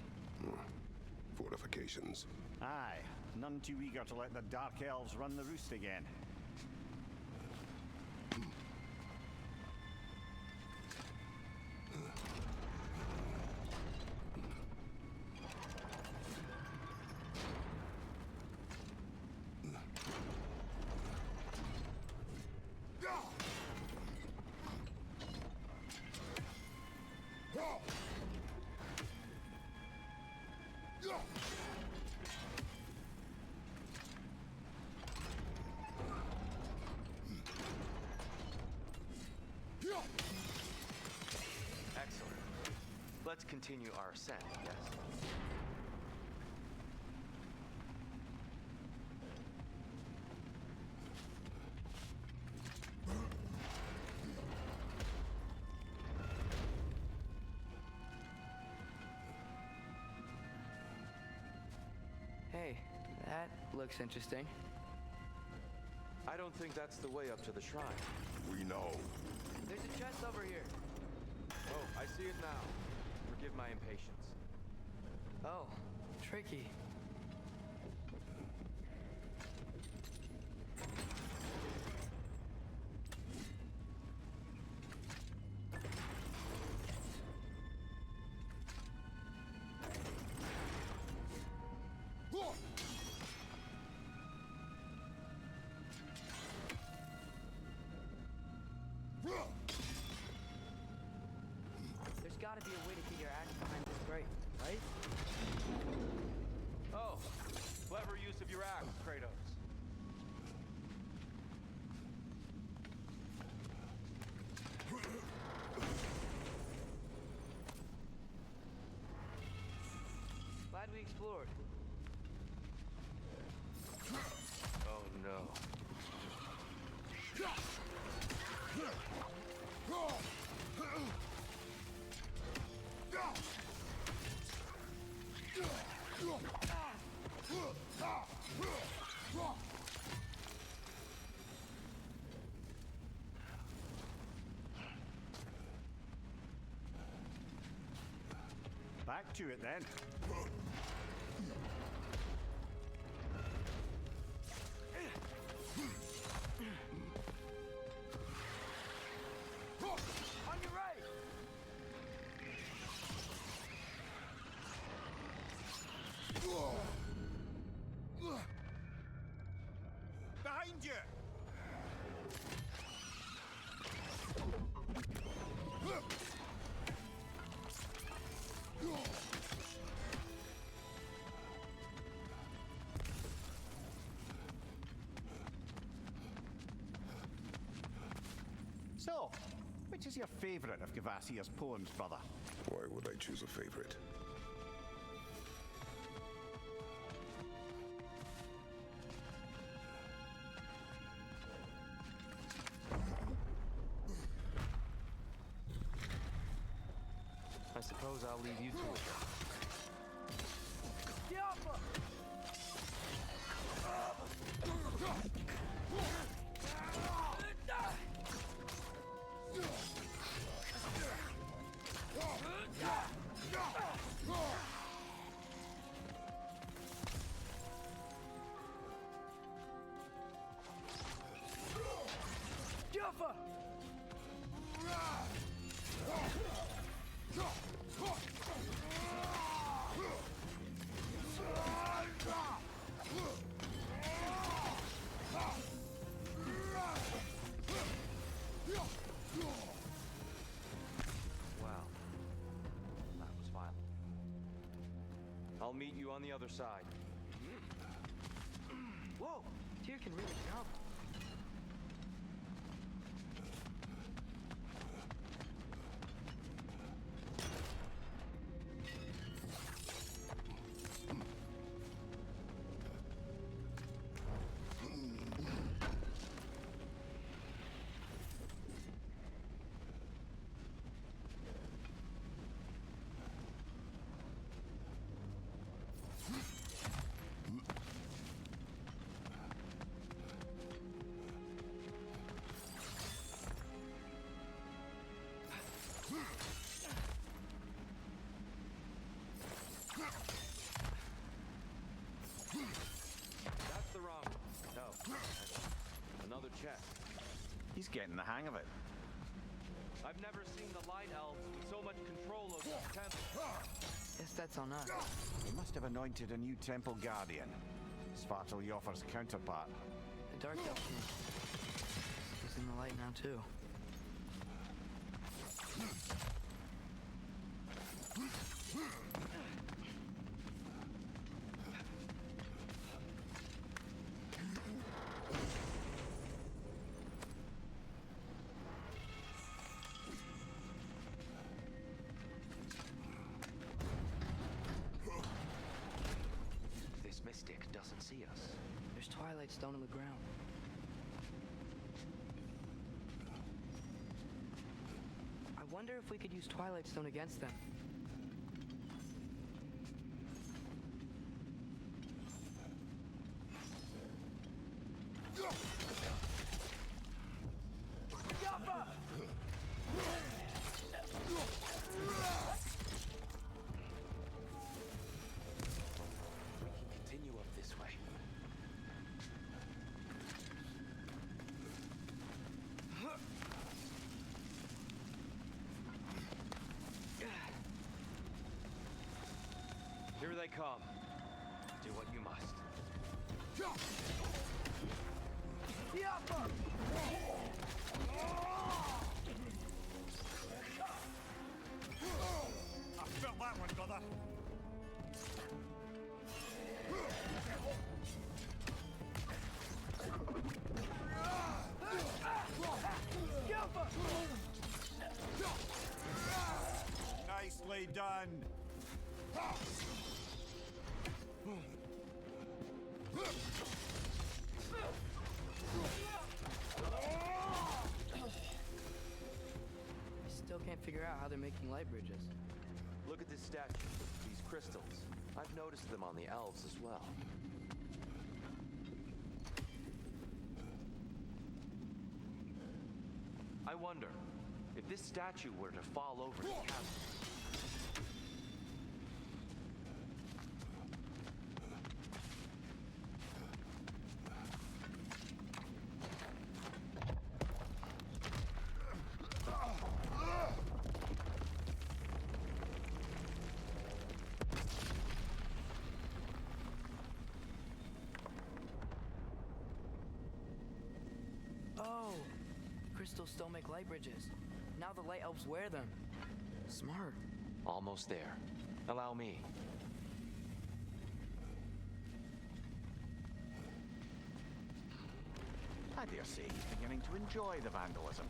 Fortifications. Aye. None too eager to let the Dark Elves run the roost again. Excellent. Let's continue our ascent, yes? Hey, that looks interesting. I don't think that's the way up to the shrine. We know. There's a chest over here. Oh, I see it now. Forgive my impatience. Oh, tricky. There's gotta be a way to get your axe behind this grate, right? Oh, clever use of your axe, Kratos. Glad we explored. Oh no. Back to it then. On your right! Behind you! So, which is your favorite of Gavasia's poems, brother? Why would I choose a favorite? I suppose I'll leave you to it. Jaffa! Wow. That was violent. I'll meet you on the other side. Whoa! can really jump. That's the wrong one. No. Another chest. He's getting the hang of it. I've never seen the Light Elves with so much control over the temple. Guess that's on us. They must have anointed a new temple guardian. Svartalfjord's counterpart. The Dark Elf King is in the light now, too. This mystic doesn't see us. There's Twilight Stone on the ground. I wonder if we could use Twilight Stone against them. We can continue up this way. Here they come. Do what you must. I felt that one, brother. Nicely done. I still can't figure out how they're making light bridges. Look at this statue. These crystals. I've noticed them on the elves as well. I wonder, if this statue were to fall over the chasm, Oh! Crystals still make light bridges. Now the light elves wear them. Smart. almost there. Allow me. I dare say he's beginning to enjoy the vandalism.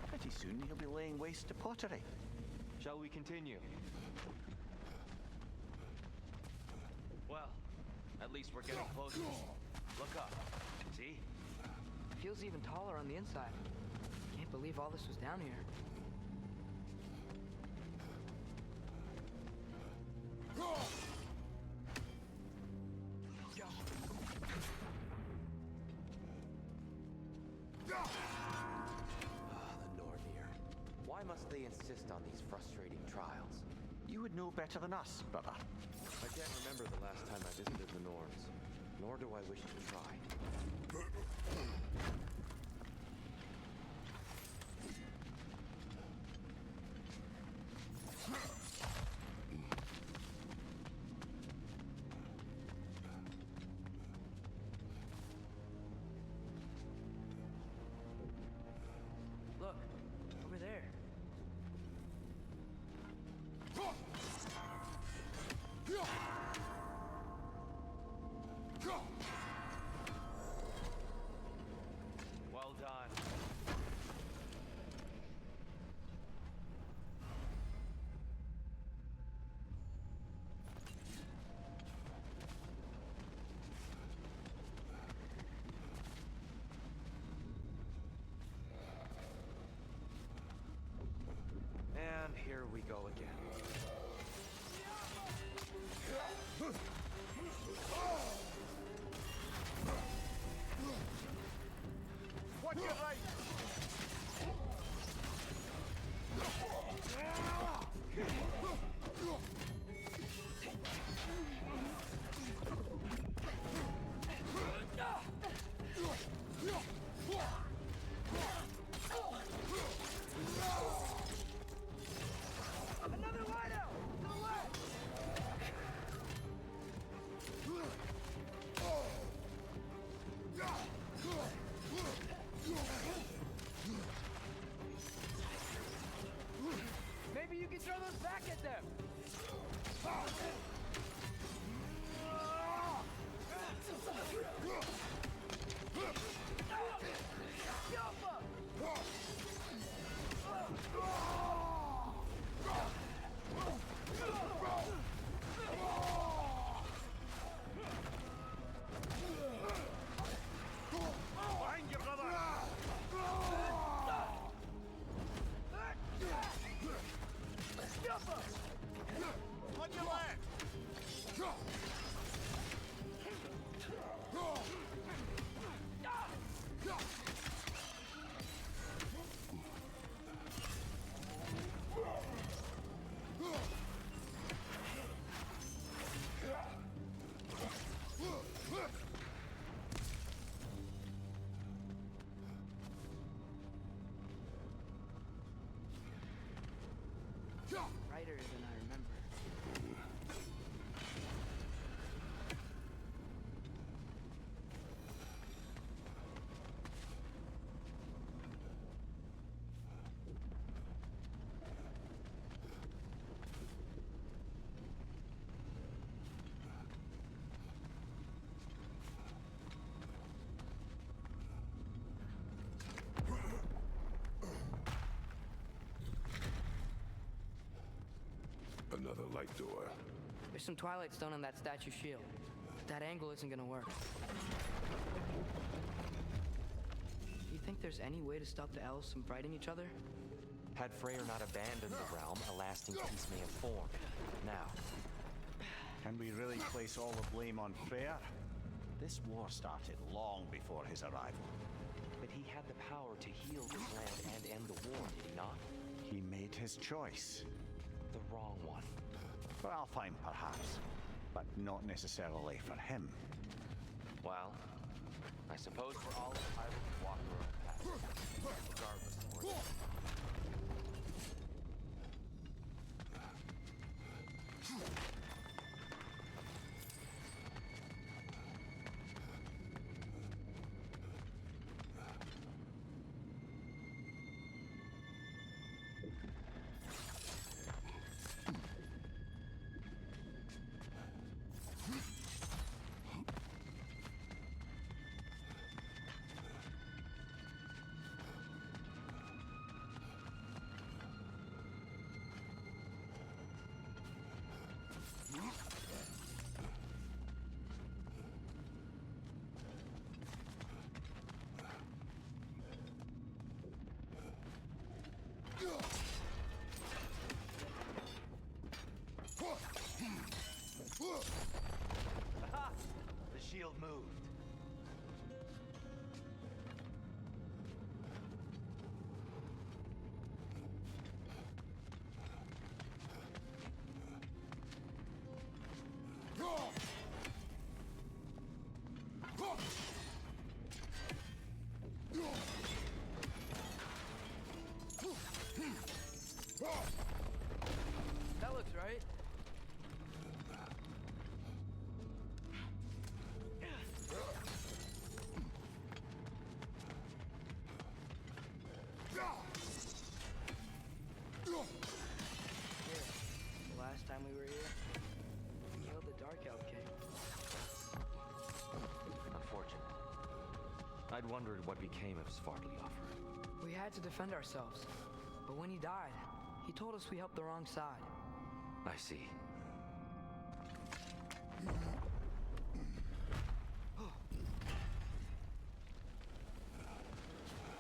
Pretty soon he'll be laying waste to pottery. Shall we continue? Well, at least we're getting closer. Look up. See? Feels even taller on the inside. Can't believe all this was down here. The Nornir. Why must they insist on these frustrating trials? You would know better than us, brother. I can't remember the last time I visited the Norns, nor do I wish to try. Look, over there. go again. Watch your right! Another hideout! To the left! Maybe you can throw those back at them. Behind you, brother! On your left! Brighter than I remember. Another light door. There's some Twilight Stone on that statue shield. But that angle isn't gonna work. Do you think there's any way to stop the elves from fighting each other? Had Freyr not abandoned the realm, a lasting peace may have formed. Now, Can we really place all the blame on Freyr? This war started long before his arrival. but he had the power to heal this land and end the war, did he not? He made his choice. The wrong one. Well, fine, perhaps. But not necessarily for him. Well, I suppose we're all entitled to walk our own path, regardless of where Aha! The shield moved. That looks right. The last time we were here, we killed the Dark Elf King. Unfortunate. I'd wondered what became of Svartalfjord. We had to defend ourselves. But when he died, he told us we helped the wrong side. I see.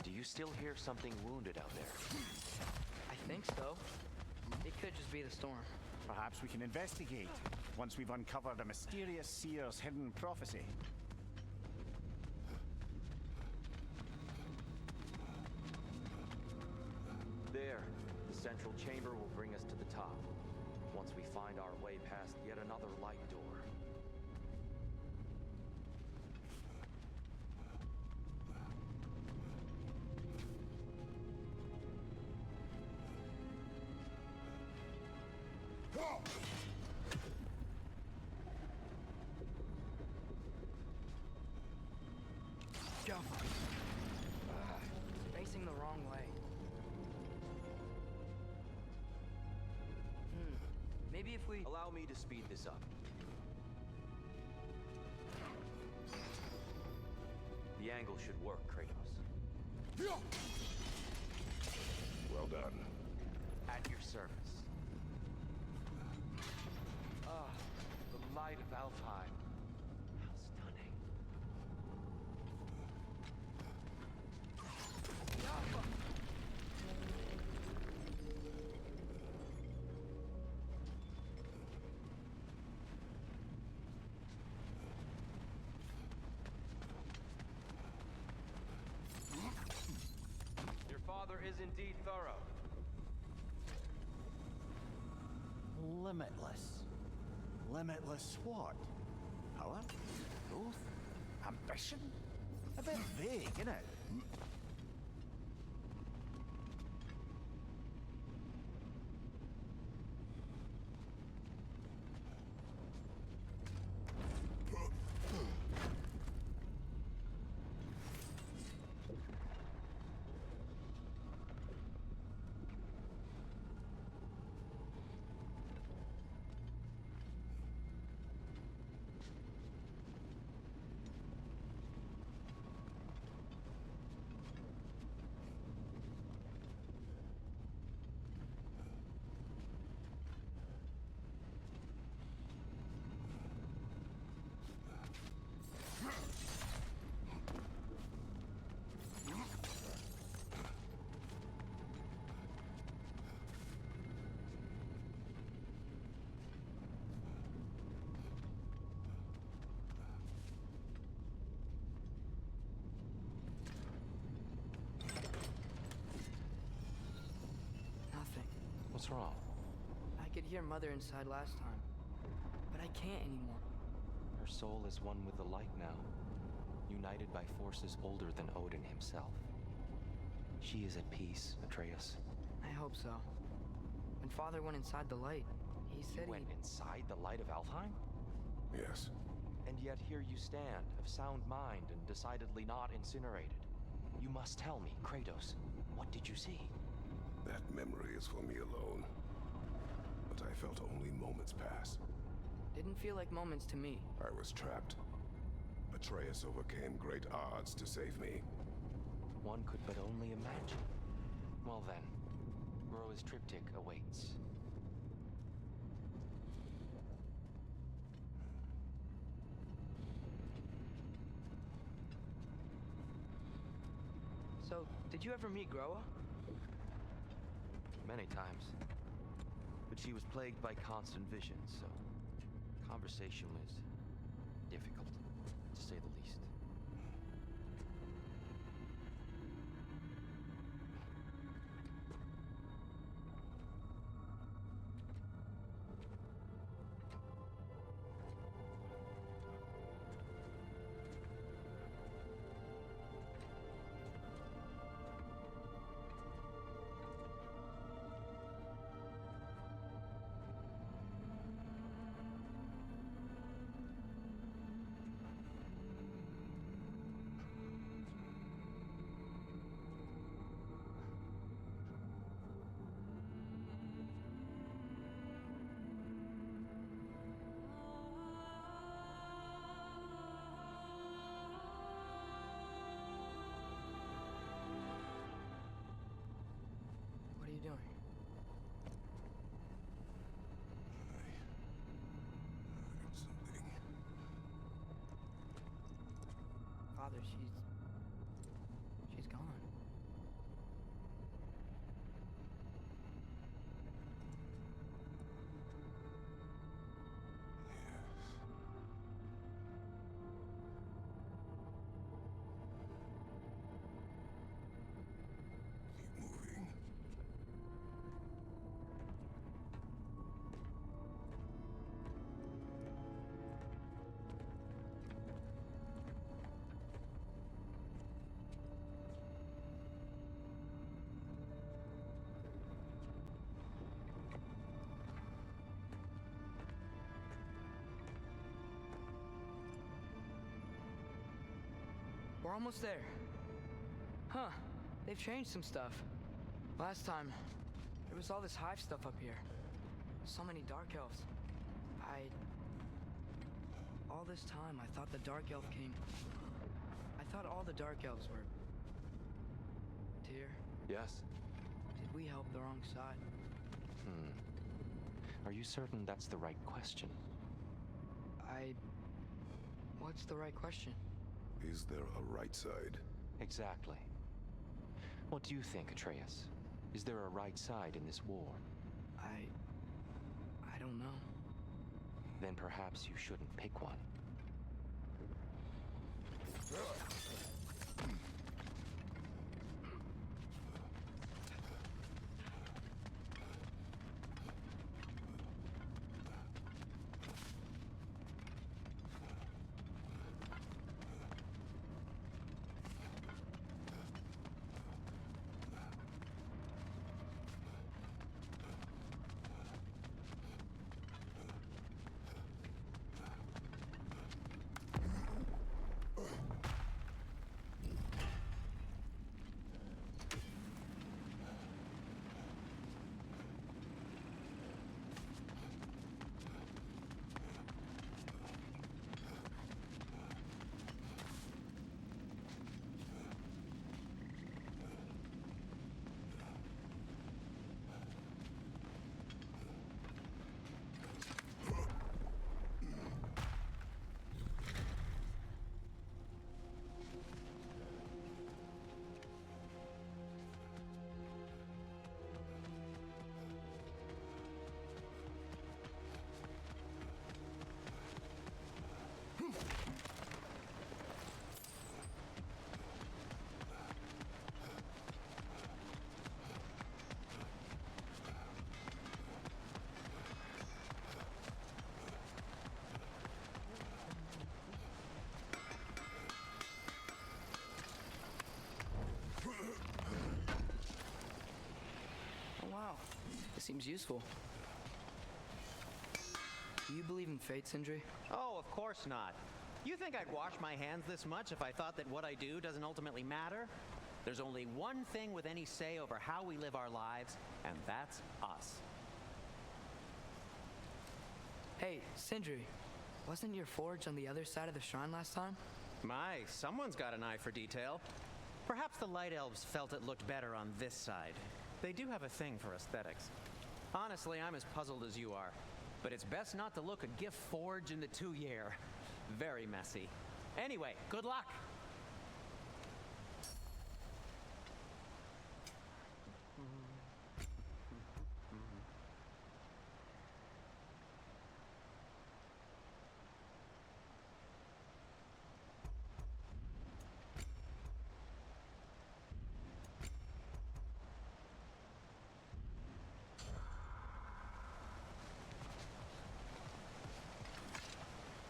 Do you still hear something wounded out there? I think so. They It could just be the storm. Perhaps we can investigate once we've uncovered a mysterious seer's hidden prophecy. There, the central chamber will bring us to the top. Once we find our way past yet another light door. Go. Facing the wrong way. Maybe if we... Allow me to speed this up. The angle should work, Kratos. Well done. At your service. Ah, the light of Alfheim. How stunning. Your father is indeed thorough. Limitless. Limitless what? Power? Growth? Ambition? A bit vague, isn't it? What's wrong? I could hear Mother inside last time, but I can't anymore. Her soul is one with the light now, united by forces older than Odin himself. She is at peace, Atreus. I hope so. When Father went inside the light, he said he went inside the light of Alfheim? Yes. And yet here you stand, of sound mind and decidedly not incinerated. You must tell me, Kratos, what did you see? That memory is for me alone. But I felt only moments pass. Didn't feel like moments to me. I was trapped. Atreus overcame great odds to save me. One could but only imagine. Well then, Roa's triptych awaits. So, did you ever meet Groa? Many times. But she was plagued by constant visions, so conversation was difficult, to say the least. What are you doing? Something. Father, she's gone. We're almost there. Huh. They've changed some stuff. Last time, there was all this hive stuff up here. So many Dark Elves. All this time, I thought the Dark Elf King... I thought all the Dark Elves were... Tyr, Yes? did we help the wrong side? Are you certain that's the right question? What's the right question? Is there a right side? Exactly. What do you think, Atreus? Is there a right side in this war? I don't know. Then perhaps you shouldn't pick one. Wow, it seems useful. Do you believe in fate, Sindri? Oh, of course not. You think I'd wash my hands this much if I thought that what I do doesn't ultimately matter? There's only one thing with any say over how we live our lives, and that's us. Hey, Sindri, wasn't your forge on the other side of the shrine last time? My, someone's got an eye for detail. Perhaps the Light Elves felt it looked better on this side. They do have a thing for aesthetics. Honestly, I'm as puzzled as you are. But it's best not to look a gift forge in the 2-year. Very messy. Anyway, good luck!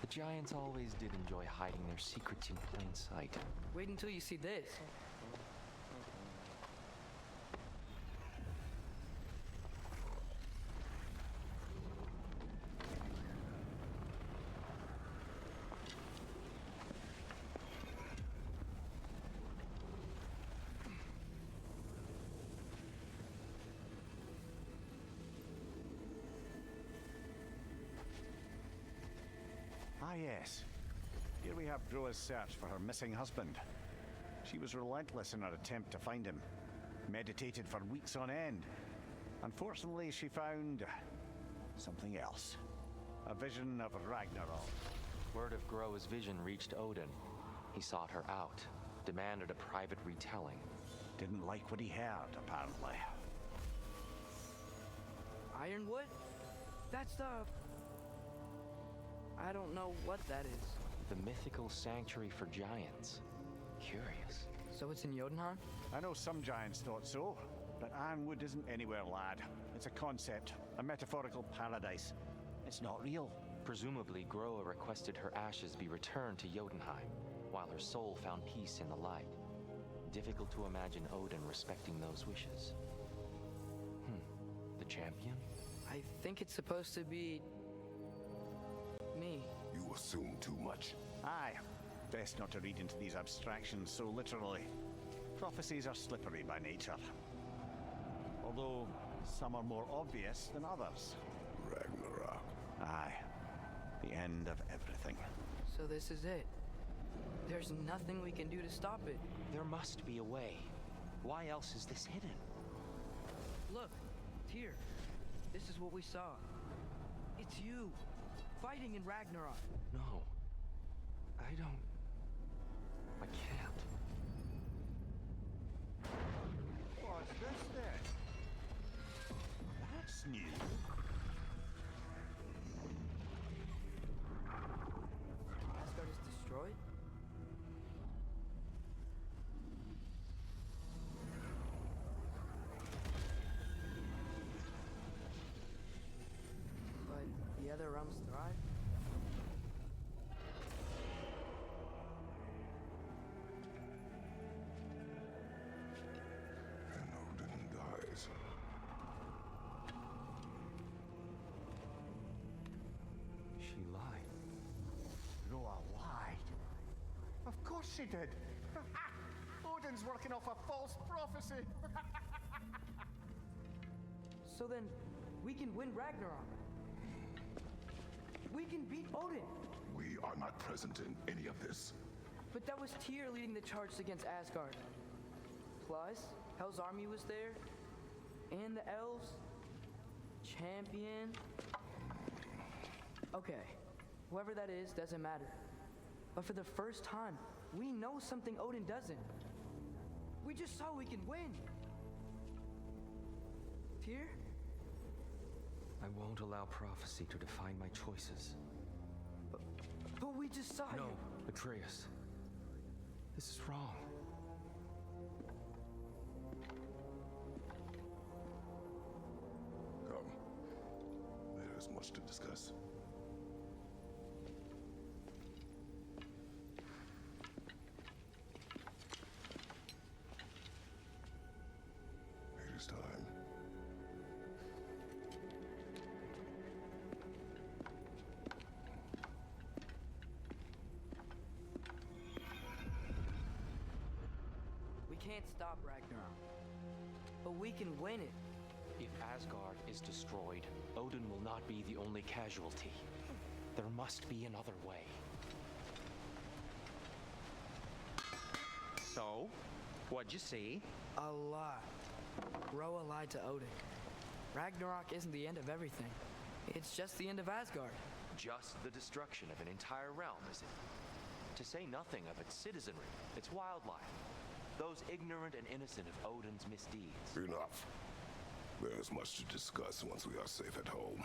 The giants always did enjoy hiding their secrets in plain sight. Wait until you see this. Ah, yes. Here we have Groa's search for her missing husband. She was relentless in her attempt to find him. Meditated for weeks on end. Unfortunately, she found something else. A vision of Ragnarok. Word of Groa's vision reached Odin. He sought her out, demanded a private retelling. Didn't like what he heard, apparently. Ironwood? That's the... I don't know what that is. The mythical sanctuary for giants. Curious. So it's in Jotunheim? I know some giants thought so, but Ironwood isn't anywhere, lad. It's a concept, a metaphorical paradise. It's not real. Presumably, Groa requested her ashes be returned to Jotunheim, while her soul found peace in the light. Difficult to imagine Odin respecting those wishes. The champion? I think it's supposed to be... me. You assume too much. Aye. Best not to read into these abstractions so literally. Prophecies are slippery by nature. Although some are more obvious than others. Ragnarok. Aye. The end of everything. So this is it. There's nothing we can do to stop it. There must be a way. Why else is this hidden? Look, Tyr. This is what we saw. It's you, fighting in Ragnarok. No. I can't. What's this then? That's new. Asgard is destroyed? But the other realms thrive? And Odin dies. She lied. Roa lied. Of course she did. Odin's working off a false prophecy. So then, we can win Ragnarok. We can beat Odin. We are not present in any of this. But that was Tyr leading the charge against Asgard. Plus, Hell's army was there. And the elves. Champion. Okay, whoever that is doesn't matter. But for the first time, we know something Odin doesn't. We just saw we can win. Tyr? I won't allow prophecy to define my choices. But we just saw No, you. Atreus. This is wrong. Come. There is much to discuss. It is time. We can't stop Ragnarok. But we can win it. If Asgard is destroyed, Odin will not be the only casualty. There must be another way. So, what'd you see? A lot. Roa lied to Odin. Ragnarok isn't the end of everything. It's just the end of Asgard. Just the destruction of an entire realm, is it? To say nothing of its citizenry, its wildlife, those ignorant and innocent of Odin's misdeeds. Enough. There's much to discuss once we are safe at home.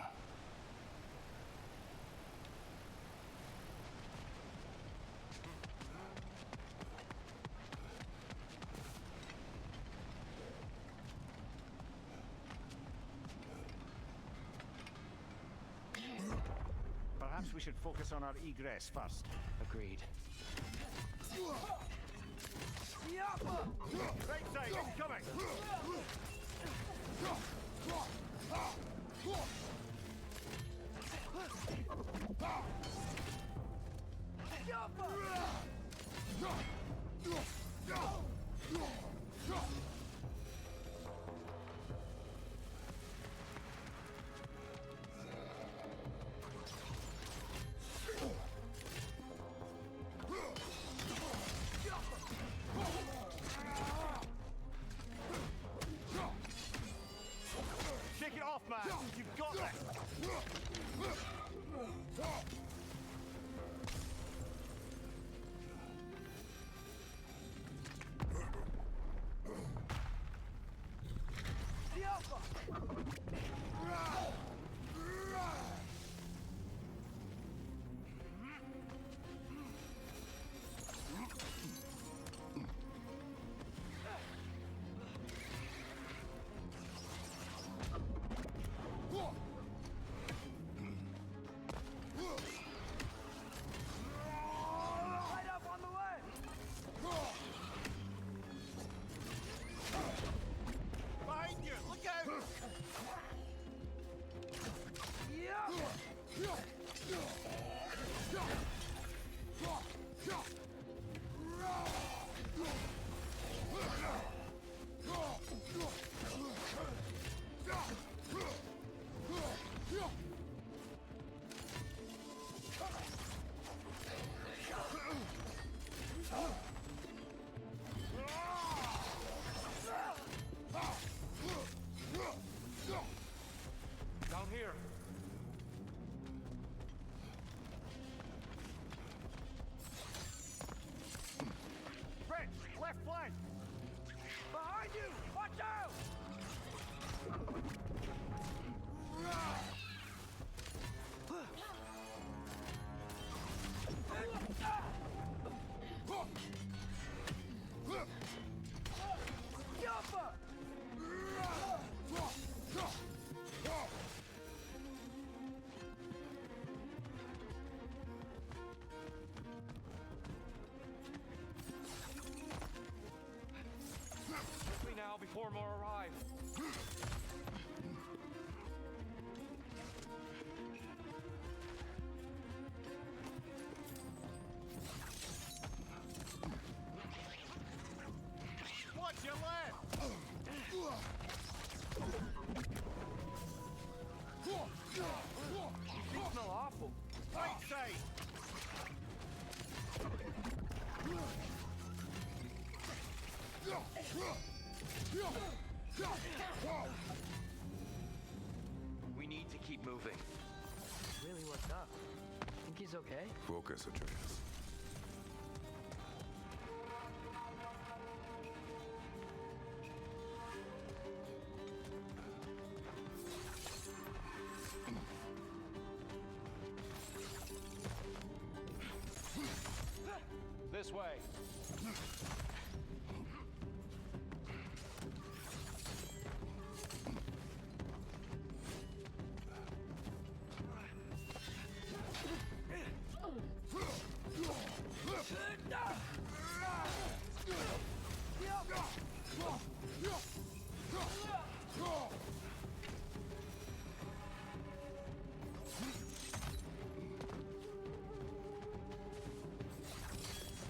Perhaps we should focus on our egress first. Agreed. Right side, incoming! Shake it off, man! You've got this! Watch out! Quickly now, before more arrive. Watch your left! These smell awful. Right side! We need to keep moving. Really, what's up? Think he's okay? Focus, Atreus. This way.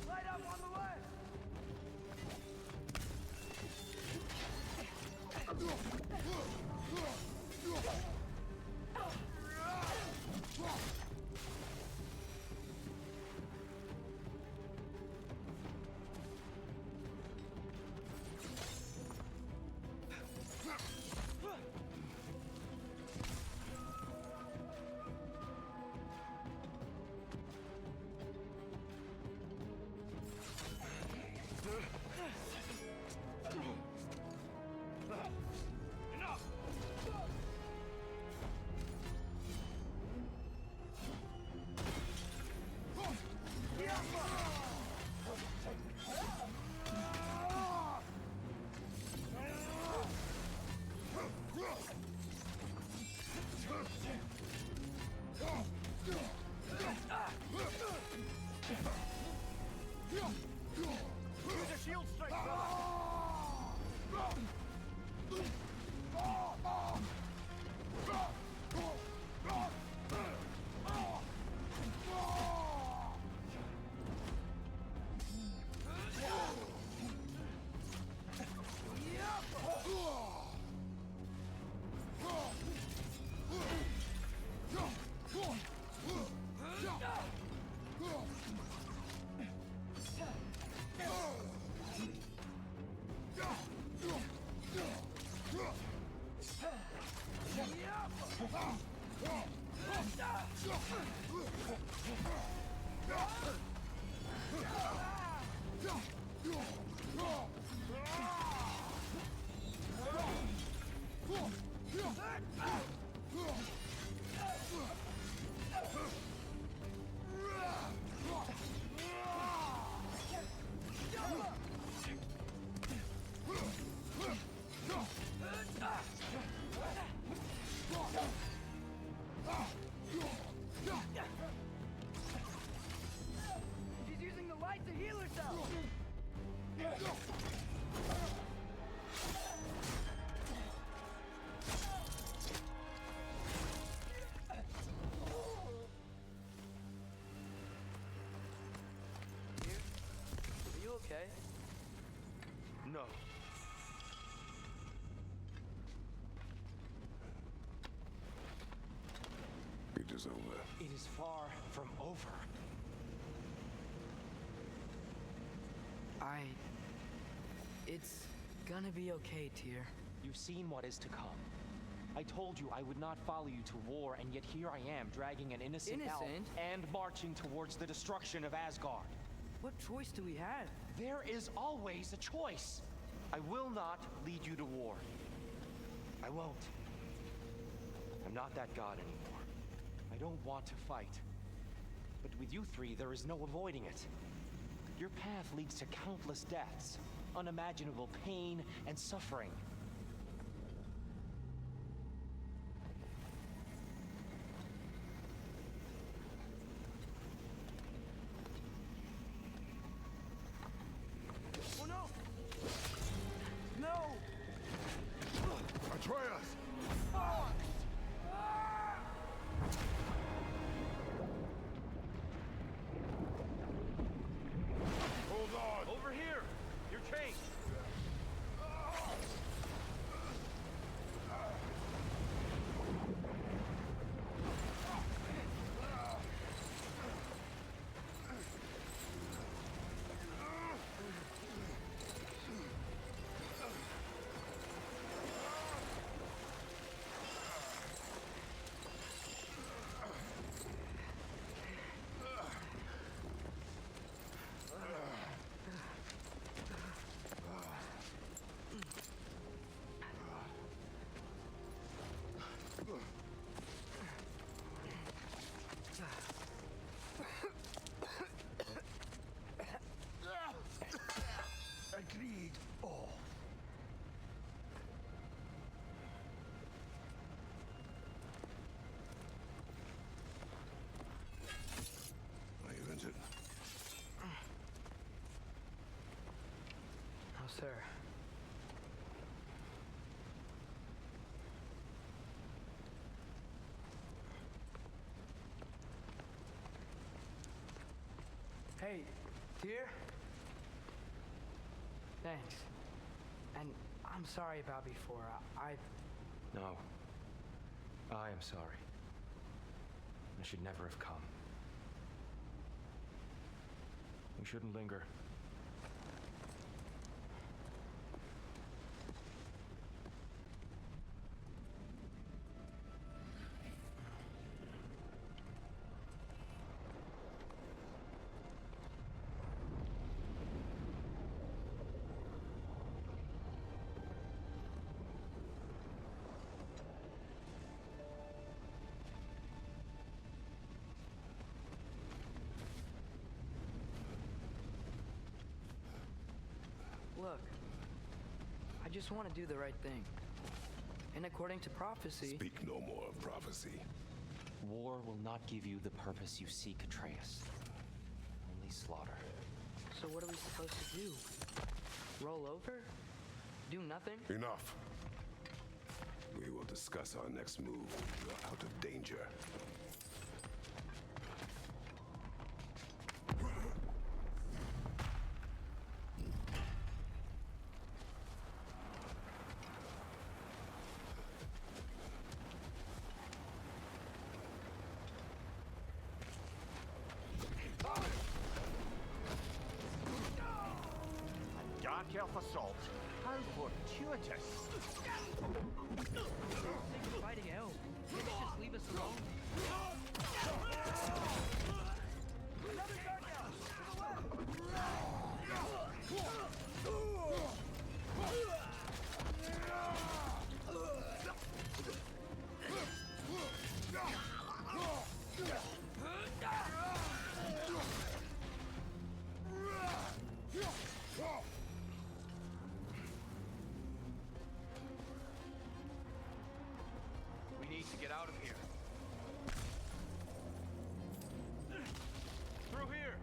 Light up on the left! Use a shield strike, brother! She's using the light to heal herself! Are you okay? No. It is over. It is far from over. It's gonna be okay, Tyr. You've seen what is to come. I told you I would not follow you to war, and yet here I am, dragging an innocent elf Innocent? and marching towards the destruction of Asgard. What choice do we have? There is always a choice. I will not lead you to war. I won't. I'm not that god anymore. I don't want to fight. But with you three, there is no avoiding it. Your path leads to countless deaths, unimaginable pain and suffering. Oh no! No! Atreus! Hold on! Over here! You're changed! Agreed. All. Are you injured? No, sir. Hey, dear. Thanks. And I'm sorry about before. No. I am sorry. I should never have come. We shouldn't linger. Look, I just want to do the right thing. And according to prophecy... Speak no more of prophecy. War will not give you the purpose you seek, Atreus. Only slaughter. So what are we supposed to do? Roll over? Do nothing? Enough. We will discuss our next move. You're out of danger. Dark elf assault. How fortuitous. Sick of fighting elves. Maybe just leave us alone. Another dark elf! To the We need to get out of here. Through here!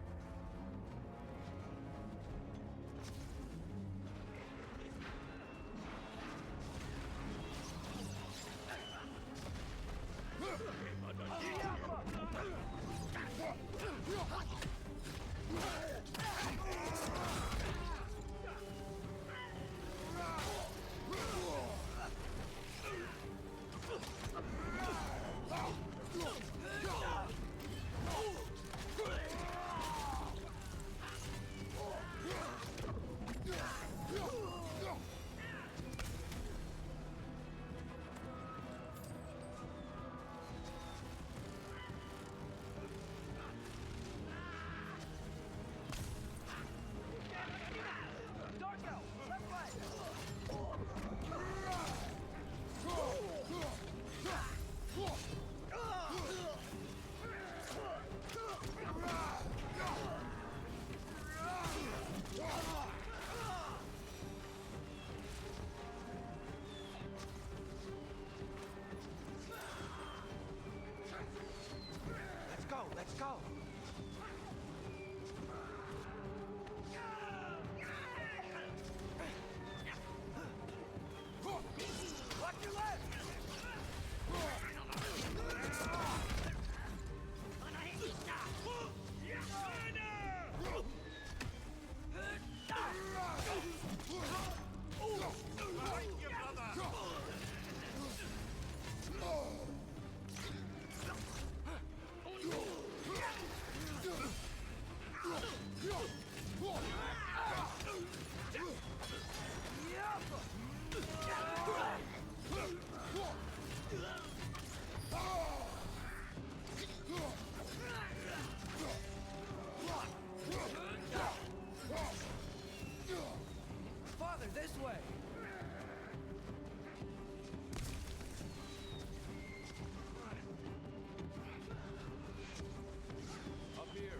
This way! Up here.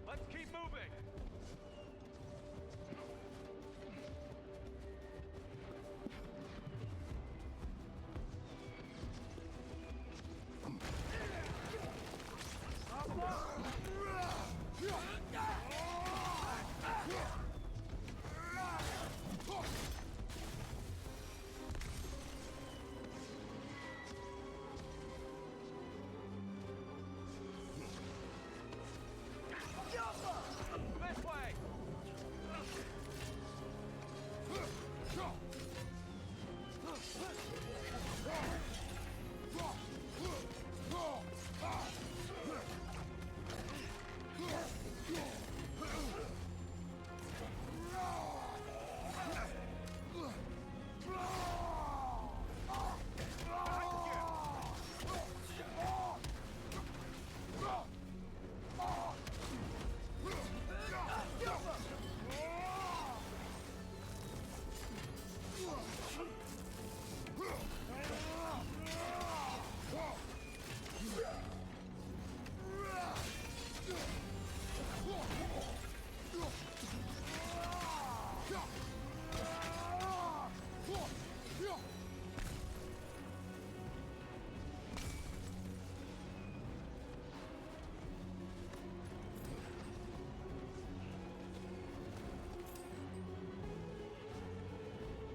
Let's keep moving. This way.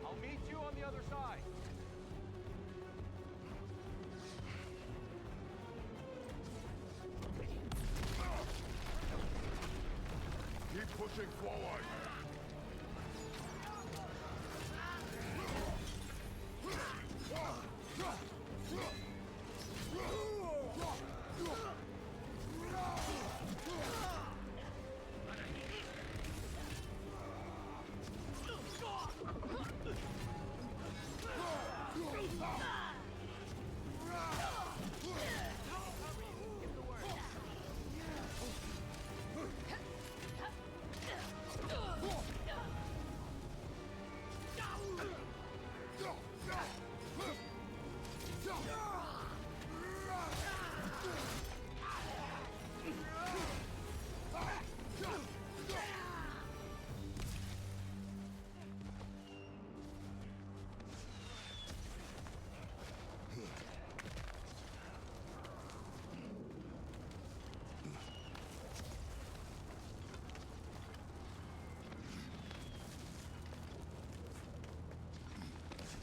I'll meet you on the other side. Keep pushing forward.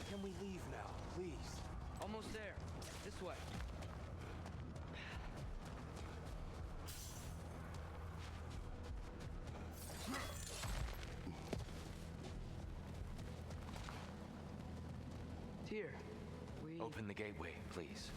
Can we leave now, please? Almost there. This way. Tyr, we... Open the gateway, please.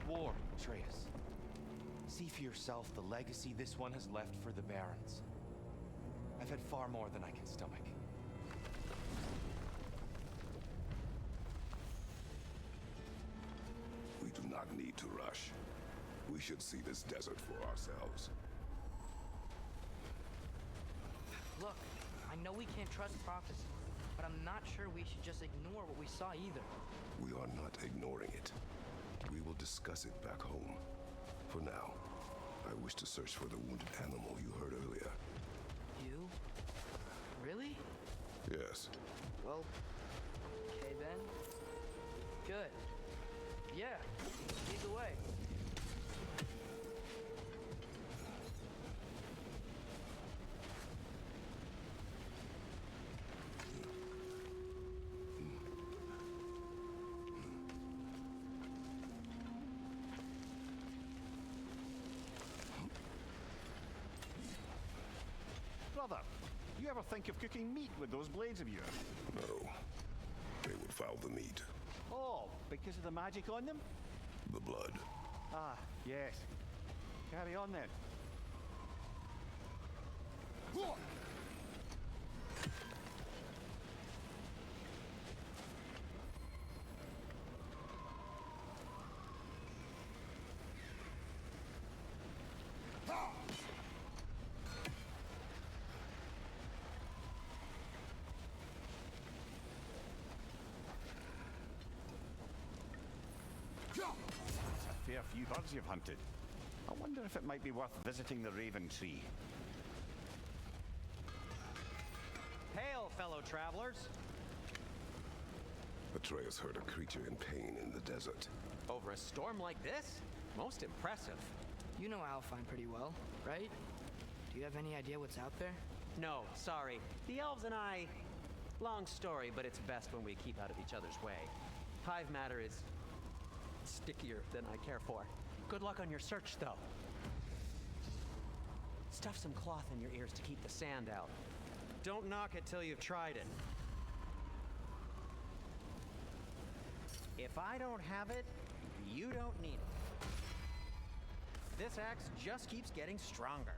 War, Atreus. See for yourself the legacy this one has left for the Barons. I've had far more than I can stomach. We do not need to rush. We should see this desert for ourselves. Look, I know we can't trust prophecy, but I'm not sure we should just ignore what we saw either. We are not ignoring it. We will discuss it back home. For now, I wish to search for the wounded animal you heard earlier. You? Really? Yes. Well, okay then. Good. Yeah, lead the way. Brother, you ever think of cooking meat with those blades of yours? No. They would foul the meat. Oh, because of the magic on them? The blood. Ah, yes. Carry on then. Fair few birds you've hunted. I wonder if it might be worth visiting the Raven Tree. Hail, fellow travelers. Atreus heard a creature in pain in the desert. Over a storm like this? Most impressive. You know Alfheim pretty well, right? Do you have any idea what's out there? No, sorry. The elves and I... Long story, but it's best when we keep out of each other's way. Hive matter is stickier than I care for. Good luck on your search, though. Stuff some cloth in your ears to keep the sand out. Don't knock it till you've tried it. If I don't have it, you don't need it. This axe just keeps getting stronger.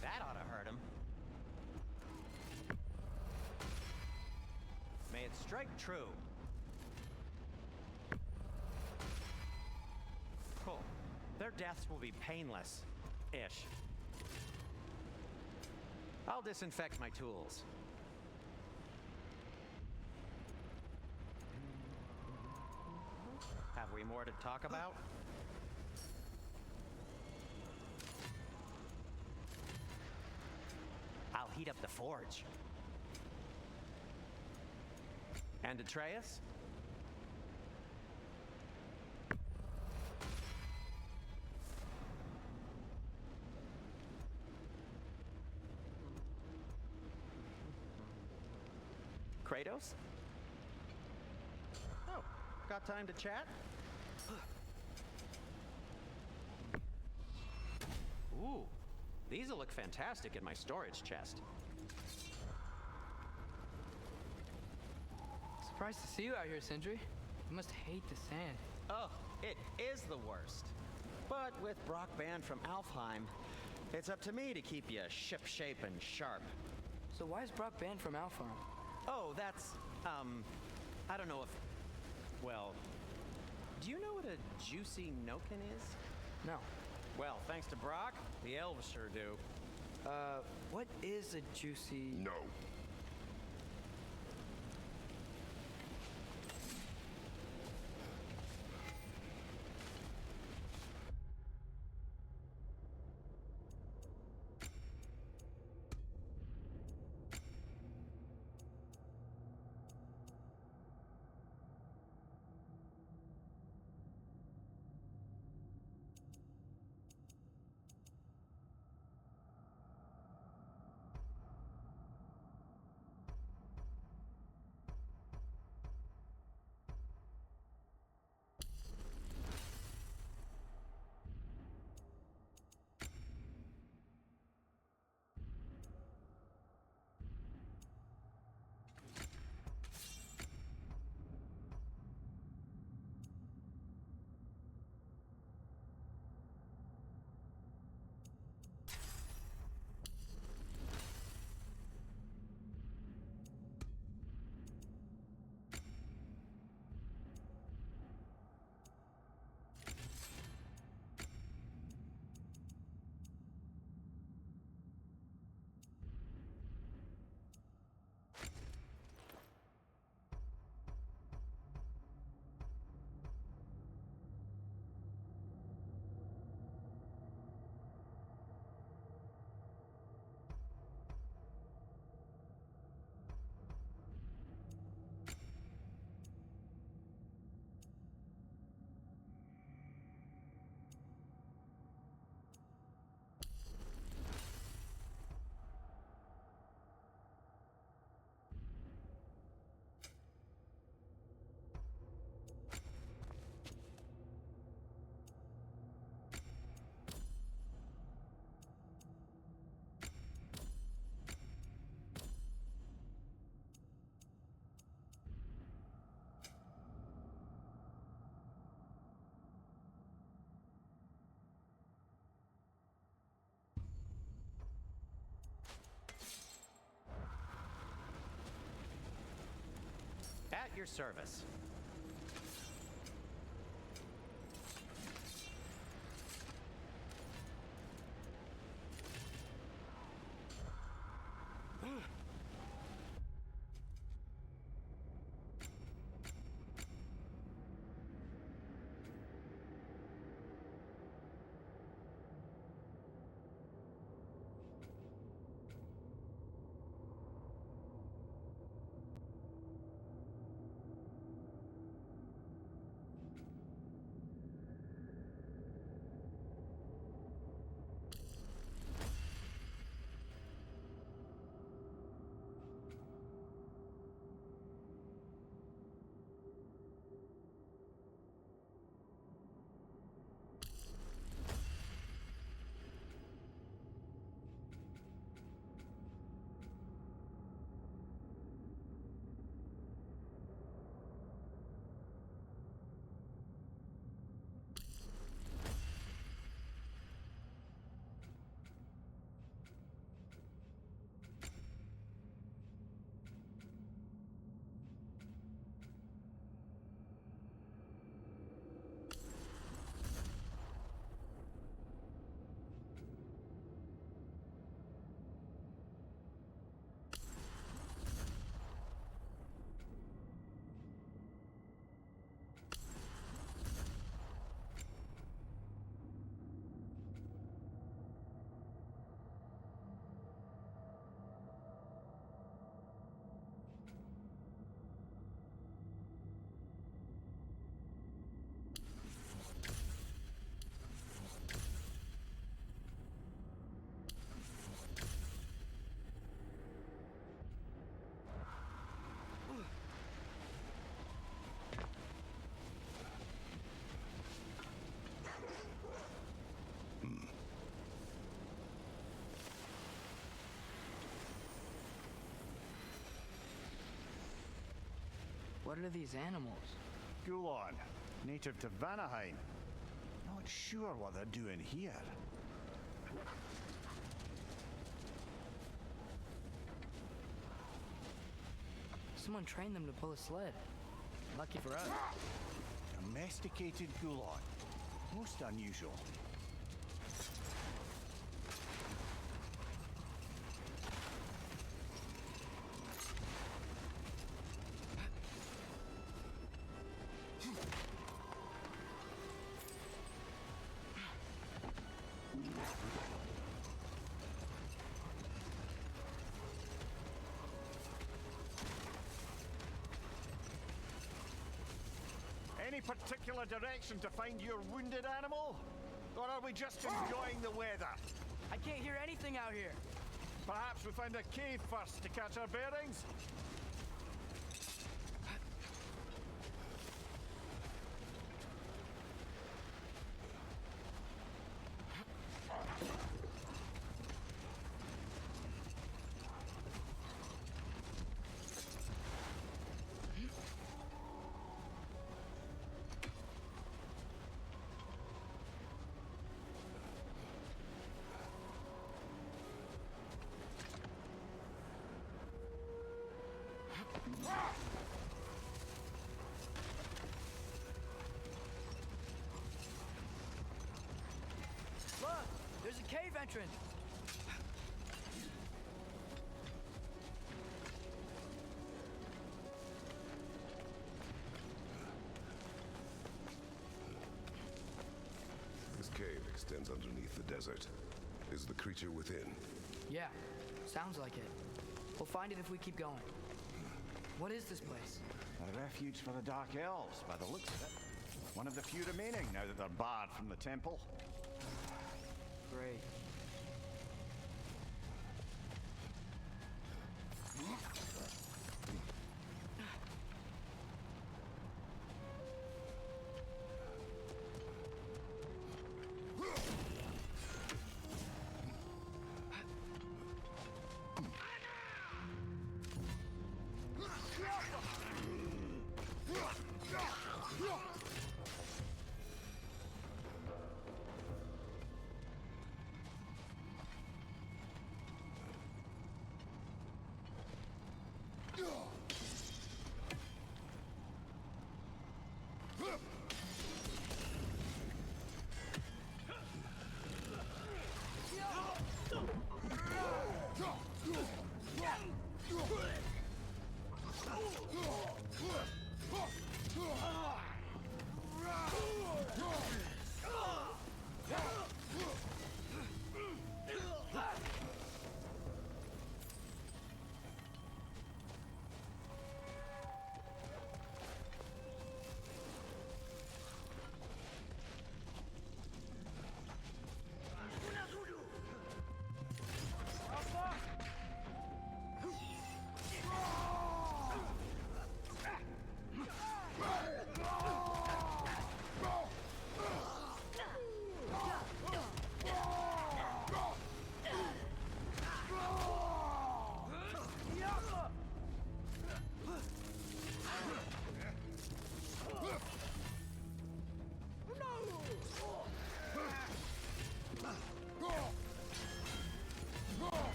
That ought to hurt him. May it strike true. Cool. Their deaths will be painless-ish. I'll disinfect my tools. Have we more to talk about? I'll heat up the forge. And Atreus? Kratos? Oh, got time to chat? Ooh, these will look fantastic in my storage chest. Surprised to see you out here, Sindri. You must hate the sand. Oh, it is the worst. But with Brock banned from Alfheim, it's up to me to keep you ship-shape and sharp. So why is Brock banned from Alfheim? Oh, that's, I don't know if... Well, do you know what a juicy Noken is? No. Well, thanks to Brock, the elves sure do. What is a juicy... No. your service. What are these animals? Gulon, native to Vanaheim. Not sure what they're doing here. Someone trained them to pull a sled. Lucky for us. Domesticated Gulon. Most unusual. Any particular direction to find your wounded animal? Or are we just enjoying the weather? I can't hear anything out here. Perhaps we find a cave first to catch our bearings? Look, there's a cave entrance. This cave extends underneath the desert. Is the creature within? Yeah, sounds like it. We'll find it if we keep going. What is this place? A refuge for the Dark Elves, by the looks of it. One of the few remaining now that they're barred from the temple. Great.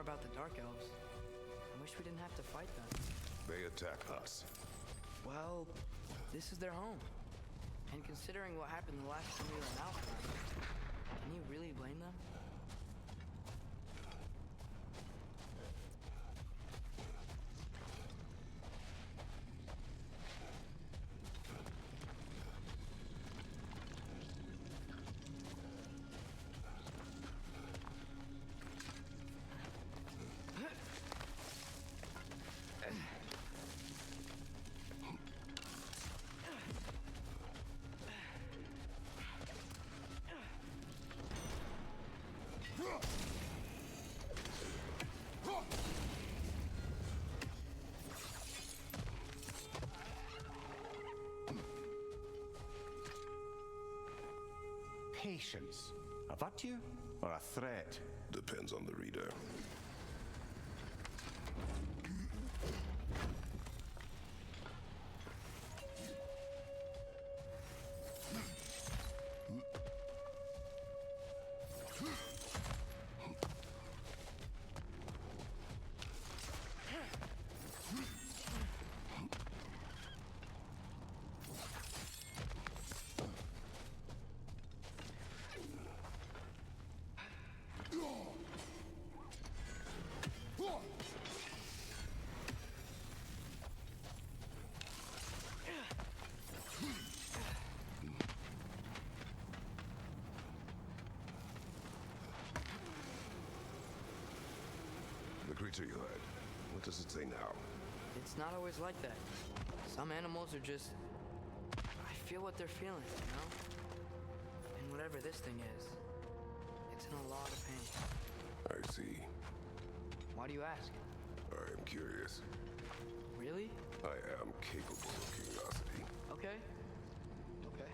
more about the Dark Elves. I wish we didn't have to fight them. They attack us. Well, this is their home. And considering what happened the last time we were in Alfheim, can you really blame them? Patience. A virtue or a threat? Depends on the reader. The creature you heard, what does it say now? It's not always like that. Some animals are just... I feel what they're feeling, you know? And whatever this thing is, it's in a lot of pain. I see. Why do you ask? I am curious. Really? I am capable of curiosity. Okay. Okay.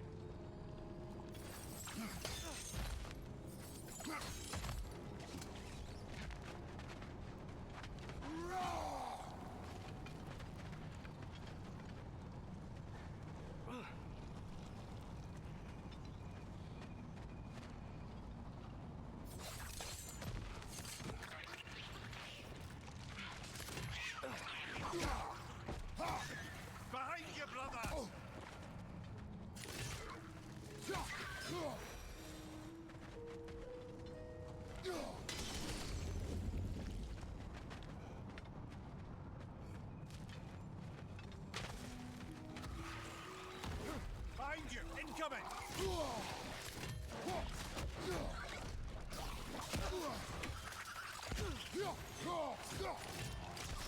Behind you, brother! Behind you! Incoming!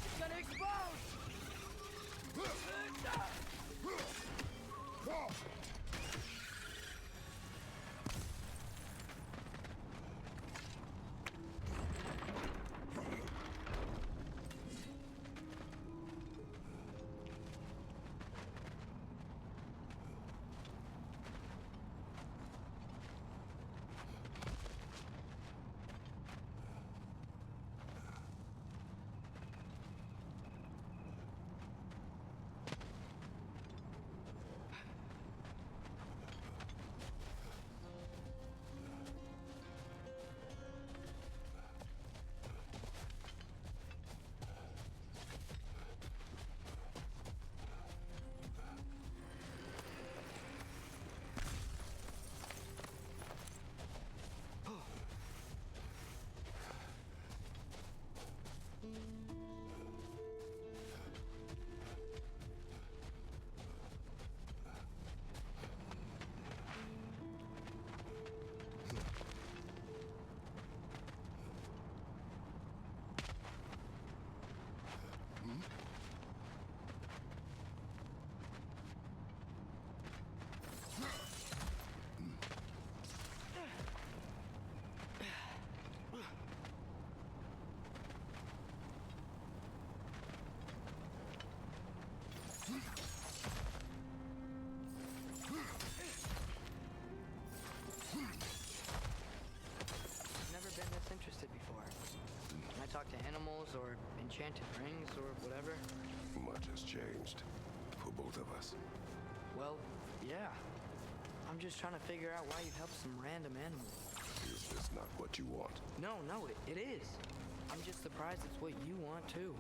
It's gonna explode! Interested before. When I talk to animals or enchanted rings or whatever. Much has changed for both of us. Well, yeah. I'm just trying to figure out why you'd help some random animal. Is this not what you want? No, it is. I'm just surprised it's what you want, too.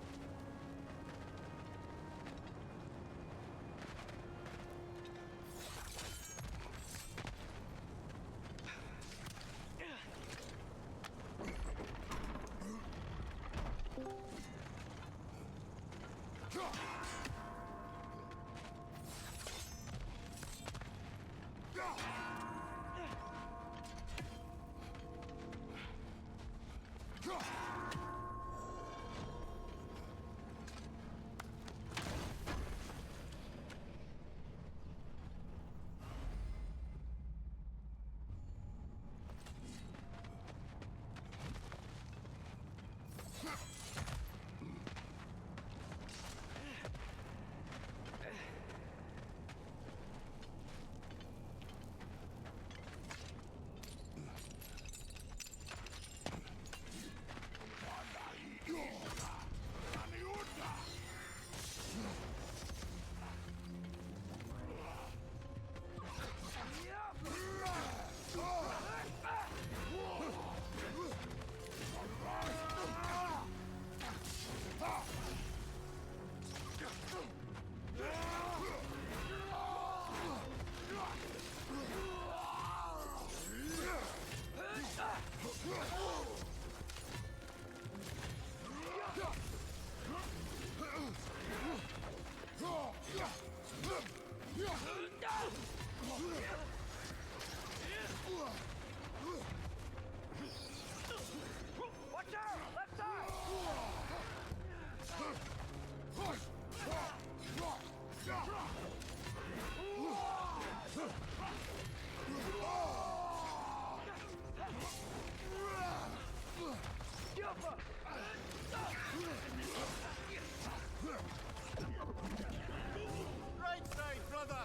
Right side, brother!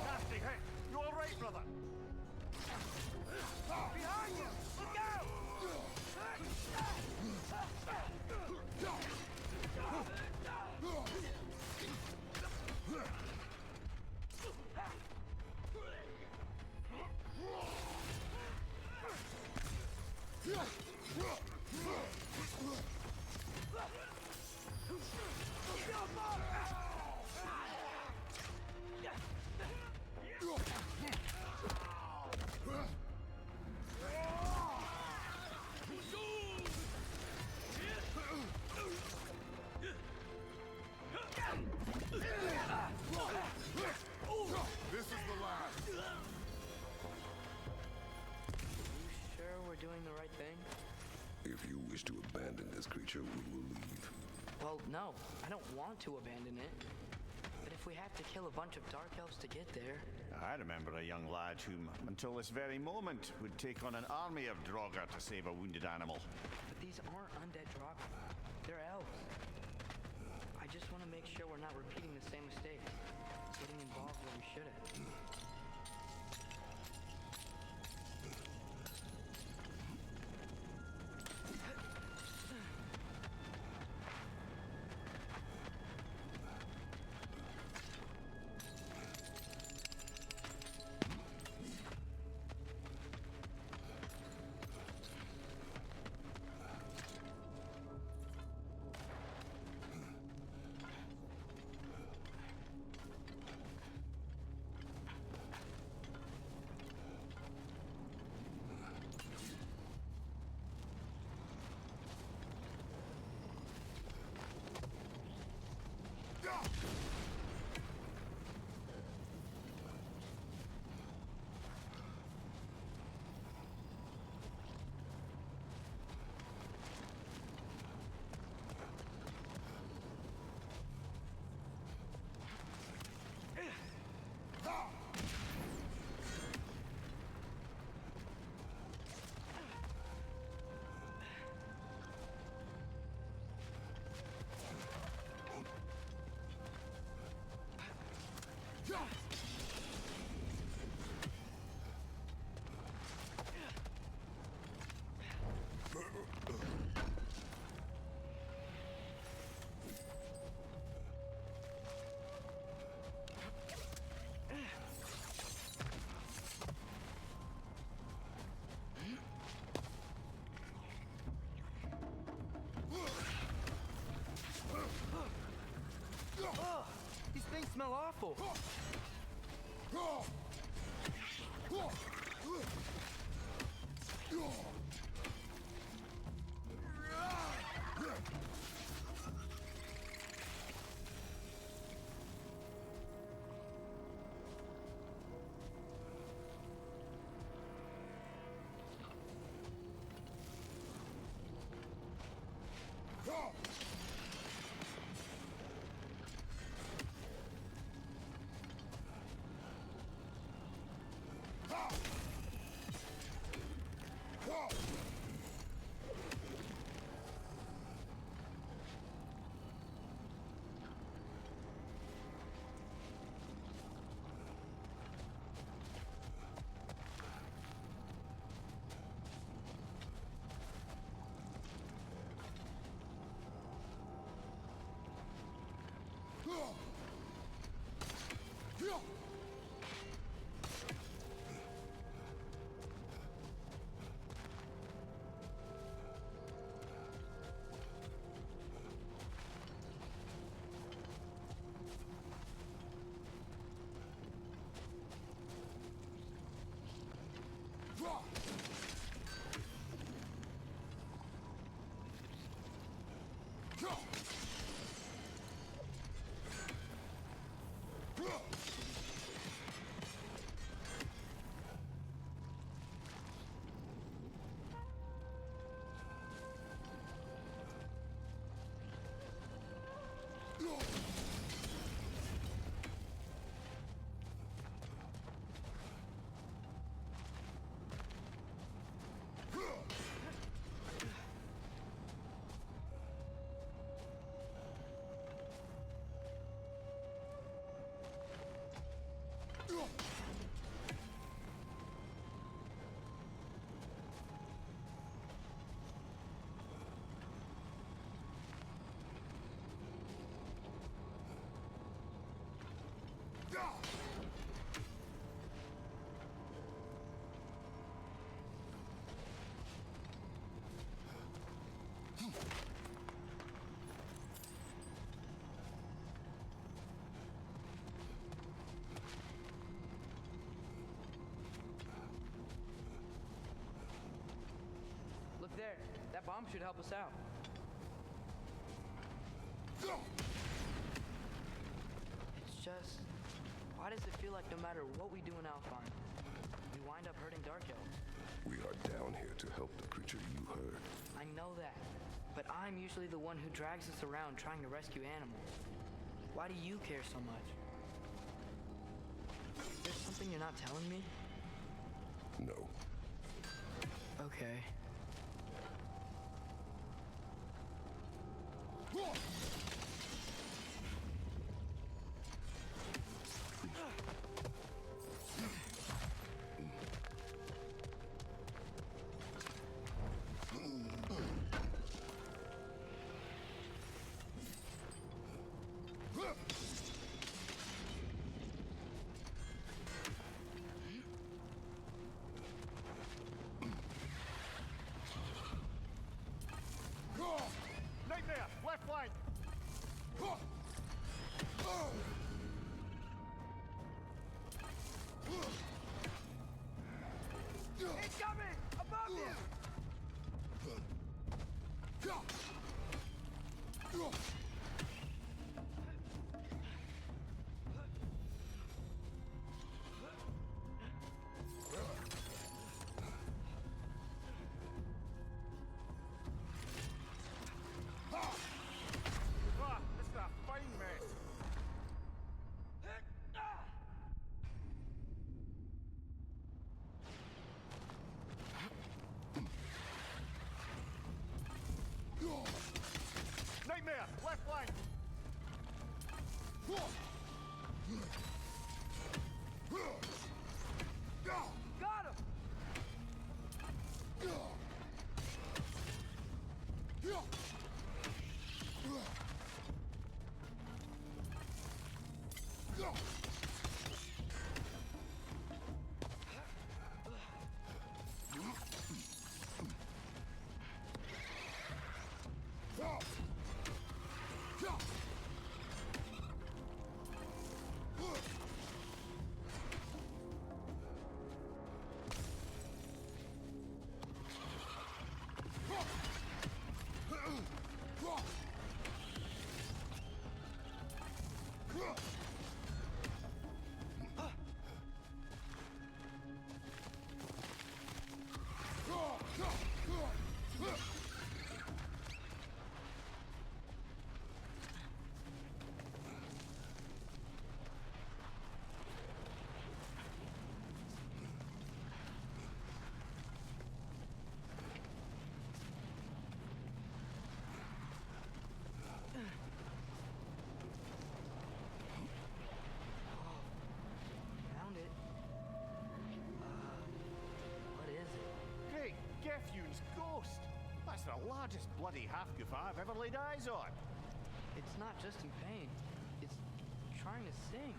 Nasty, hey! You all right, brother? Behind you! Look out! This is the last. You sure we're doing the right thing? If you wish to abandon this creature, we will leave. Well, no, I don't want to abandon it. But if we have to kill a bunch of Dark Elves to get there... I remember a young lad whom, until this very moment, would take on an army of Draugr to save a wounded animal. But these aren't undead Draugr. They're elves. I just want to make sure we're not repeating the same mistakes. Getting involved where we shouldn't. smell awful. Look there. That bomb should help us out. It's just... why does it feel like no matter what we do in Alfheim, we wind up hurting Dark Elves? We are down here to help the creature you heard. I know that, but I'm usually the one who drags us around trying to rescue animals. Why do you care so much? There's something you're not telling me? No. Okay. Nightmare! Left flank! Incoming! Above you! Ah, this is a fine mess. Nightmare! Left flank! Got him! largest bloody half-goof I've ever laid eyes on. It's not just in pain. It's trying to sing.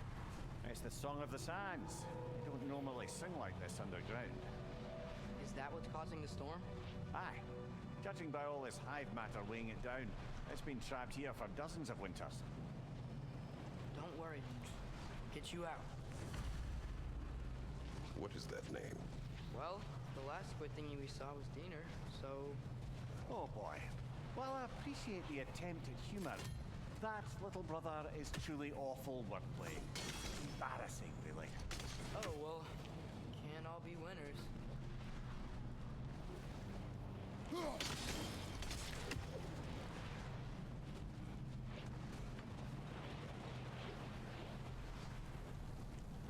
It's the Song of the Sands. You don't normally sing like this underground. Is that what's causing the storm? Aye. Judging by all this hive matter weighing it down, it's been trapped here for dozens of winters. Don't worry. Get you out. What is that name? Well, the last squid thingy we saw was Diener, so... Oh boy. Well, I appreciate the attempt at humor. That, little brother, is truly awful wordplay. Embarrassing, really. Oh, well, can't all be winners.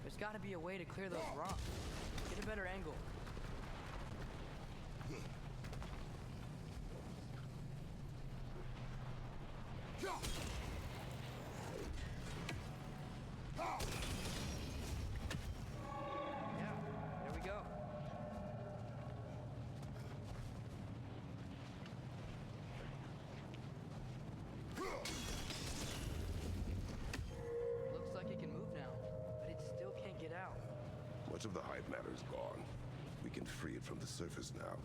There's gotta be a way to clear those rocks. Get a better angle. Yeah, there we go. Looks like it can move now, but it still can't get out. Much of the hive matter is gone. We can free it from the surface now.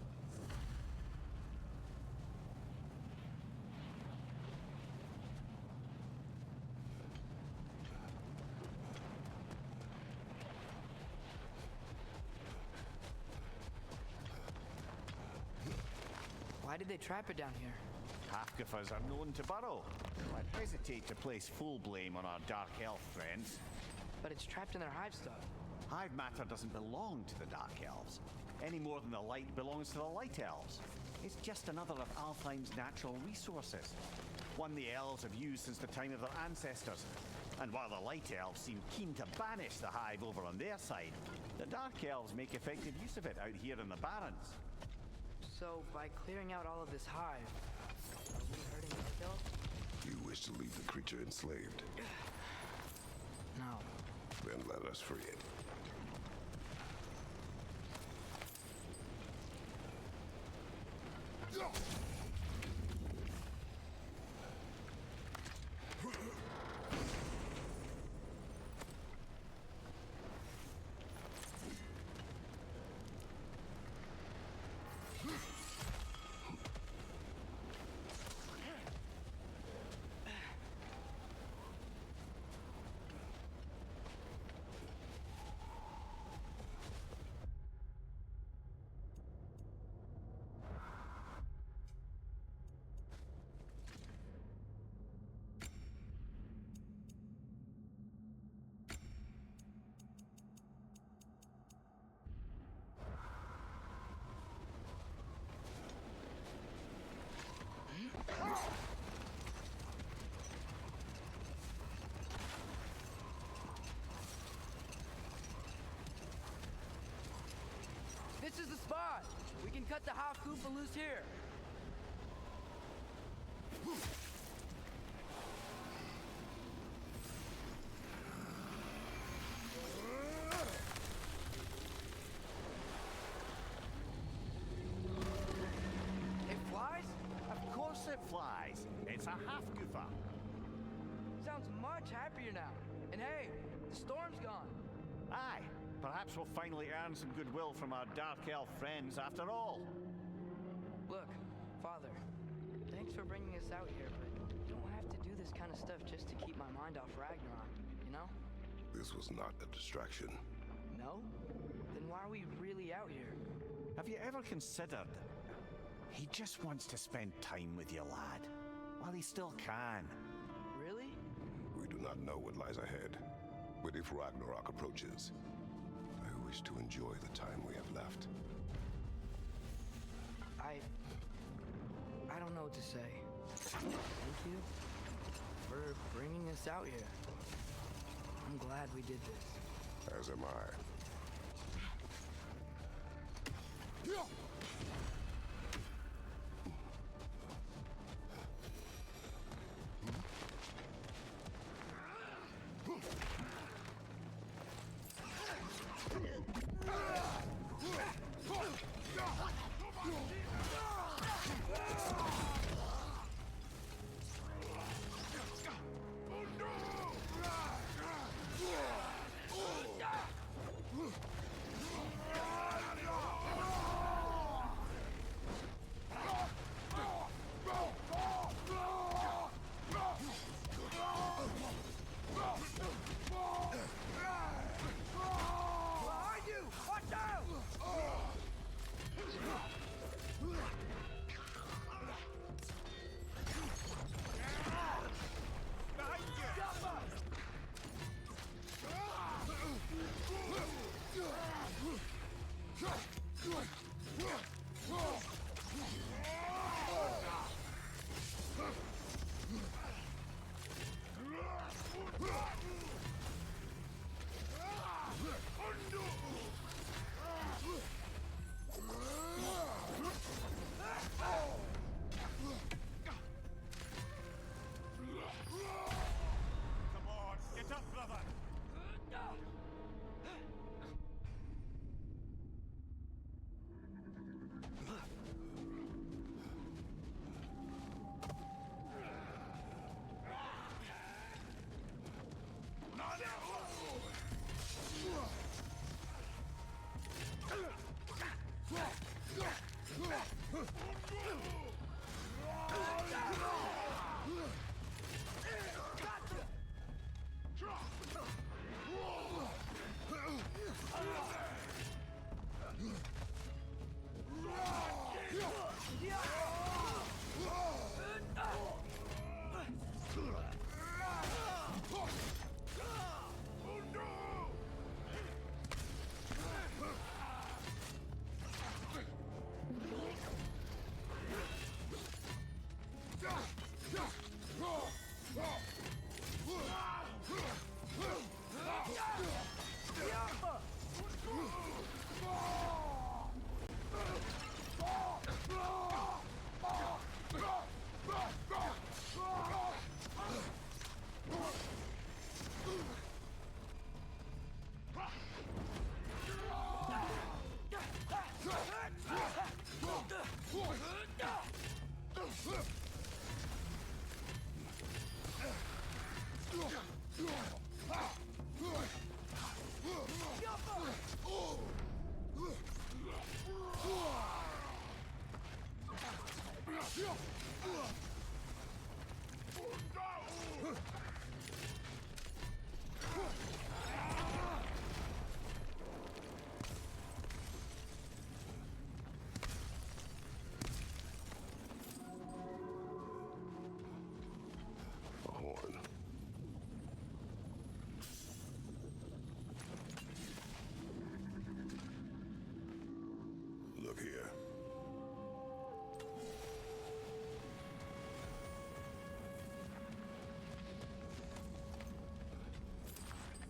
Why did they trap it down here? Half-goofers are known to burrow. I'd hesitate to place full blame on our dark elf friends. But it's trapped in their hive stuff. Hive matter doesn't belong to the dark elves, any more than the light belongs to the light elves. It's just another of Alfheim's natural resources, one the elves have used since the time of their ancestors. And while the light elves seem keen to banish the hive over on their side, the dark elves make effective use of it out here in the Barrens. So, by clearing out all of this hive, are we hurting the elves? You wish to leave the creature enslaved? No. Then let us free it. This is the spot! We can cut the half-goofa loose here! It flies? Of course it flies. It's a half-goofa. Sounds much happier now. And hey, the storm's gone. Aye. Perhaps we'll finally earn some goodwill from our dark elf friends after all. Look, Father, thanks for bringing us out here, but you don't have to do this kind of stuff just to keep my mind off Ragnarok, you know? This was not a distraction. No? Then why are we really out here? Have you ever considered he just wants to spend time with you, lad, while he still can? Really? We do not know what lies ahead, but if Ragnarok approaches, I wish to enjoy the time we have left. I don't know what to say. Thank you for bringing us out here. I'm glad we did this. As am I.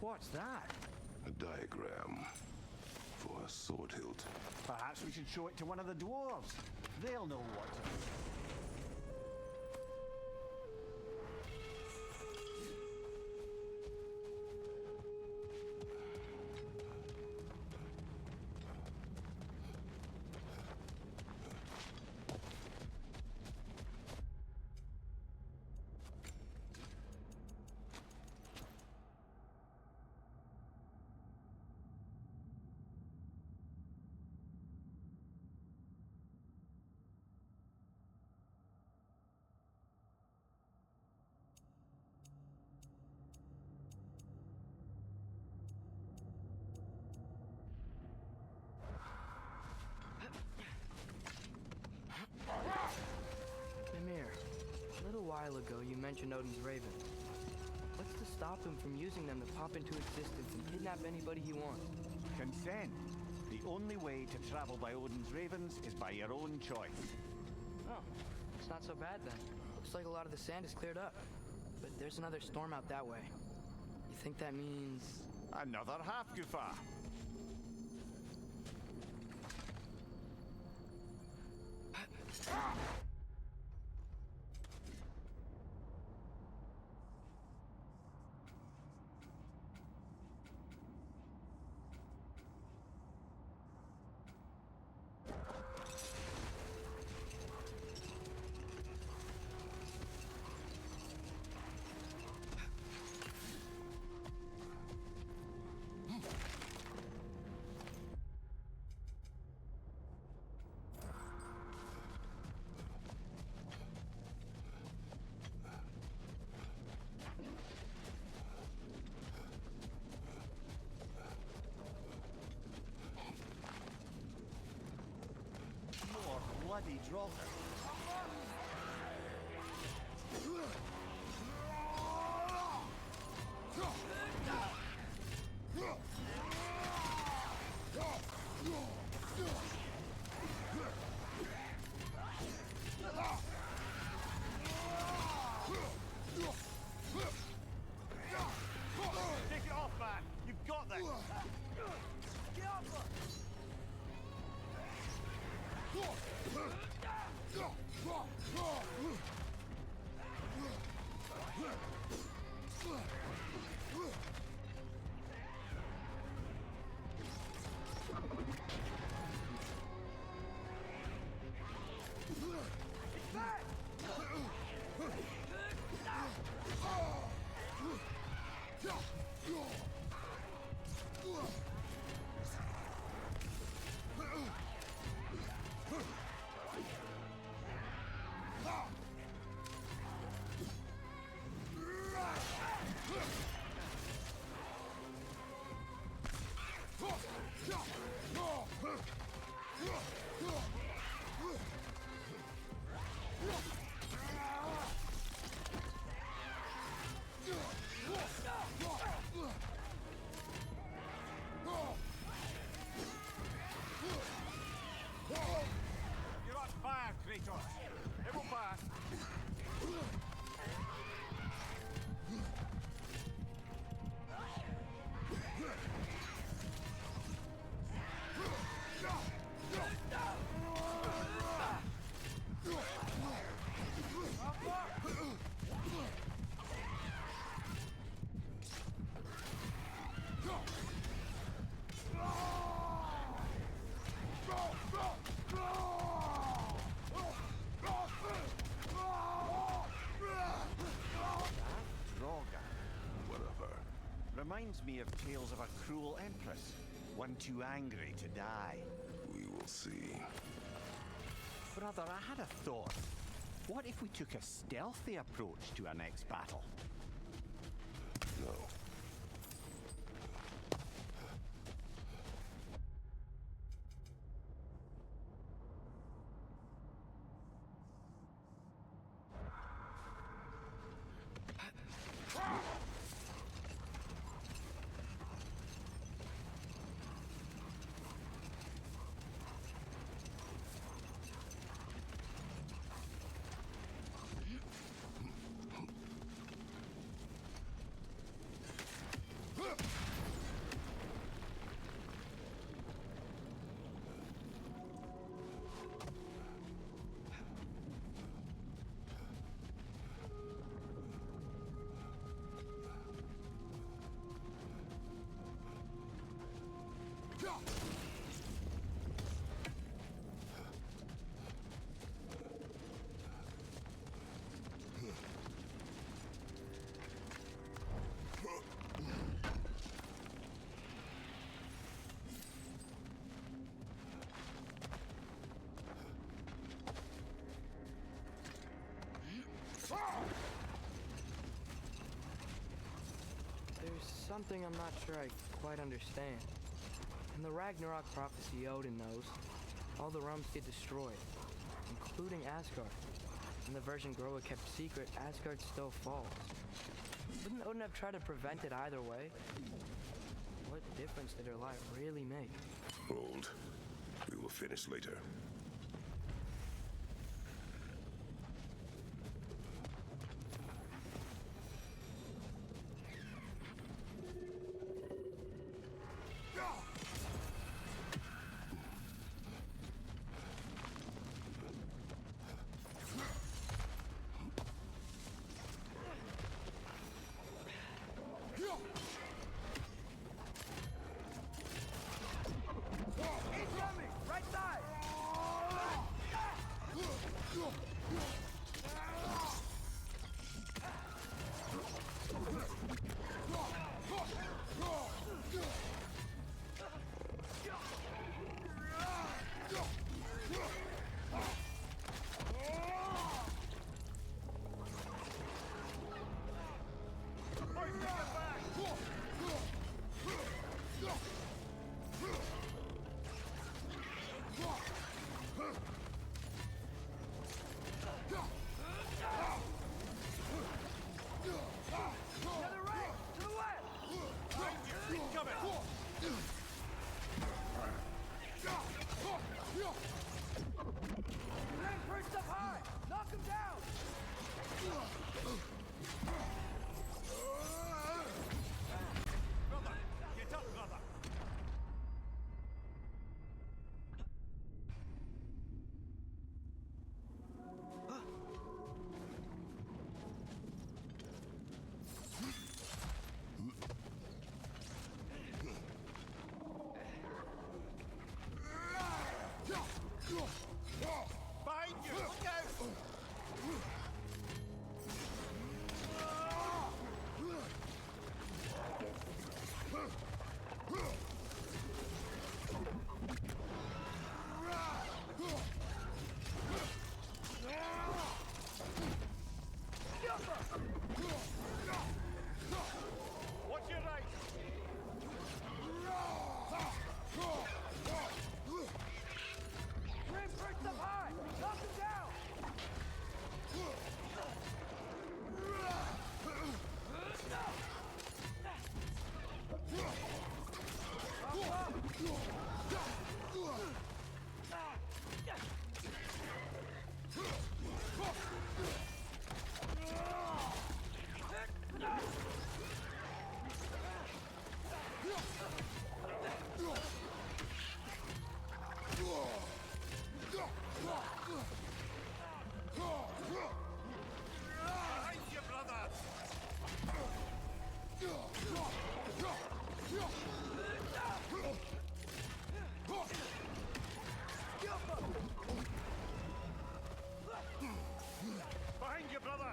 What's that? A diagram for a sword hilt. Perhaps we should show it to one of the dwarves. They'll know what to do. Mimir, a little while ago you mentioned Odin's raven. What's to stop him from using them to pop into existence and kidnap anybody he wants? Consent. The only way to travel by Odin's ravens is by your own choice. Oh, it's not so bad then. Looks like a lot of the sand is cleared up. But there's another storm out that way. You think that means... Another half-goofa. Bloody drop. Take it off, man. You've got this. Get up! You're on fire, Kratos. It will pass. Reminds me of tales of a cruel empress, one too angry to die. We will see. Brother, I had a thought. What if we took a stealthy approach to our next battle? No. something I'm not sure I quite understand. In the Ragnarok prophecy Odin knows, all the realms get destroyed, including Asgard. In the version Groa kept secret, Asgard still falls. Wouldn't Odin have tried to prevent it either way? What difference did her life really make? Hold. We will finish later. Behind you, brother!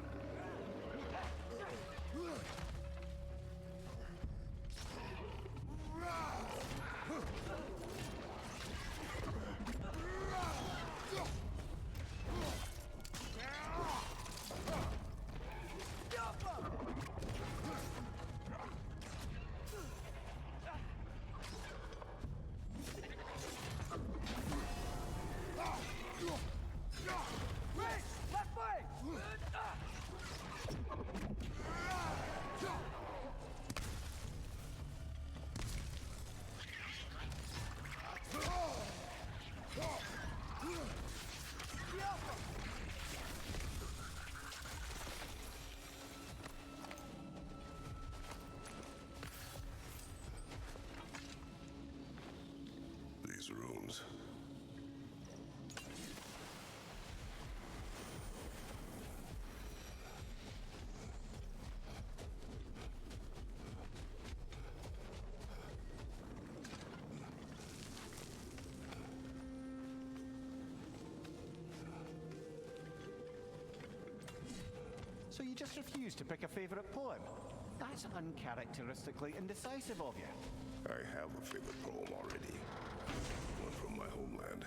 These rooms. So you just refuse to pick a favorite poem? That's uncharacteristically indecisive of you. I have a favorite poem already. One from my homeland.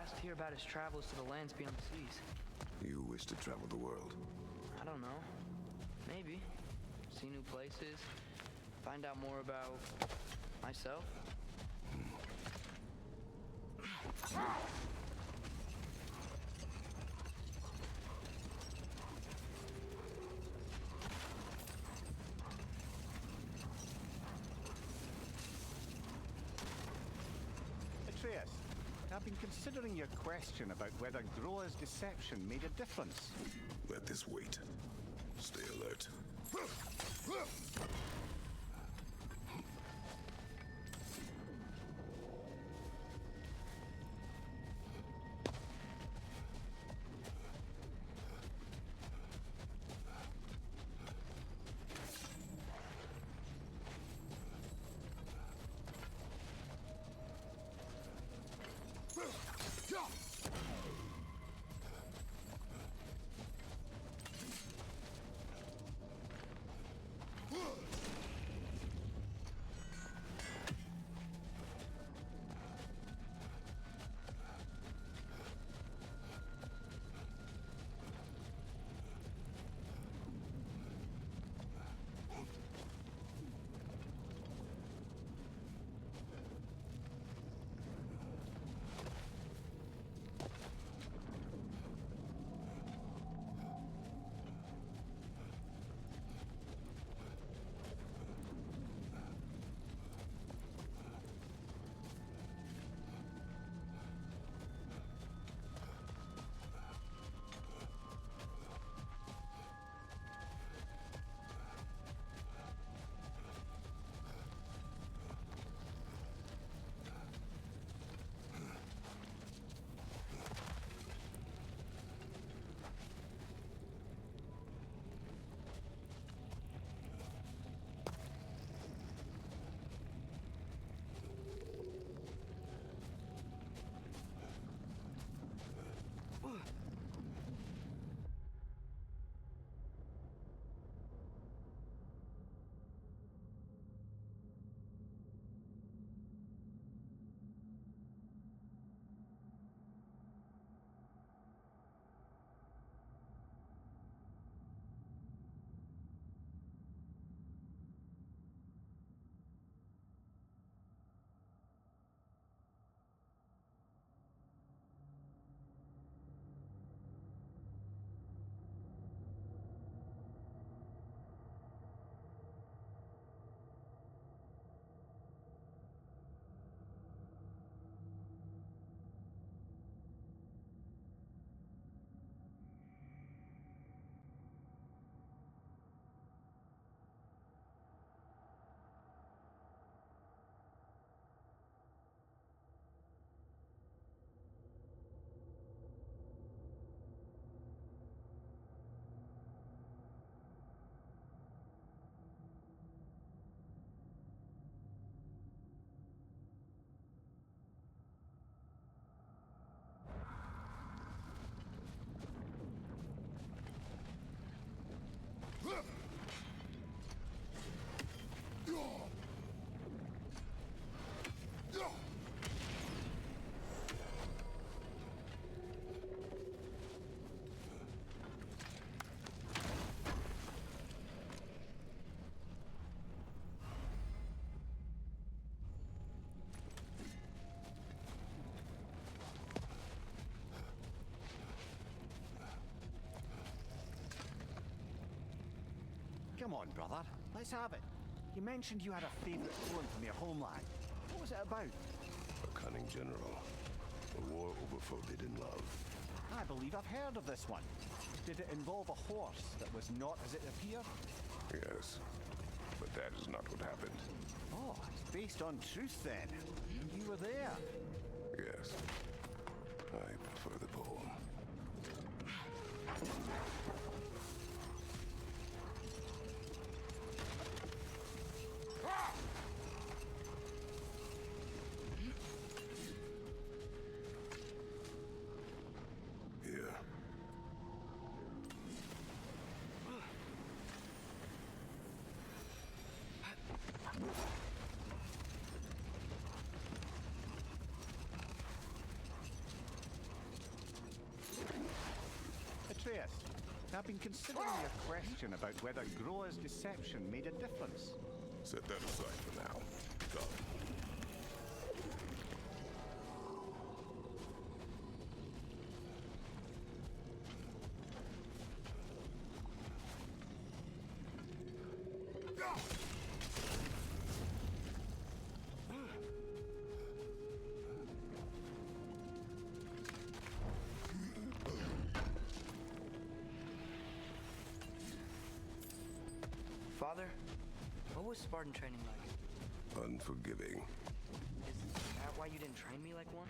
asked here about his travels to the lands beyond the seas. You wish to travel the world? I don't know. Maybe. See new places. Find out more about myself. Atreus, I've been considering your question about whether Groa's deception made a difference. Let this wait. Stay alert. Come on, brother. Let's have it. You mentioned you had a favorite poem from your homeland. What was it about? A cunning general. A war over forbidden love. I believe I've heard of this one. Did it involve a horse that was not as it appeared? Yes. But that is not what happened. Oh, it's based on truth then. You were there. Yes. I prefer the poem. Here. I've been considering your question about whether Groa's deception made a difference. Set that aside for now. Come. Father, what was Spartan training like? Unforgiving. Is that why you didn't train me like one?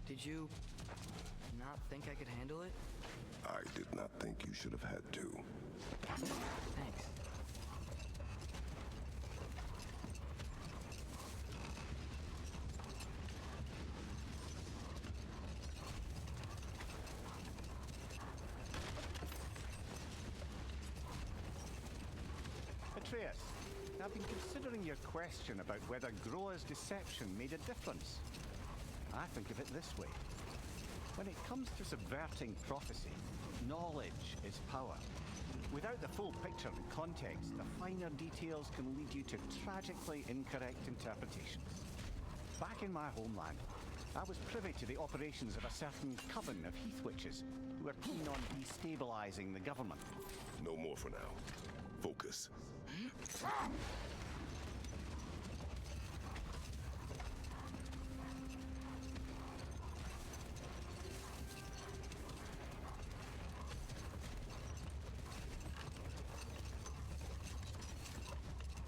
Did you not think I could handle it? I did not think you should have had to. Thanks. Atreus, I've been considering your question about whether Groa's deception made a difference. I think of it this way. When it comes to subverting prophecy, knowledge is power. Without the full picture and context, the finer details can lead you to tragically incorrect interpretations. Back in my homeland, I was privy to the operations of a certain coven of heath witches who were keen on destabilizing the government. No more for now. Focus.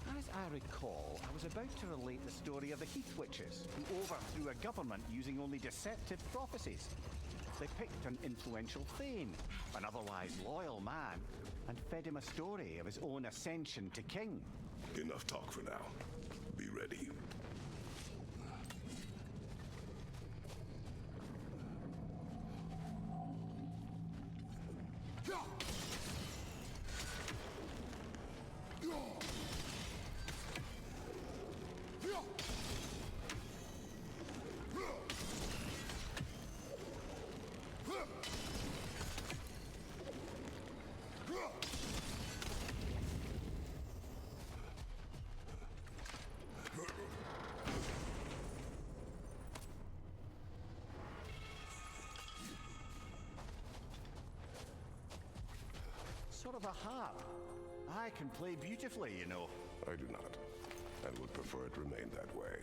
As I recall, I was about to relate the story of the Heath Witches, who overthrew a government using only deceptive prophecies. They picked an influential Thane, an otherwise loyal man, and fed him a story of his own ascension to king. Enough talk for now. Be ready. Sort of a harp. I can play beautifully, you know. I do not, and would prefer it remain that way.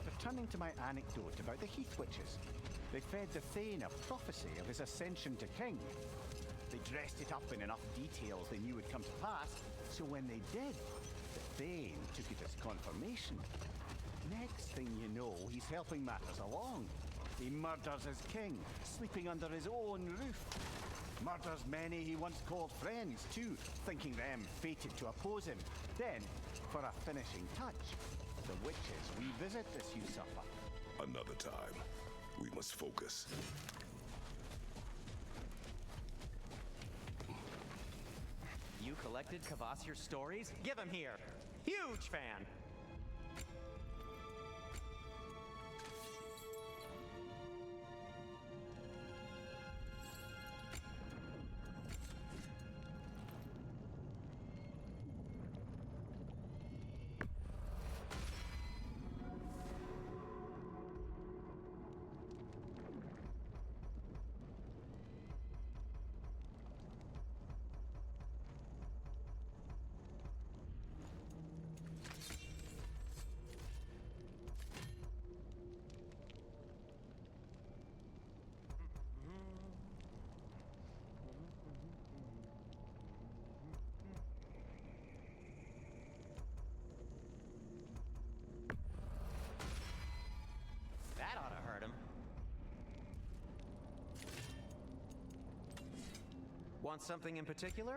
Returning to my anecdote about the Heath Witches, they fed the Thane a prophecy of his ascension to king. They dressed it up in enough details they knew would come to pass, so when they did, the Thane took it as confirmation. Next thing you know, he's helping matters along. He murders his king, sleeping under his own roof. Murders many he once called friends, too, thinking them fated to oppose him. Then, for a finishing touch, the witches revisit this usurper. Another time. We must focus. You collected Kvasir's stories? Give him here. Huge fan. Want something in particular?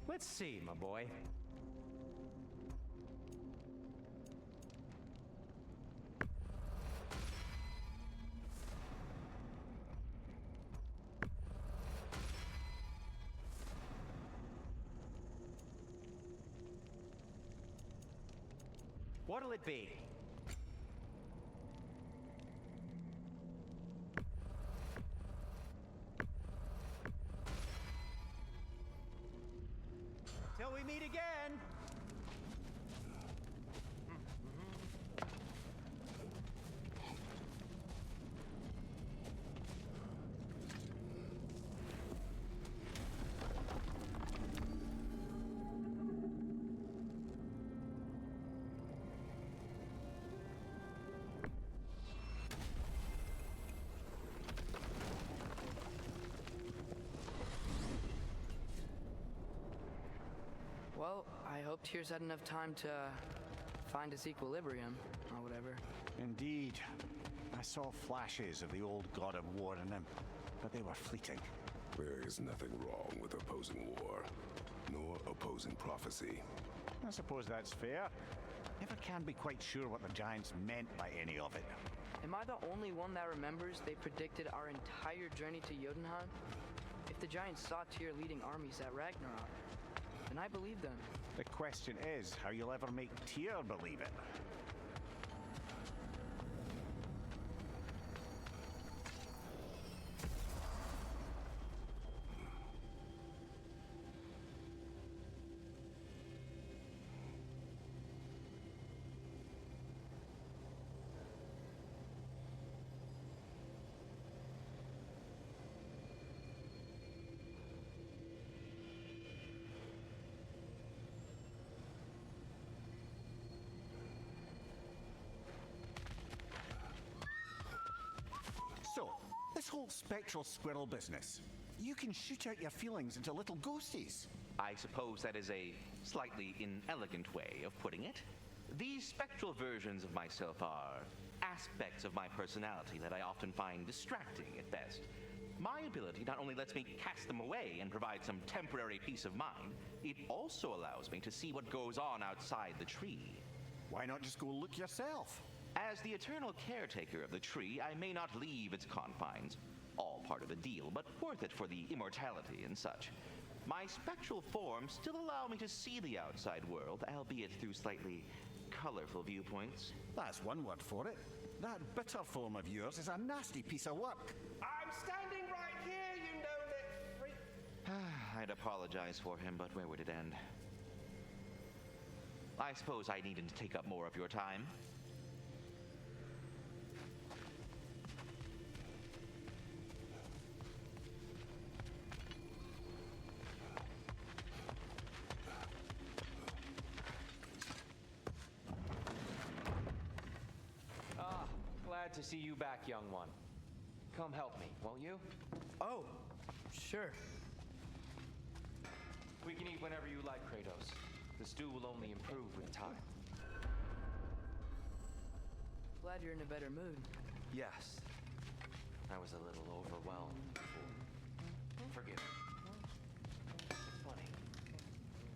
Let's see, my boy. What'll it be? Till we meet again! Well, I hope Tears had enough time to find his equilibrium, or whatever. Indeed. I saw flashes of the old god of war in him, but they were fleeting. There is nothing wrong with opposing war, nor opposing prophecy. I suppose that's fair. Never can be quite sure what the Giants meant by any of it. Am I the only one that remembers they predicted our entire journey to Jotunheim? If the Giants saw Tyr leading armies at Ragnarok, then I believe them. The question is how you'll ever make Tyr believe it. So, this whole spectral squirrel business, you can shoot out your feelings into little ghosties. I suppose that is a slightly inelegant way of putting it. These spectral versions of myself are aspects of my personality that I often find distracting at best. My ability not only lets me cast them away and provide some temporary peace of mind, it also allows me to see what goes on outside the tree. Why not just go look yourself? As the eternal caretaker of the tree, I may not leave its confines. All part of the deal, but worth it for the immortality and such. My spectral forms still allow me to see the outside world, albeit through slightly colorful viewpoints. That's one word for it. That bitter form of yours is a nasty piece of work. I'm standing right here, you know-it freak. I'd apologize for him, but where would it end? I suppose I needed to take up more of your time. Glad to see you back, young one. Come help me, won't you? Oh, sure. We can eat whenever you like, Kratos. The stew will only improve with time. Glad you're in a better mood. Yes. I was a little overwhelmed before. Forgive me. It's funny.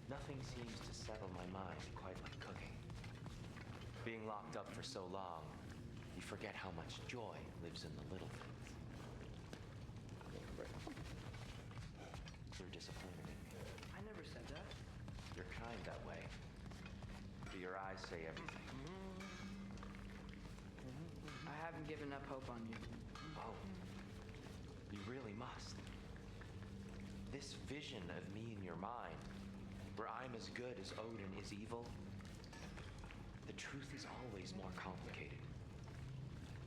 Nothing seems to settle my mind quite like cooking. Being locked up for so long, you forget how much joy lives in the little things. You're disappointed in me. I never said that. You're kind that way. But your eyes say everything. I haven't given up hope on you. Oh. You really must. This vision of me in your mind, where I'm as good as Odin is evil, the truth is always more complicated.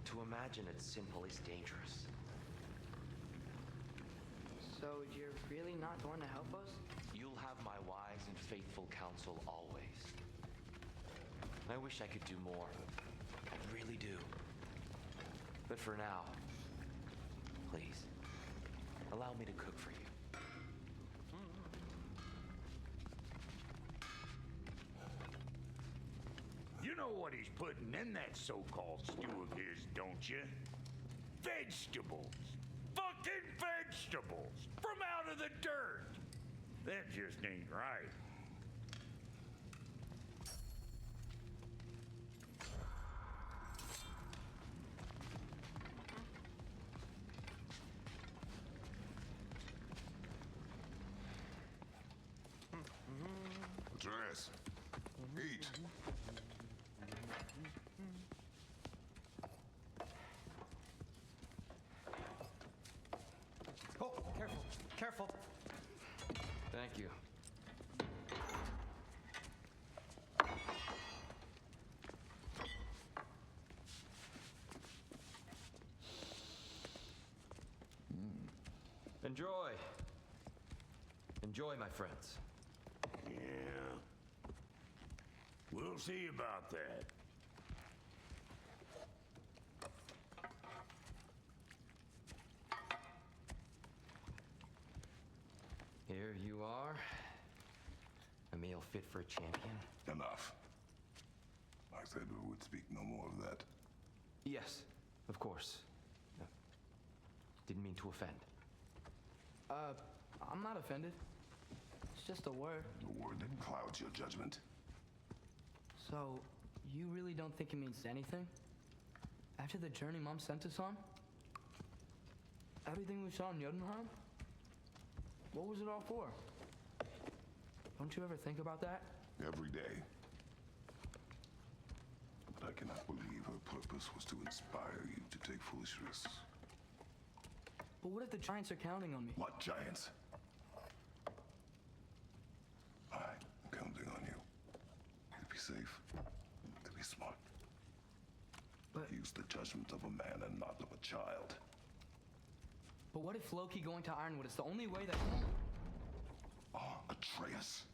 To imagine it's simple is dangerous. So you're really not going to help us? You'll have my wise and faithful counsel always. I wish I could do more. I really do. But for now, please, allow me to cook for you. You know what he's putting in that so-called stew of his, don't you? Vegetables. Fucking vegetables! From out of the dirt! That just ain't right. Atreus, eat. Oh, careful, careful. Thank you. Enjoy. Enjoy, my friends. Yeah. We'll see about that. Here you are. A meal fit for a champion. Enough. I said we would speak no more of that. Yes, of course. Didn't mean to offend. I'm not offended. It's just a word. A word that clouds your judgment. So, you really don't think it means anything? After the journey Mom sent us on? Everything we saw in Jotunheim? What was it all for? Don't you ever think about that? Every day. But I cannot believe her purpose was to inspire you to take foolish risks. But what if the giants are counting on me? What giants? I'm counting on you. To be safe, to be smart. But use the judgment of a man and not of a child. But what if Loki going to Ironwood is the only way that... Atreus.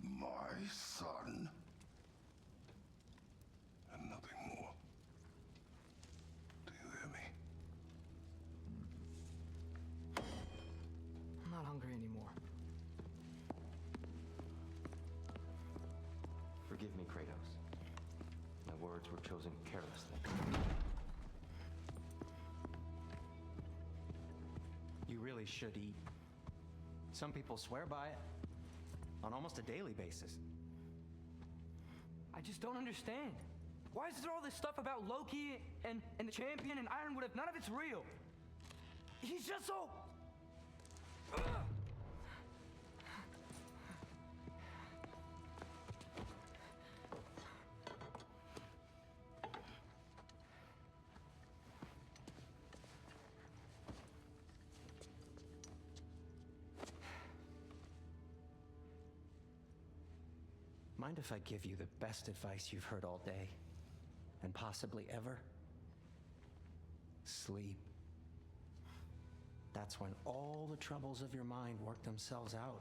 My son. And nothing more. Do you hear me? I'm not hungry anymore. Forgive me, Kratos. My words were chosen carelessly. You really should eat. Some people swear by it on almost a daily basis. I just don't understand. Why is there all this stuff about Loki and the champion and Ironwood if none of it's real? He's just so... Ugh! Mind if I give you the best advice you've heard all day, and possibly ever? Sleep. That's when all the troubles of your mind work themselves out.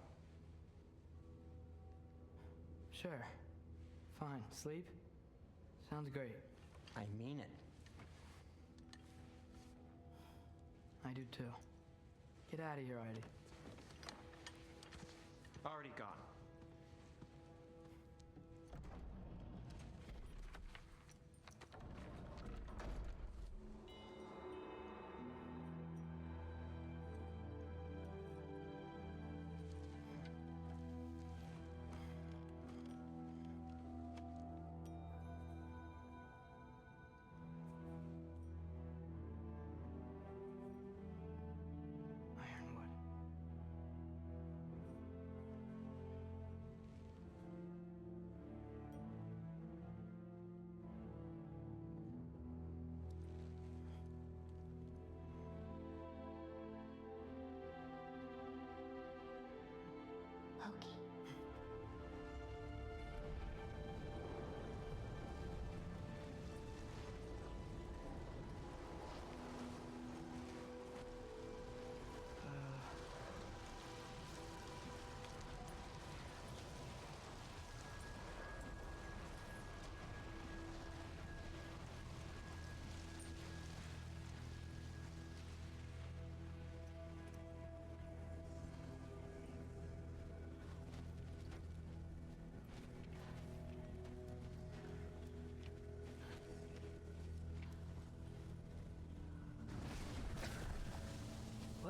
Sure. Fine. Sleep? Sounds great. I mean it. I do too. Get out of here, Heidi. Already gone. Ironwood.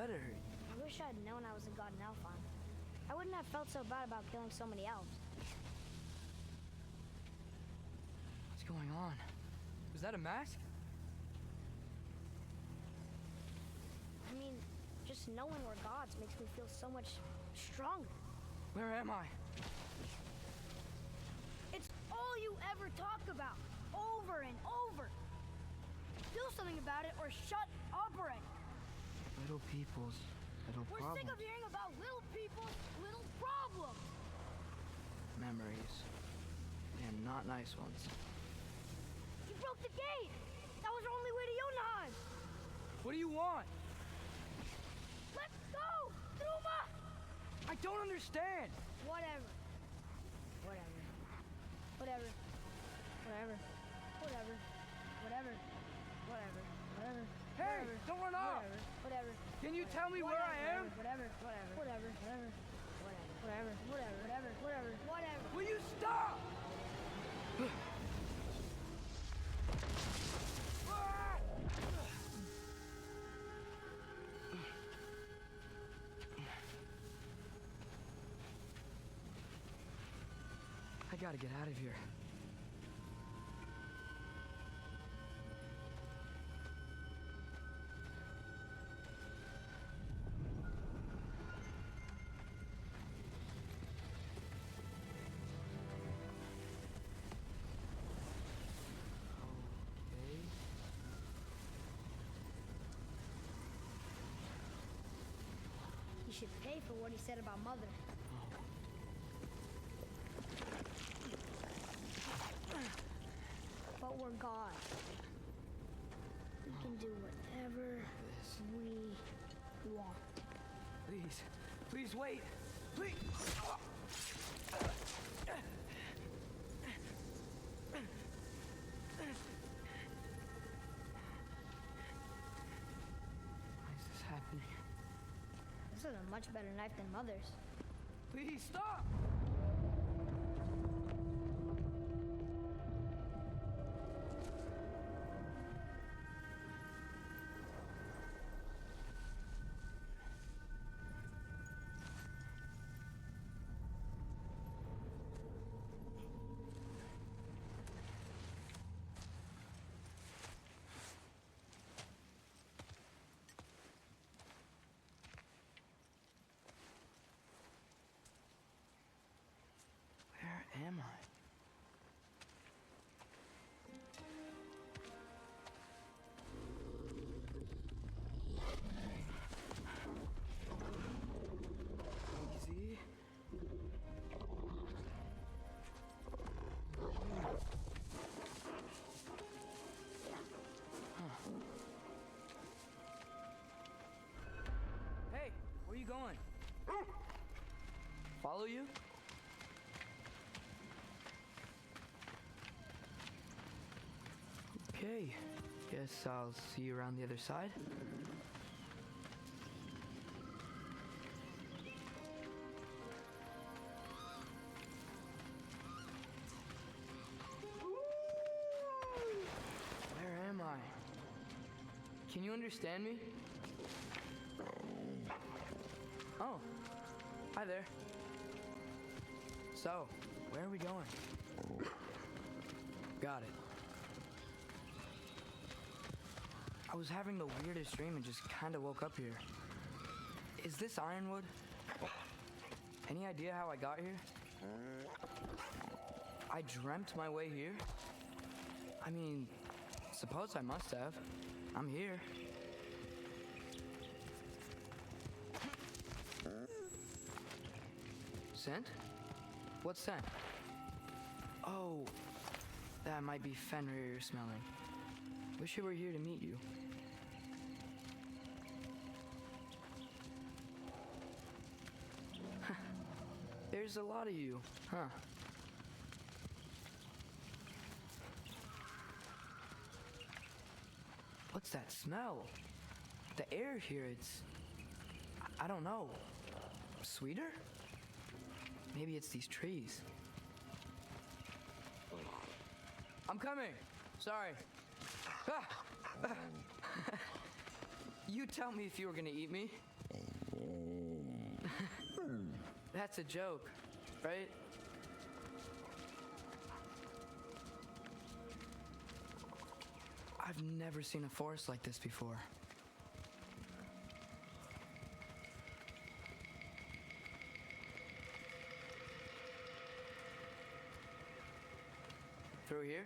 let it hurt you? I wish I'd known I was a god in Alphon. I wouldn't have felt so bad about killing so many elves. What's going on? Was that a mask? I mean, just knowing we're gods makes me feel so much stronger. Where am I? It's all you ever talk about, over and over. Do something about it or shut up already. Little people's little We're problems. sick of hearing about little people's little problems. Memories. And not nice ones. You broke the gate. That was our only way to Jotunheim. What do you want? Let's go, Truma. I don't understand. Whatever. Whatever. Whatever. Whatever. Whatever. Whatever. Whatever. Whatever. Hey, Whatever. don't run off. Whatever. Can you tell me where I am? Whatever. Whatever. Whatever. Whatever. Whatever. Whatever. Whatever. Whatever. Whatever. Will you stop? I gotta get out of here. He should pay for what he said about Mother. But we're gods. We can do whatever we want. Please, please wait. Please. Why is this happening? This is a much better knife than Mother's. Please stop! Where am I? Easy. Hey, where you going? Follow you? Okay, guess I'll see you around the other side. Where am I? Can you understand me? Oh, hi there. So, where are we going? Got it. I was having the weirdest dream and just kind of woke up here. Is this Ironwood? Any idea how I got here? I dreamt my way here? I mean, suppose I must have. I'm here. Scent? What scent? Oh, that might be Fenrir you're smelling. Wish I were here to meet you. There's a lot of you, huh? What's that smell? The air here, I don't know. Sweeter? Maybe it's these trees. I'm coming. Sorry. You tell me if you were gonna eat me. That's a joke, right? I've never seen a forest like this before. Through here?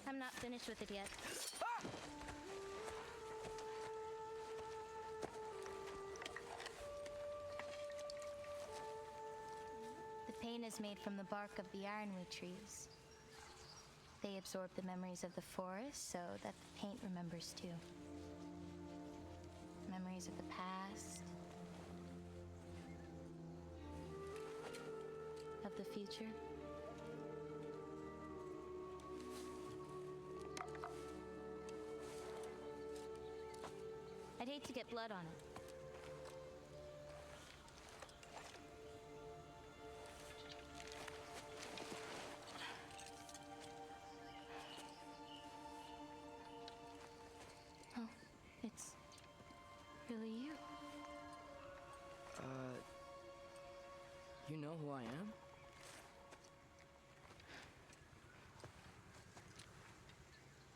I'm not finished with it yet. The paint is made from the bark of the ironwood trees. They absorb the memories of the forest so that the paint remembers too. Memories of the past, of the future. I'd hate to get blood on it. Oh, it's really you. You know who I am?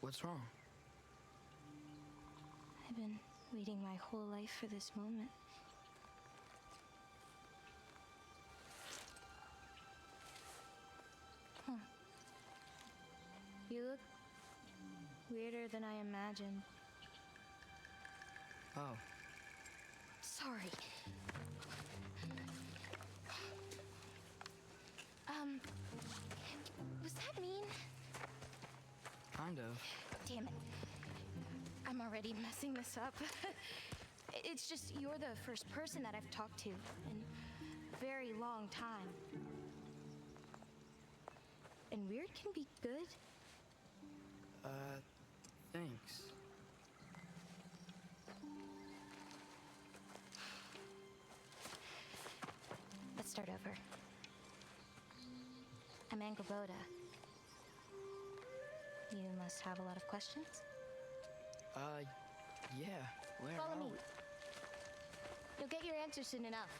What's wrong? I've been waiting my whole life for this moment. Huh. You look weirder than I imagined. Oh. Sorry. Was that mean? Kind of. Damn it. I'm already messing this up. It's just you're the first person that I've talked to in a very long time. And weird can be good. Thanks. Let's start over. I'm Angelboda. You must have a lot of questions? Yeah. Where Follow are me. we? You'll get your answers soon enough.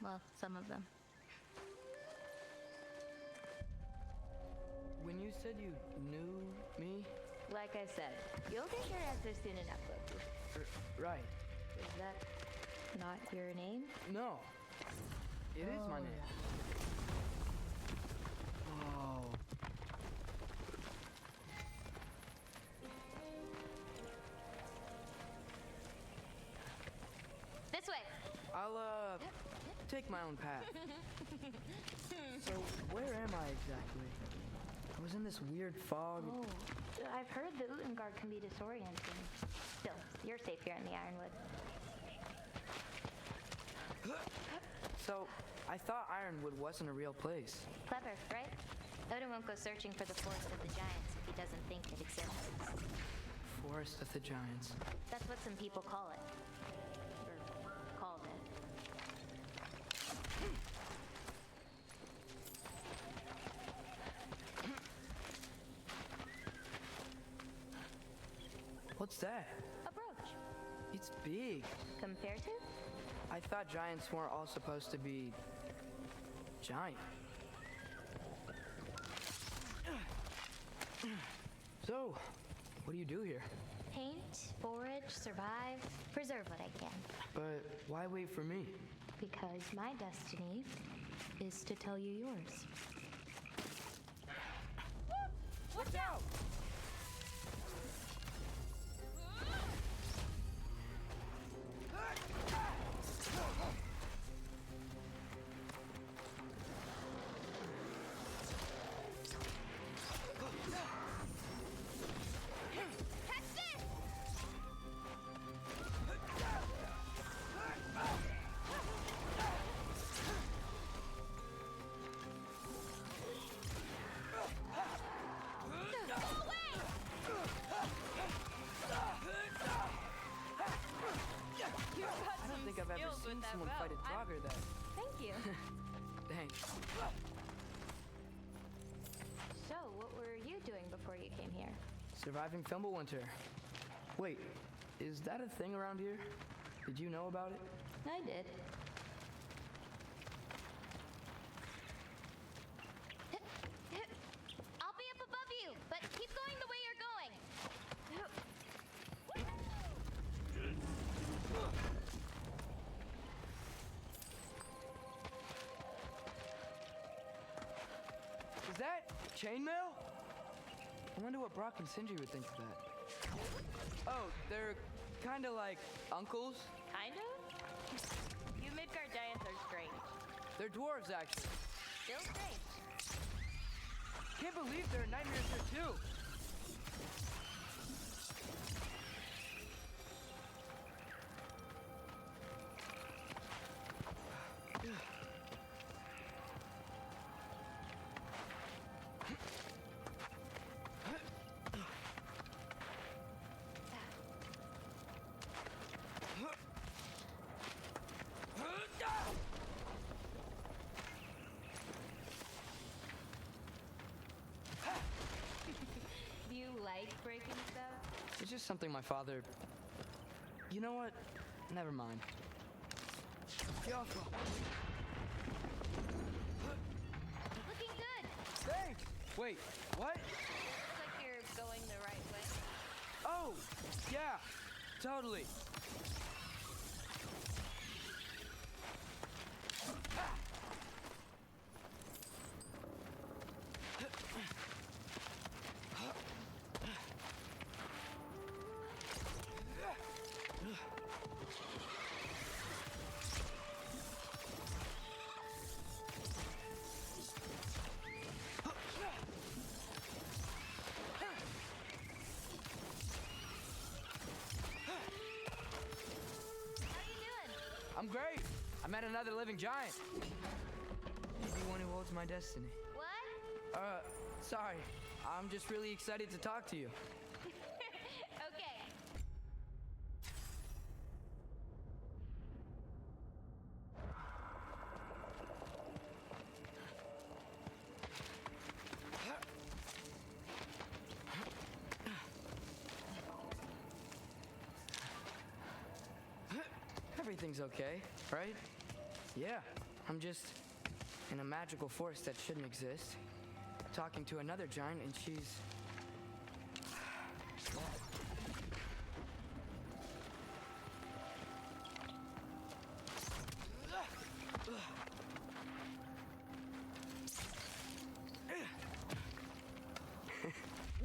Well, some of them. When you said you knew me? Like I said, you'll get your answers soon enough, Loki. Right. Is that not your name? No. It is my name. Oh. This way. I'll, take my own path. So, where am I exactly? I was in this weird fog. Oh, I've heard the Utengard can be disorienting. Still, you're safe here in the Ironwood. So, I thought Ironwood wasn't a real place. Clever, right? Odin won't go searching for the Forest of the Giants if he doesn't think it exists. Forest of the Giants. That's what some people call it. Or called it. What's that? A brooch. It's big. Compared to? I thought giants weren't all supposed to be giant. So, what do you do here? Paint, forage, survive, preserve what I can. But why wait for me? Because my destiny is to tell you yours. Watch out! ever skills with seen that someone bow. fight a Draugr that. Thank you. Thanks. So, what were you doing before you came here? Surviving Fimbulwinter. Wait, is that a thing around here? Did you know about it? I did. I'll be up above you, but keep going the way you're going. Is that chainmail? I wonder what Brock and Sindri would think of that. Oh, they're kind of like uncles. Kind of? You Midgard giants are strange. They're dwarves, actually. Still strange. Can't believe there are nightmares here, too. Do you like breaking stuff? It's just something my father... You know what? Never mind. Looking good. Thanks! Wait, what? Looks like you're going the right way. Oh, yeah, totally. I'm great. I met another living giant. He's the one who holds my destiny. What? Sorry. I'm just really excited to talk to you. Okay. Everything's okay, right? Yeah, I'm just in a magical force that shouldn't exist. Talking to another giant and she's...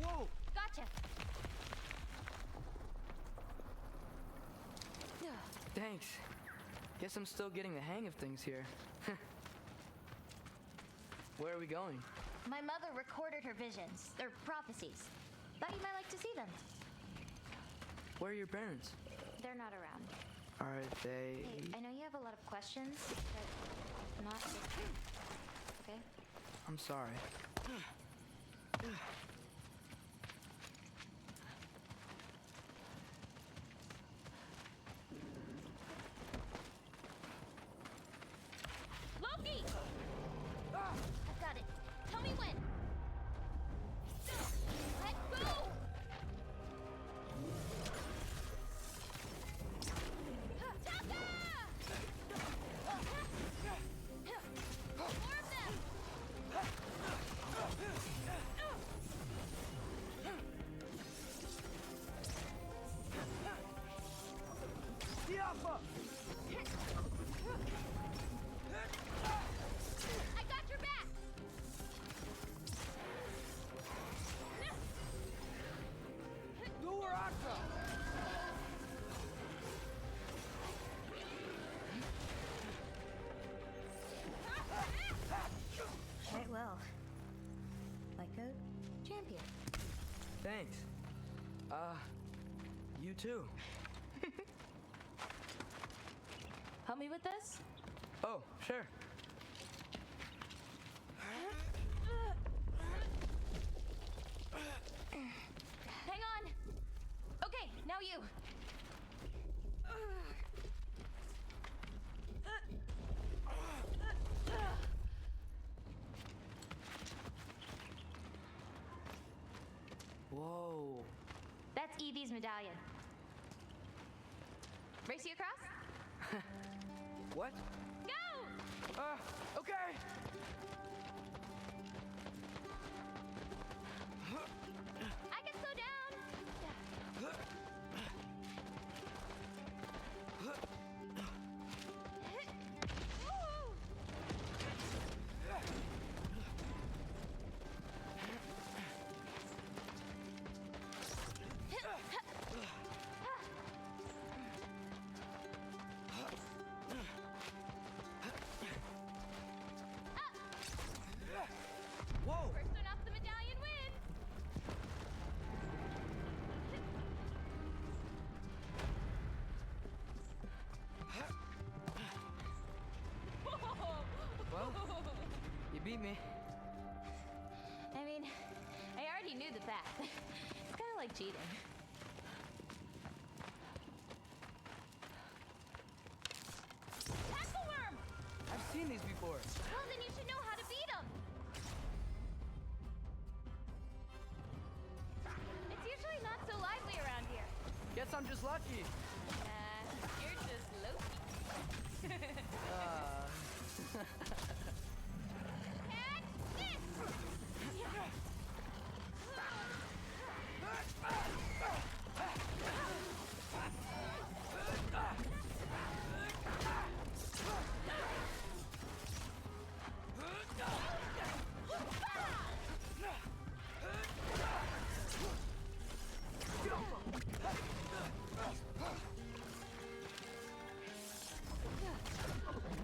Whoa! Gotcha. Thanks. Guess I'm still getting the hang of things here. Where are we going? My mother recorded her visions. They're prophecies. Thought you might like to see them. Where are your parents? They're not around. Are they... Hey, I know you have a lot of questions, but not... Okay? I'm sorry. Loki! I've got it. Tell me when. Let go! Taka! More of them! Tiafa! I got your back! Duraka! Quite well. Like a champion. Thanks. You too. Help me with this? Oh, sure. Hang on! Okay, now you. me these medallion. Race you across? What? Go! Okay. I can slow down. Whoa! First one off the medallion wins. Well, you beat me. I mean, I already knew the path. It's kind of like cheating. Tackle worm! I've seen these before. Well, then you should know how to beat them. It's usually not so lively around here. Guess I'm just lucky. You're just Loki. Catch this!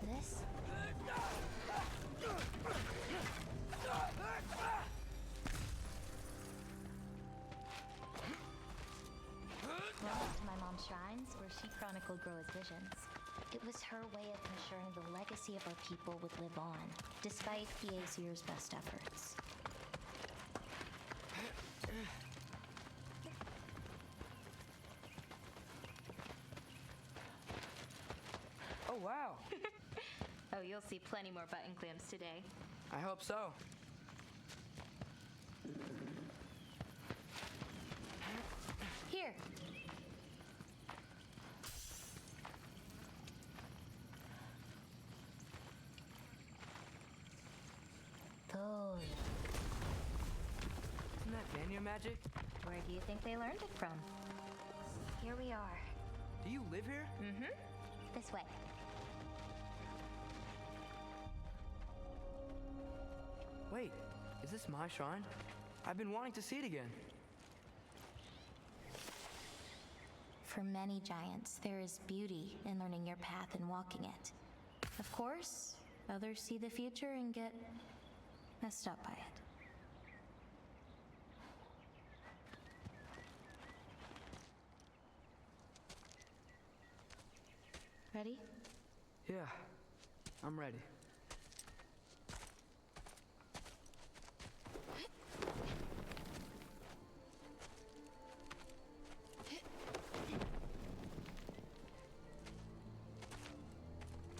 This? Went to my mom's shrines where she chronicled Groa's visions. It was her way of ensuring the legacy of our people would live on, despite the Aesir's best efforts. Oh, wow. Oh, you'll see plenty more button clamps today. I hope so. Here. Those. Isn't that Vanya magic? Where do you think they learned it from? Here we are. Do you live here? Mm-hmm. This way. Wait, is this my shrine? I've been wanting to see it again. For many giants, there is beauty in learning your path and walking it. Of course, others see the future and get messed up by it. Ready? Yeah, I'm ready.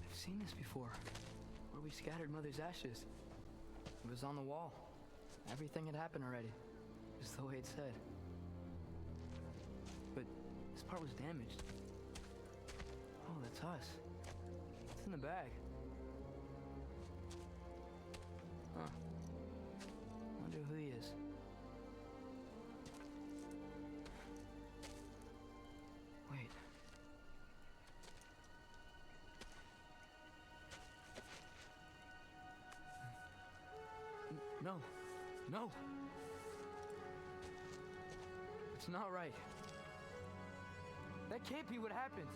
I've seen this before, where we scattered Mother's ashes. It was on the wall. Everything had happened already, just the way it said. But this part was damaged. Oh, that's us. It's in the bag. Huh. Wonder who he is. Wait. No. No. It's not right. That can't be what happened.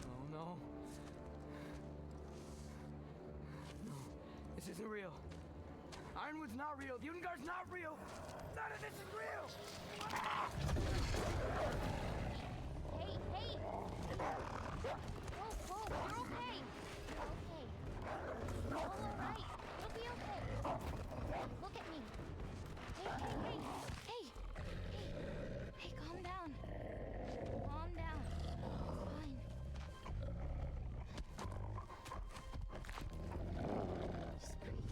No. No. No. This isn't real. Ironwood's not real. Ungar's not real. None of this is real. Hey, hey! Whoa, whoa, you're okay. Okay. You're all right. It'll be okay. Look at me. Hey, hey, hey! Hey! Hey, calm down. Calm down. Fine. Just breathe.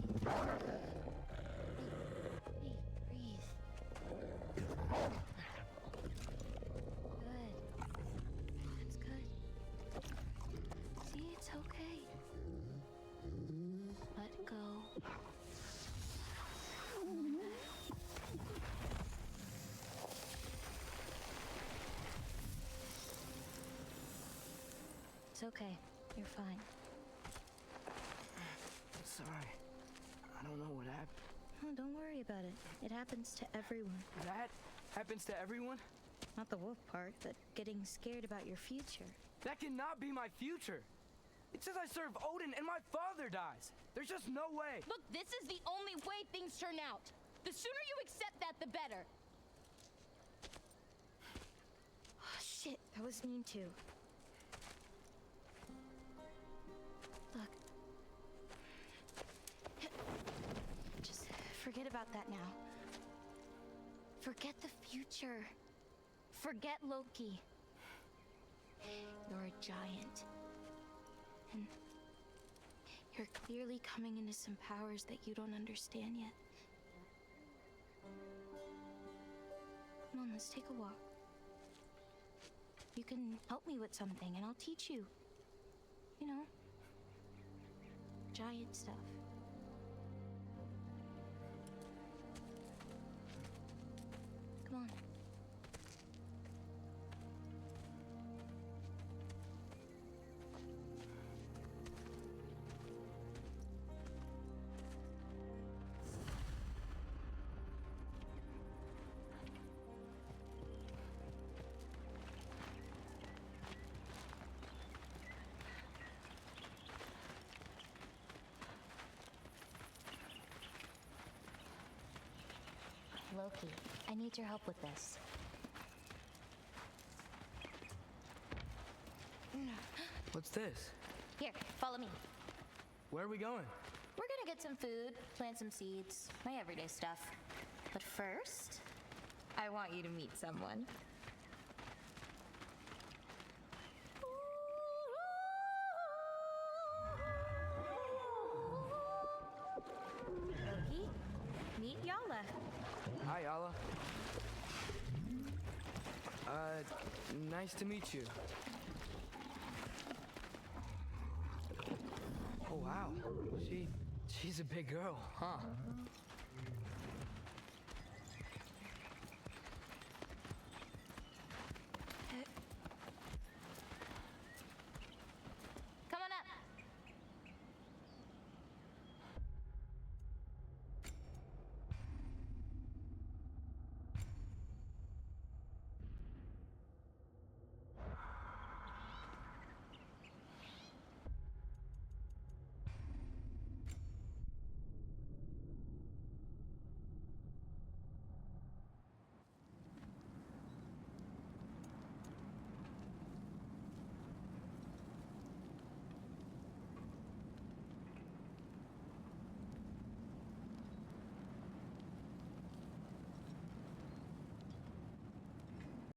It's okay. You're fine. Sorry. I don't know what happened. Oh, don't worry about it. It happens to everyone. That happens to everyone? Not the wolf part, but getting scared about your future. That cannot be my future. It says I serve Odin and my father dies. There's just no way. Look, this is the only way things turn out. The sooner you accept that, the better. Oh, shit, that was mean too. Look. Just forget about that now. Forget the future. Forget Loki. You're a giant. And you're clearly coming into some powers that you don't understand yet. Come on, let's take a walk. You can help me with something and I'll teach you. You know, giant stuff. Come on. Loki, I need your help with this. What's this? Here, follow me. Where are we going? We're gonna get some food, plant some seeds, my everyday stuff. But first, I want you to meet someone. Loki, meet Yala. Hi, Yala. Nice to meet you. Oh, wow. She's a big girl, huh?